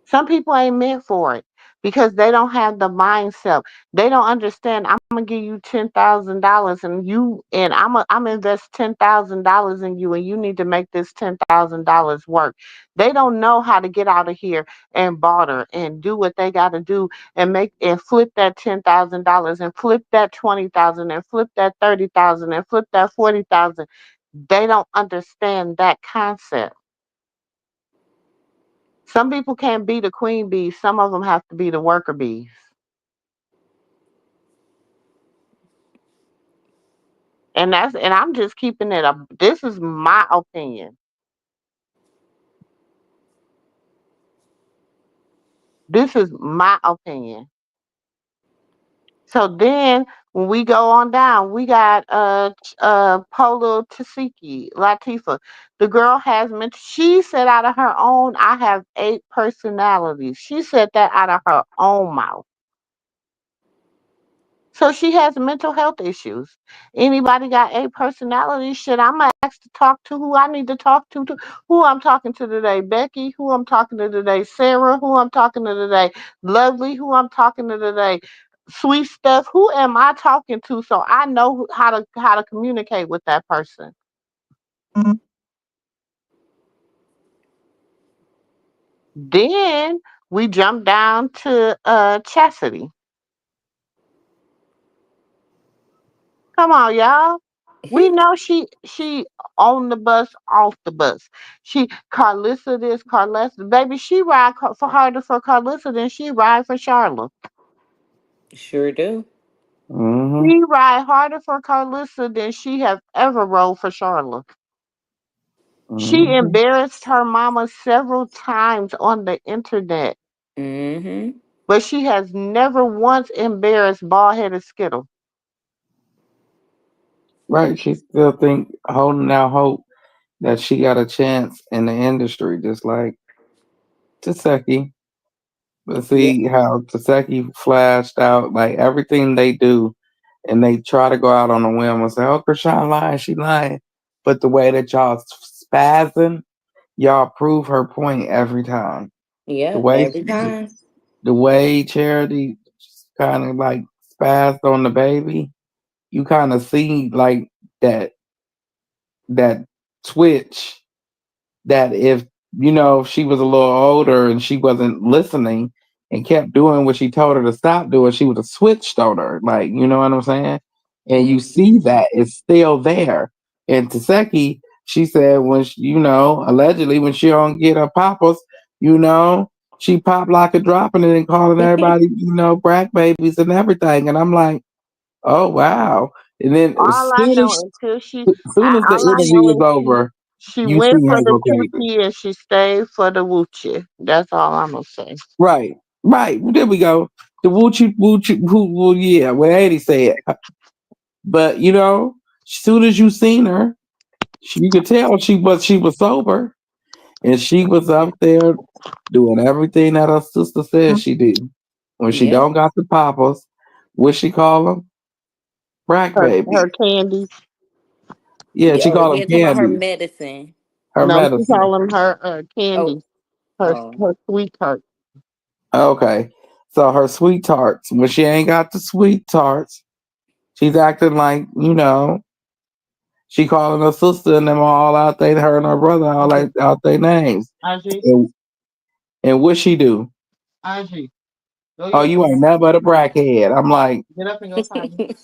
Some people ain't meant for it. because they don't have the mindset. They don't understand. I'm gonna give you $10,000, and I'm invest $10,000 in you, and you need to make this $10,000 work. They don't know how to get out of here and barter and do what they got to do and make and flip that $10,000 and flip that 20,000 and flip that 30,000 and flip that 40,000. They don't understand that concept. Some people can't be the queen bees. Some of them have to be the worker bees. And I'm just keeping it up. This is my opinion. This is my opinion. So then when we go on down, we got Polo Tasiki, Latifa. The girl has she said out of her own, I have 8 personalities. She said that out of her own mouth. So she has mental health issues. Anybody got 8 personalities? Shit, I'm gonna ask to talk to who I need to talk to. Who I'm talking to today, Becky. Who I'm talking to today, Sarah. Who I'm talking to today, Lovely. Who I'm talking to today, Sweet Stuff. Who am I talking to so I know how to communicate with that person? Then we jump down to Chastity. Come on, y'all. We know she on the bus, off the bus. She Karlissa this, Karlissa, baby. She ride for harder for Karlissa than she ride for Charlotte.
Sure do.
Mm-hmm.
She ride harder for Karlissa than she have ever rode for Charlotte. She
Mm-hmm.
embarrassed her mama several times on the internet,
Mm-hmm.
but she has never once embarrassed bald headed Skittle.
Right. She still think holding out hope that she got a chance in the industry, just like Taseki. But
Yeah.
see how Taseki flashed out like everything they do, and they try to go out on a whim and say, "Oh, Krishan lying, she lying." But the way that y'all spazzing, y'all prove her point every time. The
Yeah.
way
Every time.
the way Charity kind of like spazzed on the baby, you kind of see like that switch that if if she was a little older and she wasn't listening and kept doing what she told her to stop doing, she would have switched on her. Like, you know what I'm saying? And you
Mm-hmm.
see that it's still there. And Taseki, she said when she, allegedly when she don't get her papas, you know, she pop like a dropping it and calling everybody, brat babies and everything. And I'm like, oh wow. And then
All I know until
as soon as the
all I
interview
know
is
is
over,
she
you see
went for
her
the
go crazy.
coochie and she stayed for the woochie. That's all I'm gonna say.
Right, right. There we go. The Woochie Woochie who yeah, what Eddie said. But soon as you seen her, you could tell she was sober and she was up there doing everything that her sister said she did. When she
Yeah.
don't got the papas, what she call them? Crack
Her
baby.
candies.
Yeah, she
Oh,
called them
yeah. Talking about her
candies.
medicine.
Her
No, she
medicine.
call them her
Oh.
candies. Her
Oh.
her sweetheart.
Okay. So her sweet tarts. When she ain't got the sweet tarts, she's acting like, she calling her sister and them all out they her and her brother all out their names.
Aji,
And, and what she do?
Aji, go
Oh,
get up
you
and
ain't
go
never a
potty.
brackhead. I'm like,
Get up and go potty.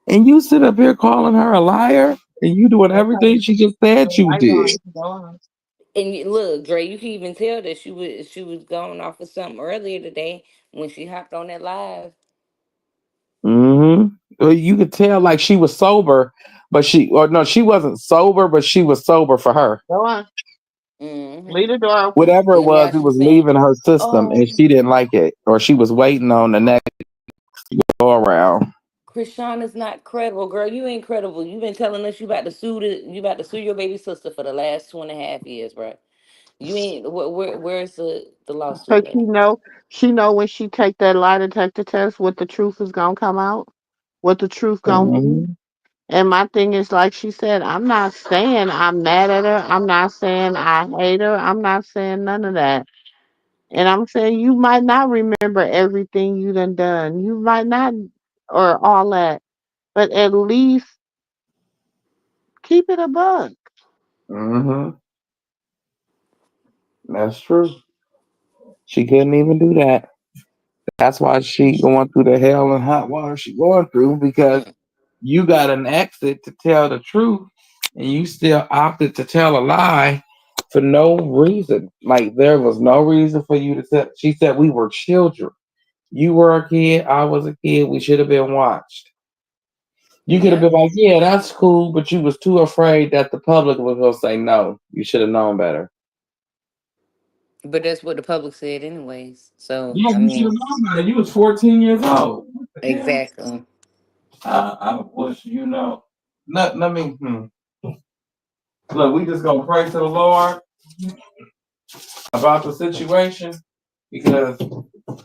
and you sit up here calling her a liar and you doing
Go
everything
potty.
she just
The
said you
light
did.
on. Go on.
And look, Dre, you can even tell that she was going off of something earlier today when she hopped on that live.
Mm-hmm. Well, you could tell like she was sober, but or no, she wasn't sober, but she was sober for her.
Go on.
Mm-hmm.
Leave the door open.
Whatever it
And
was,
now
it
she's
was
saying,
leaving her system
"Oh,
and she didn't like it, or she was waiting on the next go around.
Krishan is not credible, girl. You ain't credible. You've been telling us you about to sue your baby sister for the last 2.5 years, bro. You ain't where's the
Cause
lawsuit at?"
she know when she take that lie detector test, what the truth is gonna come out, what the truth gonna be.
Mm-hmm.
And my thing is, like she said, I'm not saying I'm mad at her. I'm not saying I hate her. I'm not saying none of that. And I'm saying you might not remember everything you done. You might not, or all that, but at least keep it a bug.
Mm-hmm. That's true. She couldn't even do that. That's why she going through the hell and hot water she going through because
Mm.
you got an exit to tell the truth and you still opted to tell a lie for no reason. Like there was no reason for you to tell. She said we were children. You were a kid, I was a kid, we should have been watched. You could have
Yep.
been like, yeah, that's cool, but you was too afraid that the public was gonna say no. You should have known better.
But that's what the public said, anyways. So
Yeah,
I
you should have
mean,
known better. You was 14 years old. What the hell?
exactly.
I wish you know. Nothing. I mean, look, we just gonna pray to the Lord about the situation because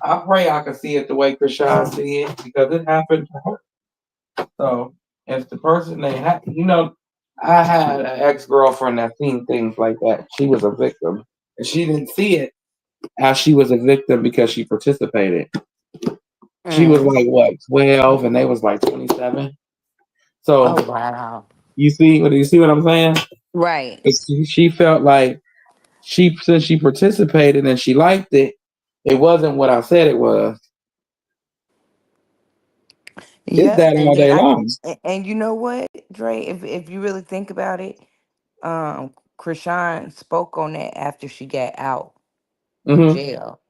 I pray I can see it the way Kashan see it because it happened to her. So if the person they had, I had an ex girlfriend that seen things like that. She was a victim, and she didn't see it as she was a victim because she participated. She was
Mm.
like what 12, and they was like 27.
Oh
So
wow.
you see what I'm saying?
Right.
She felt like since she participated and she liked it, it wasn't what I said it was. It's
Yep.
that
And
all
then
day long.
and you know what, Dre? If you really think about it, Krishan spoke on that after she got out of
Hmm.
jail.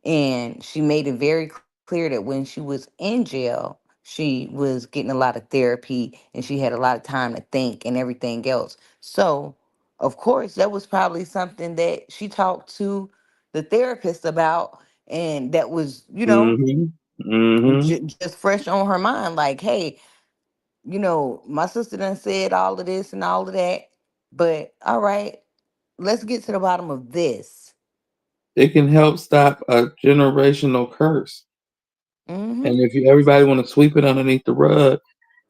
And she made it very clear that when she was in jail, she was getting a lot of therapy and she had a lot of time to think and everything else. So, of course, that was probably something that she talked to the therapist about, and that was,
Hmm. Hmm.
just fresh on her mind. Like, hey, my sister done said all of this and all of that, but all right, let's get to the bottom of this.
It can help stop a generational curse.
Mm-hmm.
And if everybody want to sweep it underneath the rug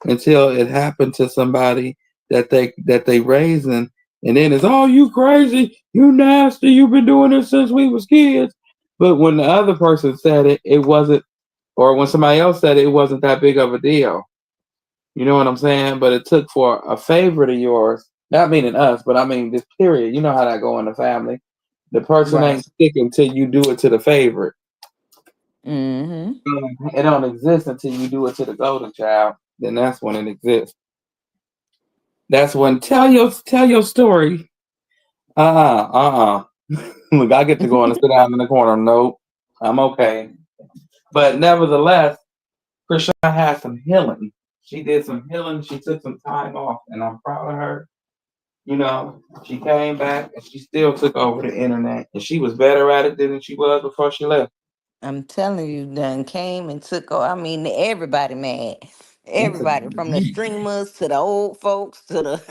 until it happened to somebody that they raising, and then it's oh you crazy, you nasty, you've been doing this since we was kids. But when the other person said it, it wasn't, or when somebody else said it, it wasn't that big of a deal. You know what I'm saying? But it took for a favorite of yours, not meaning us, but I mean this period. You know how that go in the family. The person
Right.
ain't sticking till you do it to the favorite.
Mm-hmm.
It don't exist until you do it to the golden child. Then that's when it exists. That's when tell your story. Look, I get to go and sit down in the corner. Nope, I'm okay. But nevertheless, Chrisean had some healing. She did some healing. She took some time off, and I'm proud of her. She came back and she still took over the internet, and she was better at it than she was before she left.
I'm telling you, done came and took. I mean, everybody mad.
It's a
Everybody from the streamers to the old folks to the.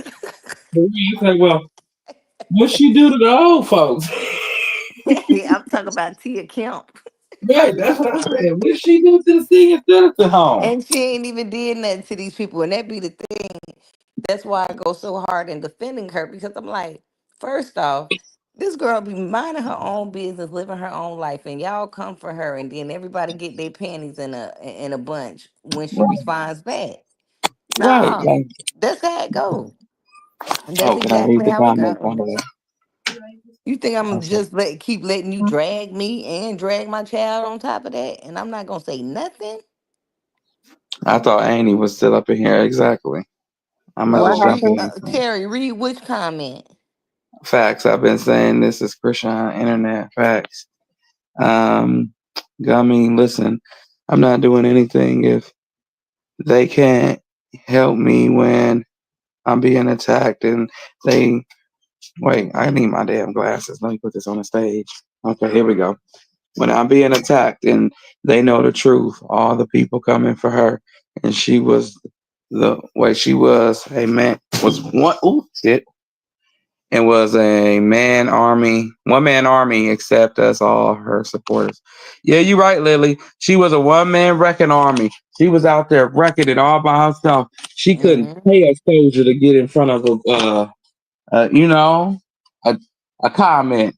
you say, well, what she do to the old folks?
I'm talking about Tia Kemp,
Right, that's what I said. What she do to the senior citizen home?
and she ain't even did nothing to these people, and that be the thing. That's why I go so hard in defending her because I'm like, first off, this girl be minding her own business, living her own life, and y'all come for her, and then everybody get their panties in a bunch when she
Right,
responds back.
right.
No,
Like,
that's how it goes. And that's
oh, can I read
exactly
the
how it
comments
goes.
under there?
You think I'm gonna
Okay.
just keep letting you drag me and drag my child on top of that, and I'm not gonna say nothing?
I thought Annie was still up in here. Exactly. I might as
What
well
Oh,
jump
read,
happened?
in.
Terry, read which comment?
Facts. I've been saying this is Christian internet facts. Um, I mean, listen, I'm not doing anything if they can't help me when I'm being attacked and they wait. I need my damn glasses. Let me put this on the stage. Okay, here we go. When I'm being attacked and they know the truth, all the people coming for her, and she was the way she was a man was one. Ooh, shit. It was a one man army, except us all her supporters. Yeah, you're right, Lily. She was a one man wrecking army. She was out there wrecking it all by herself. She couldn't
Hmm.
pay a soldier to get in front of a a comment.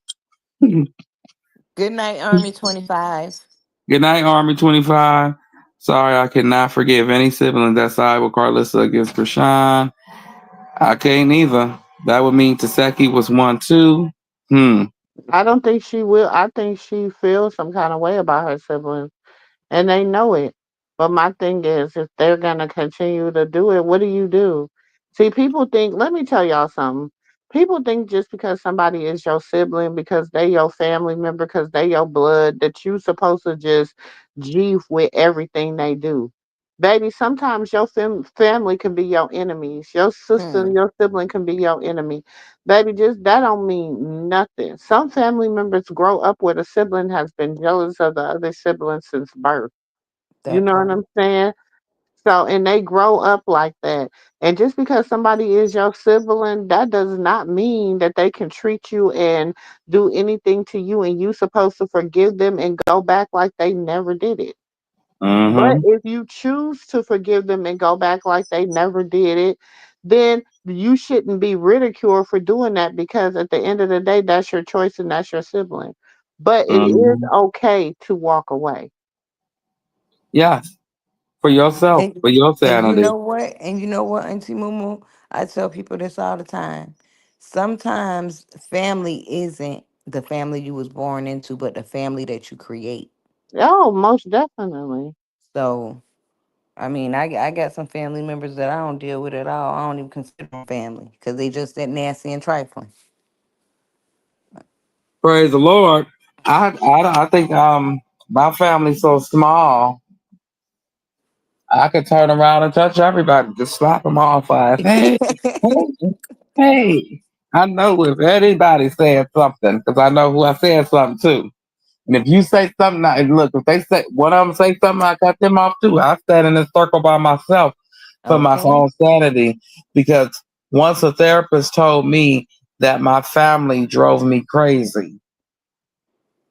Good night, Army 25.
Good night, Army 25. Sorry, I cannot forgive any sibling that side with Karlissa against Krishan. I can't either. That would mean Taseki was one too. Hmm.
I don't think she will. I think she feels some kind of way about her siblings, and they know it. But my thing is, if they're gonna continue to do it, what do you do? See, people think. Let me tell y'all something. People think just because somebody is your sibling, because they your family member, because they your blood, that you supposed to just G with everything they do. Baby, sometimes your family can be your enemies. Your sister,
Hmm.
your sibling can be your enemy. Baby, just that don't mean nothing. Some family members grow up where the sibling has been jealous of the other sibling since birth. You
That
know what
part.
I'm saying? So, and they grow up like that. And just because somebody is your sibling, that does not mean that they can treat you and do anything to you and you supposed to forgive them and go back like they never did it. But
Mm-hmm.
if you choose to forgive them and go back like they never did it, then you shouldn't be ridiculed for doing that because at the end of the day, that's your choice and that's your sibling. But it is
Mm-hmm.
okay to walk away.
Yes, for yourself,
And
for your
and you
sanity.
know what? And you know what, Auntie Mumu? I tell people this all the time. Sometimes family isn't the family you was born into, but the family that you create.
Oh, most definitely.
So, I mean, I got some family members that I don't deal with at all. I don't even consider them family because they just that nasty and trifling.
Praise the Lord. I think my family's so small. I could turn around and touch everybody, just slap them off. Like, hey, hey. I know if anybody said something, because I know who I said something to. And if you say something, look, if they say one of them say something, I cut them off too. I stand in a circle by myself for my
Okay.
own sanity, because once a therapist told me that my family drove me crazy.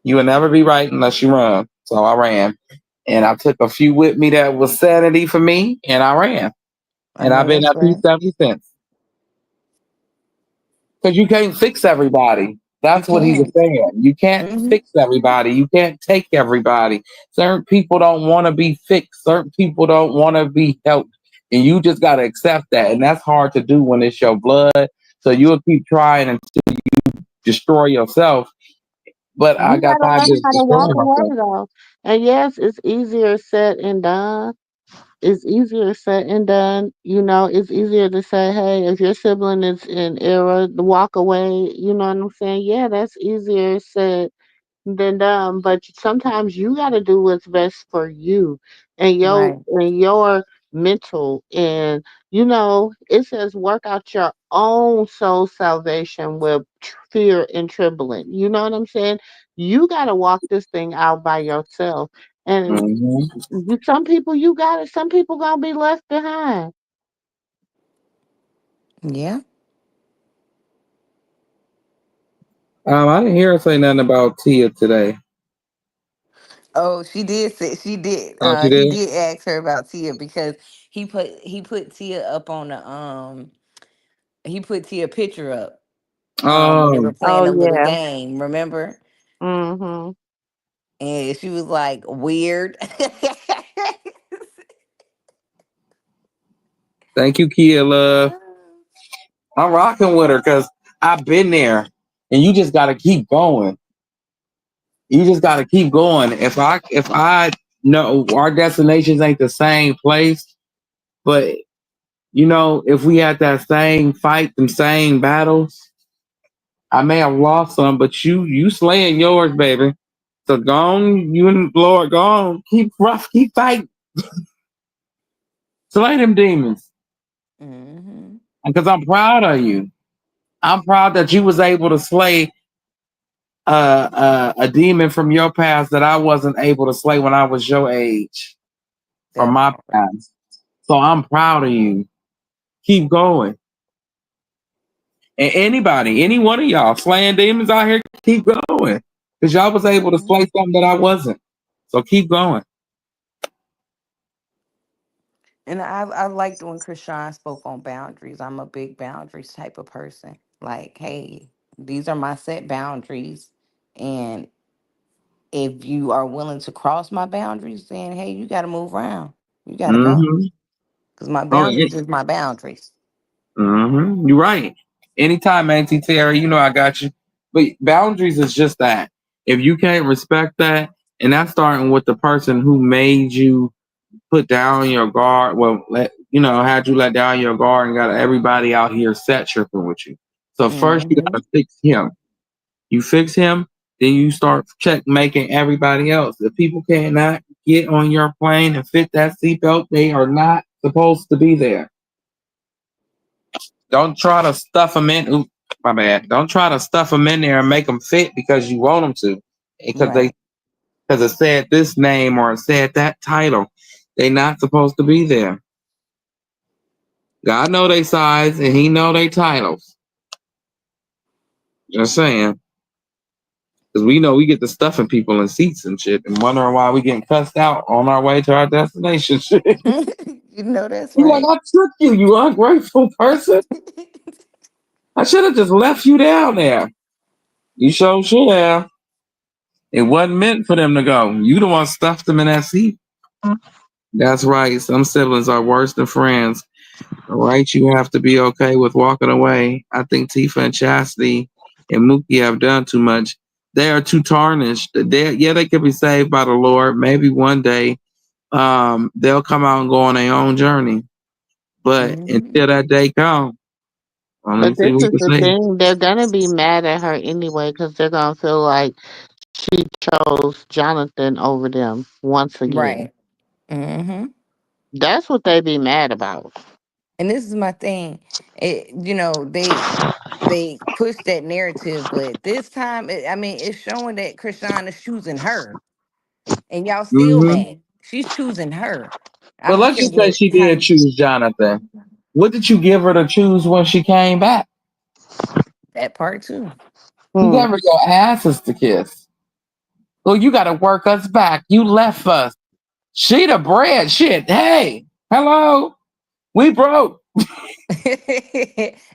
You will never be right unless you run. So I ran. And I took a few with me that was sanity for me, and I ran.
I
And
know
I've been
that's
at peace
right.
ever since. Because you can't fix everybody.
You
That's what he was
can't.
saying. You can't
Hmm.
fix everybody. You can't take everybody. Certain people don't want to be fixed. Certain people don't want to be helped. And you just got to accept that. And that's hard to do when it's your blood. So you'll keep trying and destroy yourself. But I
You
got
gotta
tired of
learn
just
how to walk
destroying myself.
away though. And yes, it's easier said and done. It's easier said and done. You know, it's easier to say, hey, if your sibling is in error, to walk away. You know what I'm saying? Yeah, that's easier said than done. But sometimes you got to do what's best for you
Right.
and your mental. And you know, it says work out your own soul salvation with fear and trembling. You know what I'm saying? You got to walk this thing out by yourself. And
Hmm.
some people you got it. Some people gonna be left behind.
Yeah.
I didn't hear her say nothing about Tia today.
Oh, she did say she did.
Oh, she
He
did?
did ask her about Tia because he put Tia up on the he put Tia picture up when they
Oh,
were playing
Oh
a little
yeah.
game, remember?
Mhm.
And she was like weird.
thank you, Kia Love. I'm rocking with her because I've been there, and you just got to keep going. You just got to keep going. If I know our destinations ain't the same place, but if we had that same fight, them same battles, I may have lost some, but you slaying yours, baby. So go on, you and Lord, go on, keep rough, keep fighting, slay them demons,
Hmm.
because I'm proud of you. I'm proud that you was able to slay a demon from your past that I wasn't able to slay when I was your age from
That
my
part.
past. So I'm proud of you. Keep going. And anybody, any one of y'all slaying demons out here, keep going. Because y'all was able to
Hmm.
slay something that I wasn't. So keep going.
And I liked when Krishan spoke on boundaries. I'm a big boundaries type of person. Like, hey, these are my set boundaries, and if you are willing to cross my boundaries, then hey, you got to move around. You got to go
Mm-hmm.
because my
Oh,
boundaries is my boundaries.
mm-hmm. You're right. Anytime, Auntie Terry, you know I got you. But boundaries is just that. If you can't respect that, and that's starting with the person who made you put down your guard. Well, had you let down your guard and got everybody out here set tripping with you. So first you
Hmm.
gotta fix him. You fix him, then you start check making everybody else. If people cannot get on your plane and fit that seatbelt, they are not supposed to be there. Don't try to stuff them in. Ooh, my bad. Don't try to stuff them in there and make them fit because you want them to, because
Right.
it said this name or it said that title. They not supposed to be there. God know they size and He know they titles. Just saying, because we know we get the stuffing people in seats and shit, and wondering why we getting cussed out on our way to our destination. Shit.
You know that's
We like,
right.
I took you, you ungrateful person. I should have just left you down there. You sure should have. It wasn't meant for them to go. You the one stuffed them in that seat. That's right. Some siblings are worse than friends. All right, you have to be okay with walking away. I think Tifa and Chastity and Mookie have done too much. They are too tarnished. They could be saved by the Lord. Maybe one day, they'll come out and go on their own journey. But
Hmm.
until that day comes, let me
But
see
this
what you
is
can
the
say.
thing, they're gonna be mad at her anyway because they're gonna feel like she chose Jonathan over them once again.
Right. Hmm.
That's what they be mad about.
And this is my thing. They push that narrative, but this time, I mean, it's showing that Krishan is choosing her, and y'all still
Hmm.
mad. She's choosing her. I
But
don't
let's
care
just say
what
she did
time.
choose Jonathan. What did you give her to choose when she came back?
That part too.
You
Hmm.
gave her your asses to kiss. Well, you got to work us back. You left us. She the bread. Shit. Hey, hello. We broke.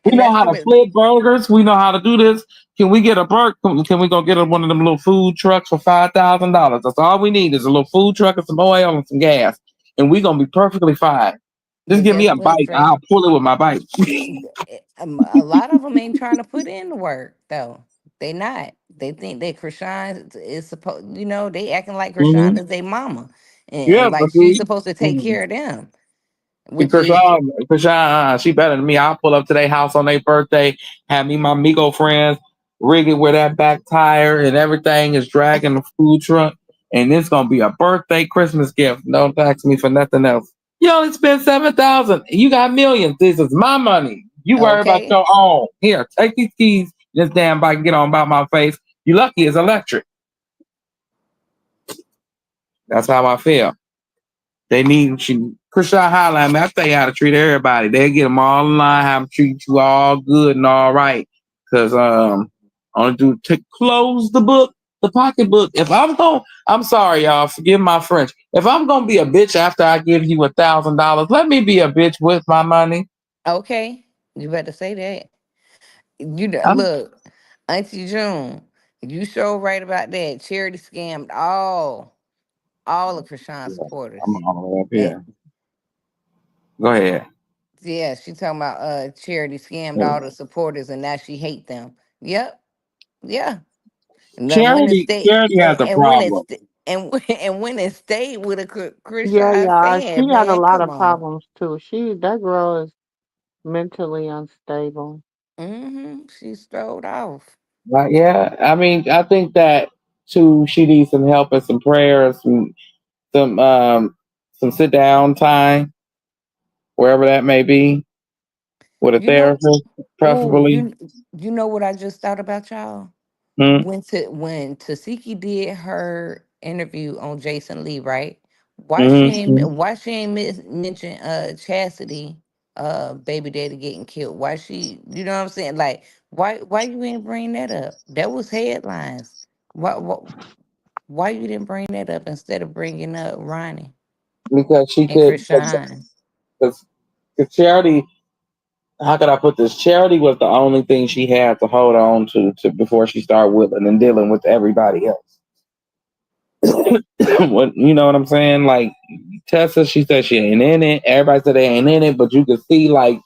We
And
know
that's
how to
what.
flip burgers. We know how to do this. Can we get a burger? Can we go get one of them little food trucks for $5,000? That's all we need is a little food truck and some oil and some gas, and we gonna be perfectly fine. Just
But
give me
guess
a
what,
bike.
Dre?
I'll pull it with my bike.
A lot of them ain't trying to put in the work though. They not. They think that Krishan is supposed. They acting like
Hmm.
Krishan is their mama, and
Yeah, but
like she's
see,
supposed to take care of them,
see,
which is
Krishan, she better than me. I'll pull up to their house on their birthday, have me my Migo friends rig it where that back tire and everything is dragging the food truck, and it's gonna be a birthday Christmas gift. Don't ask me for nothing else. You only spent 7,000. You got millions. This is my money. You worry about
okay.
your own. Here, take these keys. This damn bike can get on about my face. You lucky it's electric. That's how I feel. They need Christian Highline, man. I tell you how to treat everybody. They get them all in line, how to treat you all good and all right. Cause only do to close the book, the pocketbook. If I'm sorry, y'all. Forgive my French. If I'm gonna be a bitch after I give you $1,000, let me be a bitch with my money.
Okay, you better say that.
I'm,
Look, Auntie June, you sure right about that. Charity scammed all of Krishan's supporters.
I'm all the way up
And
here. Go ahead.
yeah, she talking about Charity scammed all the supporters and now she hate them. Yep, yeah. And then when it stayed
Charity has a
and when it
problem.
st- and and when it stayed with a
Yeah,
Krishan
y'all. She
fan,
had a
man,
lot
come
of
on.
problems too. That girl is mentally unstable.
She strolled off.
Yeah, I mean, I think that too. She needs some help and some prayers, some some sit down time, wherever that may be, with a
You know,
therapist,
oh,
preferably.
you know what I just thought about y'all?
Hmm.
When Tasiki did her interview on Jason Lee, right?
Mm-hmm.
Why she ain't mention Chastity baby daddy getting killed? Why she you know what I'm saying? Like why you ain't bring that up? That was headlines. Why why you didn't bring that up instead of bringing up Ronnie
Because she
and
could,
Krishan?
because Charity. How could I put this? Charity was the only thing she had to hold on to before she started whipping and dealing with everybody else. What you know what I'm saying? Like Tessa, she said she ain't in it. Everybody said they ain't in it, but you could see like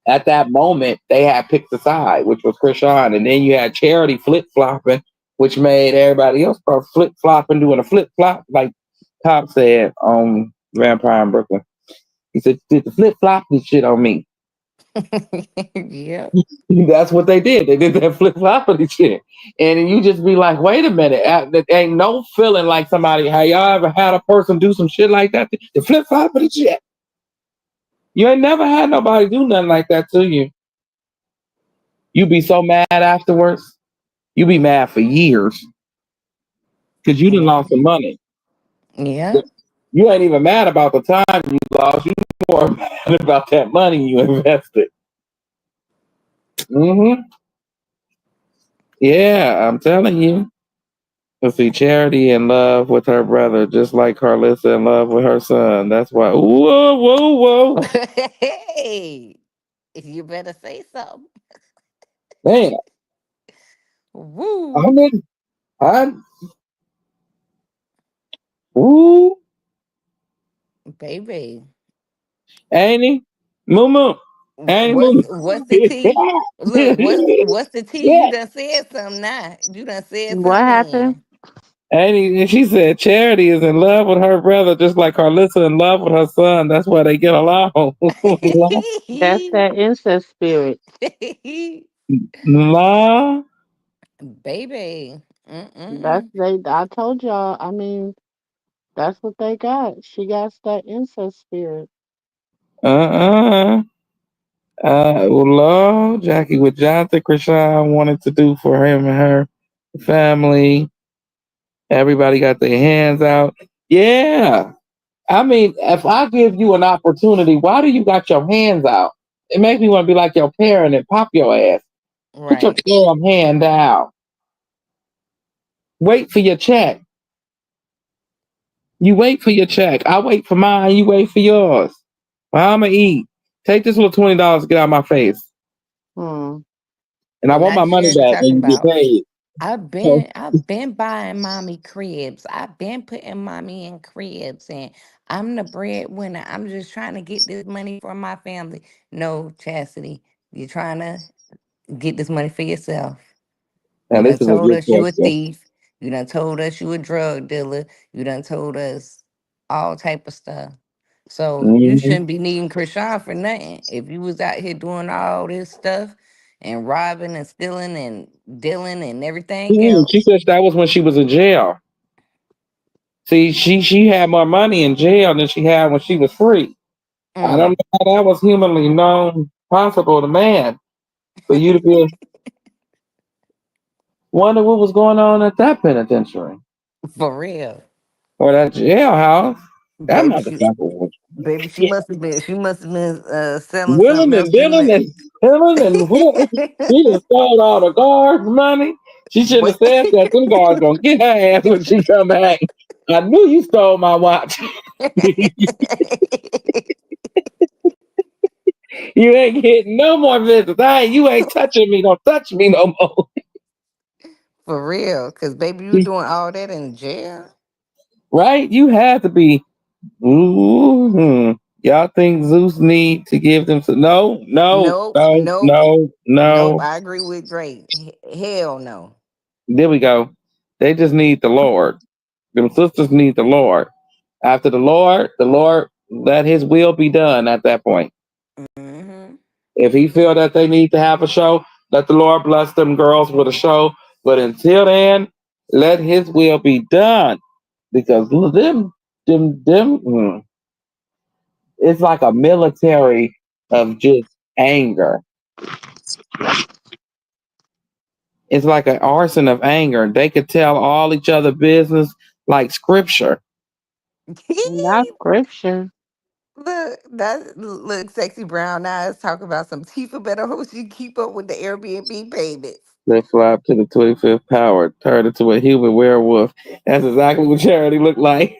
at that moment they had picked a side, which was Chrisean, and then you had Charity flip flopping, which made everybody else start flip flopping, doing a flip flop, like Top said on Vampire in Brooklyn. He said, "Did the flip flop this shit on me?"
Yep.
That's what they did. They did that flip floppity shit, and you just be like, "Wait a minute, there ain't no feeling like somebody. Have y'all ever had a person do some shit like that? The flip floppity shit. You ain't never had nobody do nothing like that to you. You be so mad afterwards. You be mad for years because you done
Yeah.
lost some money.
Yep.
You ain't even mad about the time you lost. You more mad about that money you invested. Hmm. Yeah, I'm telling you. Let's see, Charity in love with her brother, just like Karlissa in love with her son. That's why. Whoa, whoa, whoa.
Hey, you better say something.
Man,
Woo,
I'm in. I. Ooh,
baby.
ain't he? Mumu. Ain't he,
What's the tea?
Mumu?
Look, what's the tea? You
Yeah.
done said something now. You done said
What
something
happened?
then.
And she said Charity is in love with her brother, just like Karlissa in love with her son. That's why they get along.
That's that incest spirit.
Nah.
Baby.
That's
Mm-mm.
they. I told y'all. I mean, that's what they got. She got that incest spirit.
Uh-uh. Well, Lord, Jackie, what Jonathan Chrisean wanted to do for him and her family. Everybody got their hands out. Yeah. I mean, if I give you an opportunity, why do you got your hands out? It makes me want to be like your parent and pop your ass. Put your
Right.
damn hand down. Wait for your check. You wait for your check. I wait for mine. You wait for yours. Well, I'ma eat. Take this little $20 to get out of my face,
Hmm.
and I
And
want
I
my money
Jerry
back
talking
when you get
about
paid.
I've been buying mommy cribs. I've been putting mommy in cribs and I'm the breadwinner. I'm just trying to get this money for my family. No, Chastity. You're trying to get this money for yourself.
Now
You
this
done
is a
told
good
us you a
question.
thief. You done told us you a drug dealer. You done told us all type of stuff. So you
Hmm.
shouldn't be needing Krishan for nothing. If you was out here doing all this stuff and robbing and stealing and dealing and everything
She
else.
said that was when she was in jail. See, she had more money in jail than she had when she was free. I don't
Mm.
know how that was humanly known possible to man for you to be. Wonder what was going on at that penitentiary
For real.
or that jailhouse. That
Baby, she
motherfucker was
baby, she must have been selling
willing
something
and
else in
dealing and stealing and she just stole all the guards' money. She shouldn't have
Wait.
said that. Them guards gonna get her ass when she come back. I knew you stole my watch. You ain't getting no more visits. You ain't touching me. Don't touch me no more.
For real. Cause baby, you doing all that in jail?
Right? You had to be. Ooh, y'all think Zeus need to give them some? No, no,
Nope,
no,
nope,
no,
nope.
no.
I agree with Drake. Hell no.
There we go. They just need the Lord. Them sisters need the Lord. After the Lord let His will be done. At that point,
Hmm.
if He feel that they need to have a show, let the Lord bless them girls with a show. But until then, let His will be done. Because them, it's like a military of just anger. It's like an arson of anger. They could tell all each other business like scripture.
Not scripture.
Look, sexy brown eyes talk about some Tifa better hope she keep up with the Airbnb payments.
They fly up to the 25th power, turned into a human werewolf. That's exactly what Charity looked like.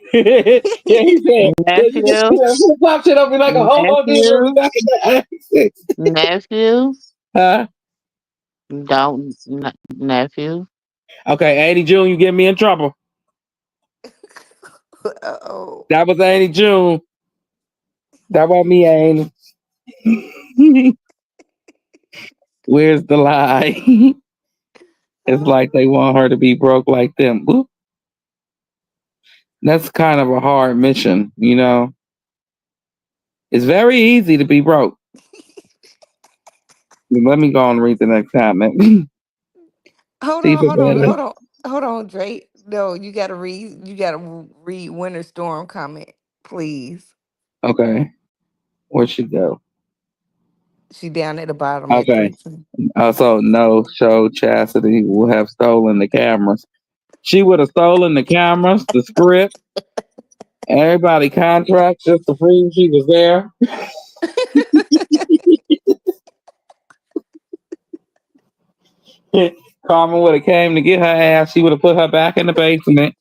Yeah, he said, yeah, you just
Nephew.
see that flip flop shit up me like a homo did on me
Nephew.
back in the 86.
Nephew.
Huh?
Don't. Nephew.
Okay, 80 June, you get me in trouble.
Uh-oh.
That was Annie June. That was me, Annie. Where's the lie? It's like they want her to be broke like them. Boop. That's kind of a hard mission, you know. It's very easy to be broke. Let me go and read the next comment.
Hold
See if
on,
it
hold on,
better.
hold on, hold on, Drake. No, you gotta read. You gotta read Winter Storm comment, please.
Okay. Where'd she go?
She down at the bottom at
Okay.
3.
Also, no show Chastity will have stolen the cameras. She would have stolen the cameras, the script, everybody contracts just to prove she was there. Carmen would have came to get her ass. She would have put her back in the basement.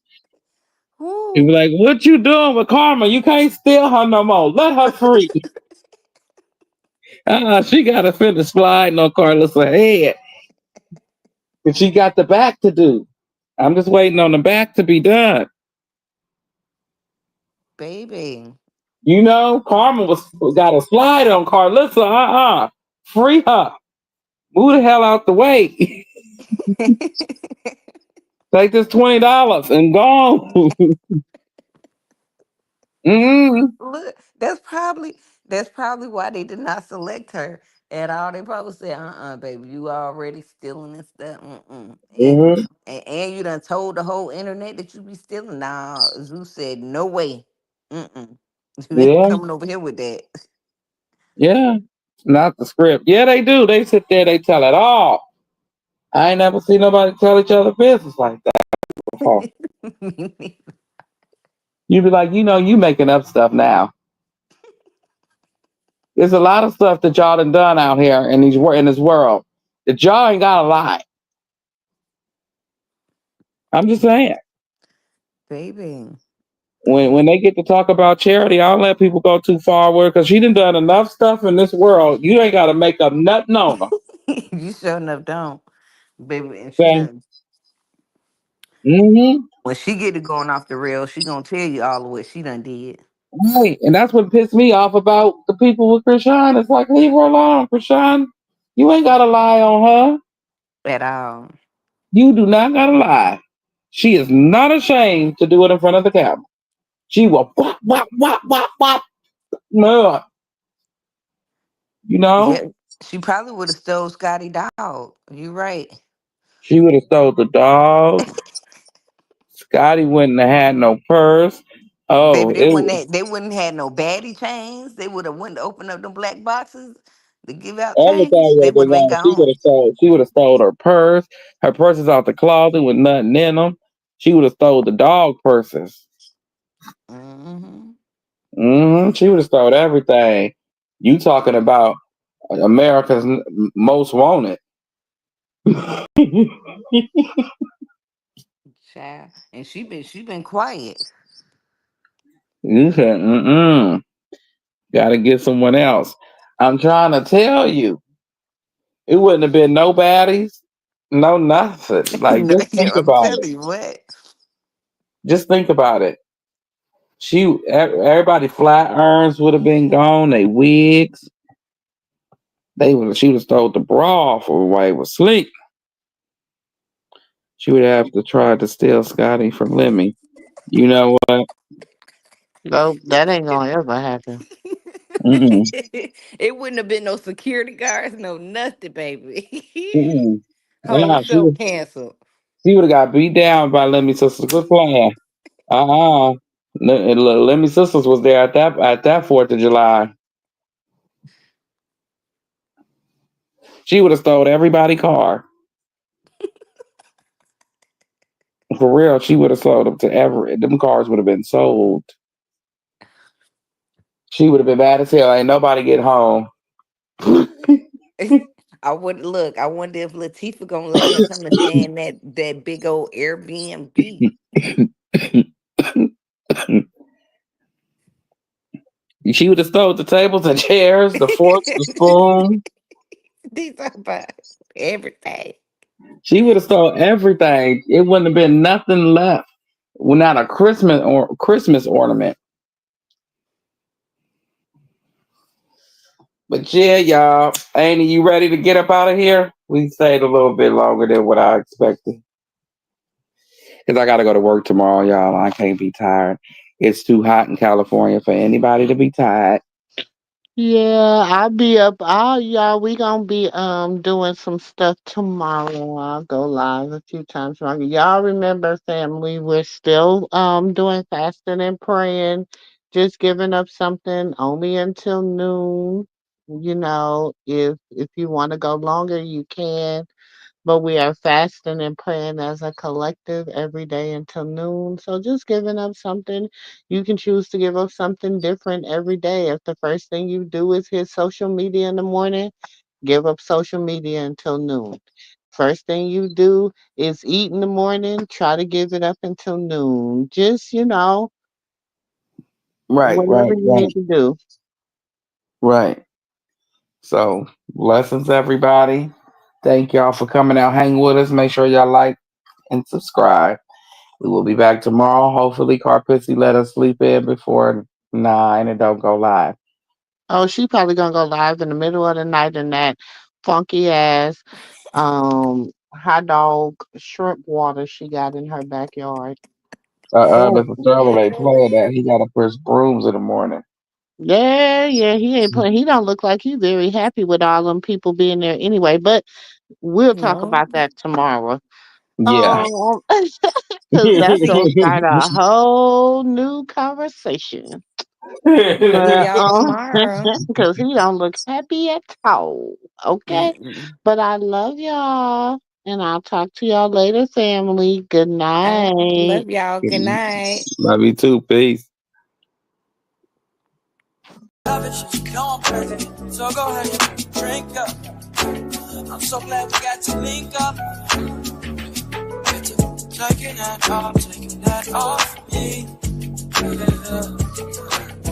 He'd be
Woo,
like, "What you doing with Karma? You can't steal her no more. Let her free." She got to finish sliding on Karlissa head. But she got the back to do. I'm just waiting on the back to be done.
baby.
You know, Karma was got a slide on Karlissa. Free her. Move the hell out the way. Take this $20 and go. Mm-hmm.
Look, that's probably why they did not select her at all. They probably said, baby, you already stealing and stuff. Mm-mm.
Mm-hmm.
And you done told the whole internet that you be stealing. Nah, Zeus said, no way. Mm-mm. You ain't
Yeah,
coming over here with that.
yeah. Not the script. Yeah, they do. They sit there, they tell it all. I ain't never seen nobody tell each other business like that before. You be like, you making up stuff now. There's a lot of stuff that y'all done out here in this world that y'all ain't gotta lie. I'm just saying.
Baby.
When they get to talk about charity, I don't let people go too far with because she done enough stuff in this world. You ain't gotta make up nothing on her.
You sure enough don't. Baby, and she
Okay.
done
Mm-hmm.
when she get to going off the rails, she gonna tell you all of what she done did.
Right. And that's what pissed me off about the people with Chrisean. It's like, leave her alone, Chrisean. You ain't gotta lie on her.
At all.
You do not gotta lie. She is not ashamed to do it in front of the camera. She will whop, whop, whop, whop, whop. No, you know?
Yeah. She probably would have stole Scotty dog. You right.
She would have stole the dog. Scotty wouldn't have had no purse.
Baby,
Oh,
they wouldn't had no baddie chains. They would have went to open up them black boxes to give out
everything
chains.
would
They
have been
would have been
gone.
gone.
She would have stole her purse. Her purses out the closet with nothing in them. She would have stole the dog purses.
Hmm.
She would have stole everything. You talking about America's most wanted?
Child. And she been quiet.
You said, gotta get someone else. I'm trying to tell you, it wouldn't have been no baddies, no nothing. Like,
No,
just think
I'm
about it.
telling you what.
Just think about it. Everybody flat irons would have been gone. They wigs, she would have stole the bra for while it was sleep. She would have to try to steal Scotty from Lemmy. You know what?
No, that ain't gonna ever happen.
Mm-mm,
It wouldn't have been no security guards, no nothing, baby.
mm-mm.
Whole
Nah,
show canceled.
she would have got beat down by Lemmy sisters. Quit playing. Uh-uh. Lemmy sisters was there at that 4th of July. She would have stole everybody car. For real, she would have sold them to every. Them cars would have been sold. She would have been mad as hell. Ain't nobody get home.
I would look. I wonder if Latifah gonna let her come and stay in that big old Airbnb.
She would have stole the tables and chairs, the forks, the spoon.
These are about everything.
She would have stole everything. It wouldn't have been nothing left. Well, not a Christmas ornament. But yeah, y'all. Annie, you ready to get up out of here? We stayed a little bit longer than what I expected. Because I got to go to work tomorrow, y'all. I can't be tired. It's too hot in California for anybody to be tired.
Yeah, I'll be up. Y'all, we gonna be doing some stuff tomorrow. I'll go live a few times longer. Y'all remember, family, we're still doing fasting and praying, just giving up something only until noon. If you want to go longer, you can. But we are fasting and praying as a collective every day until noon. So just giving up something. You can choose to give up something different every day. If the first thing you do is hit social media in the morning, give up social media until noon. First thing you do is eat in the morning, try to give it up until noon. Just,
Right,
whatever
right,
you
right,
need to do.
right. So, blessings, everybody. Thank y'all for coming out, hang with us. Make sure y'all like and subscribe. We will be back tomorrow. Hopefully, Carpissy let us sleep in before 9 and don't go live.
Oh, she probably gonna go live in the middle of the night in that funky ass hot dog shrimp water she got in her backyard. Oh,
Mr. Trouble ain't playing that. He got to push brooms in the morning.
yeah, yeah, he ain't playing. He don't look like he very happy with all them people being there anyway. But we'll talk
No.
about that tomorrow.
Yeah.
Um, because that's gonna start a whole new conversation.
See
But
y'all tomorrow.
because he don't look happy at all. Okay.
Mm-mm.
But I love y'all. And I'll talk to y'all later, family. Good
I
night.
love y'all. Good night.
Love you too. Peace.
Love it, you know I'm crazy. So go ahead, drink up. I'm so glad we got to link up. Taking that off me. Yeah.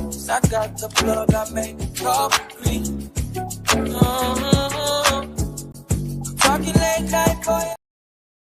'Cause I got the plug, I made it complete. Talking late night, boy.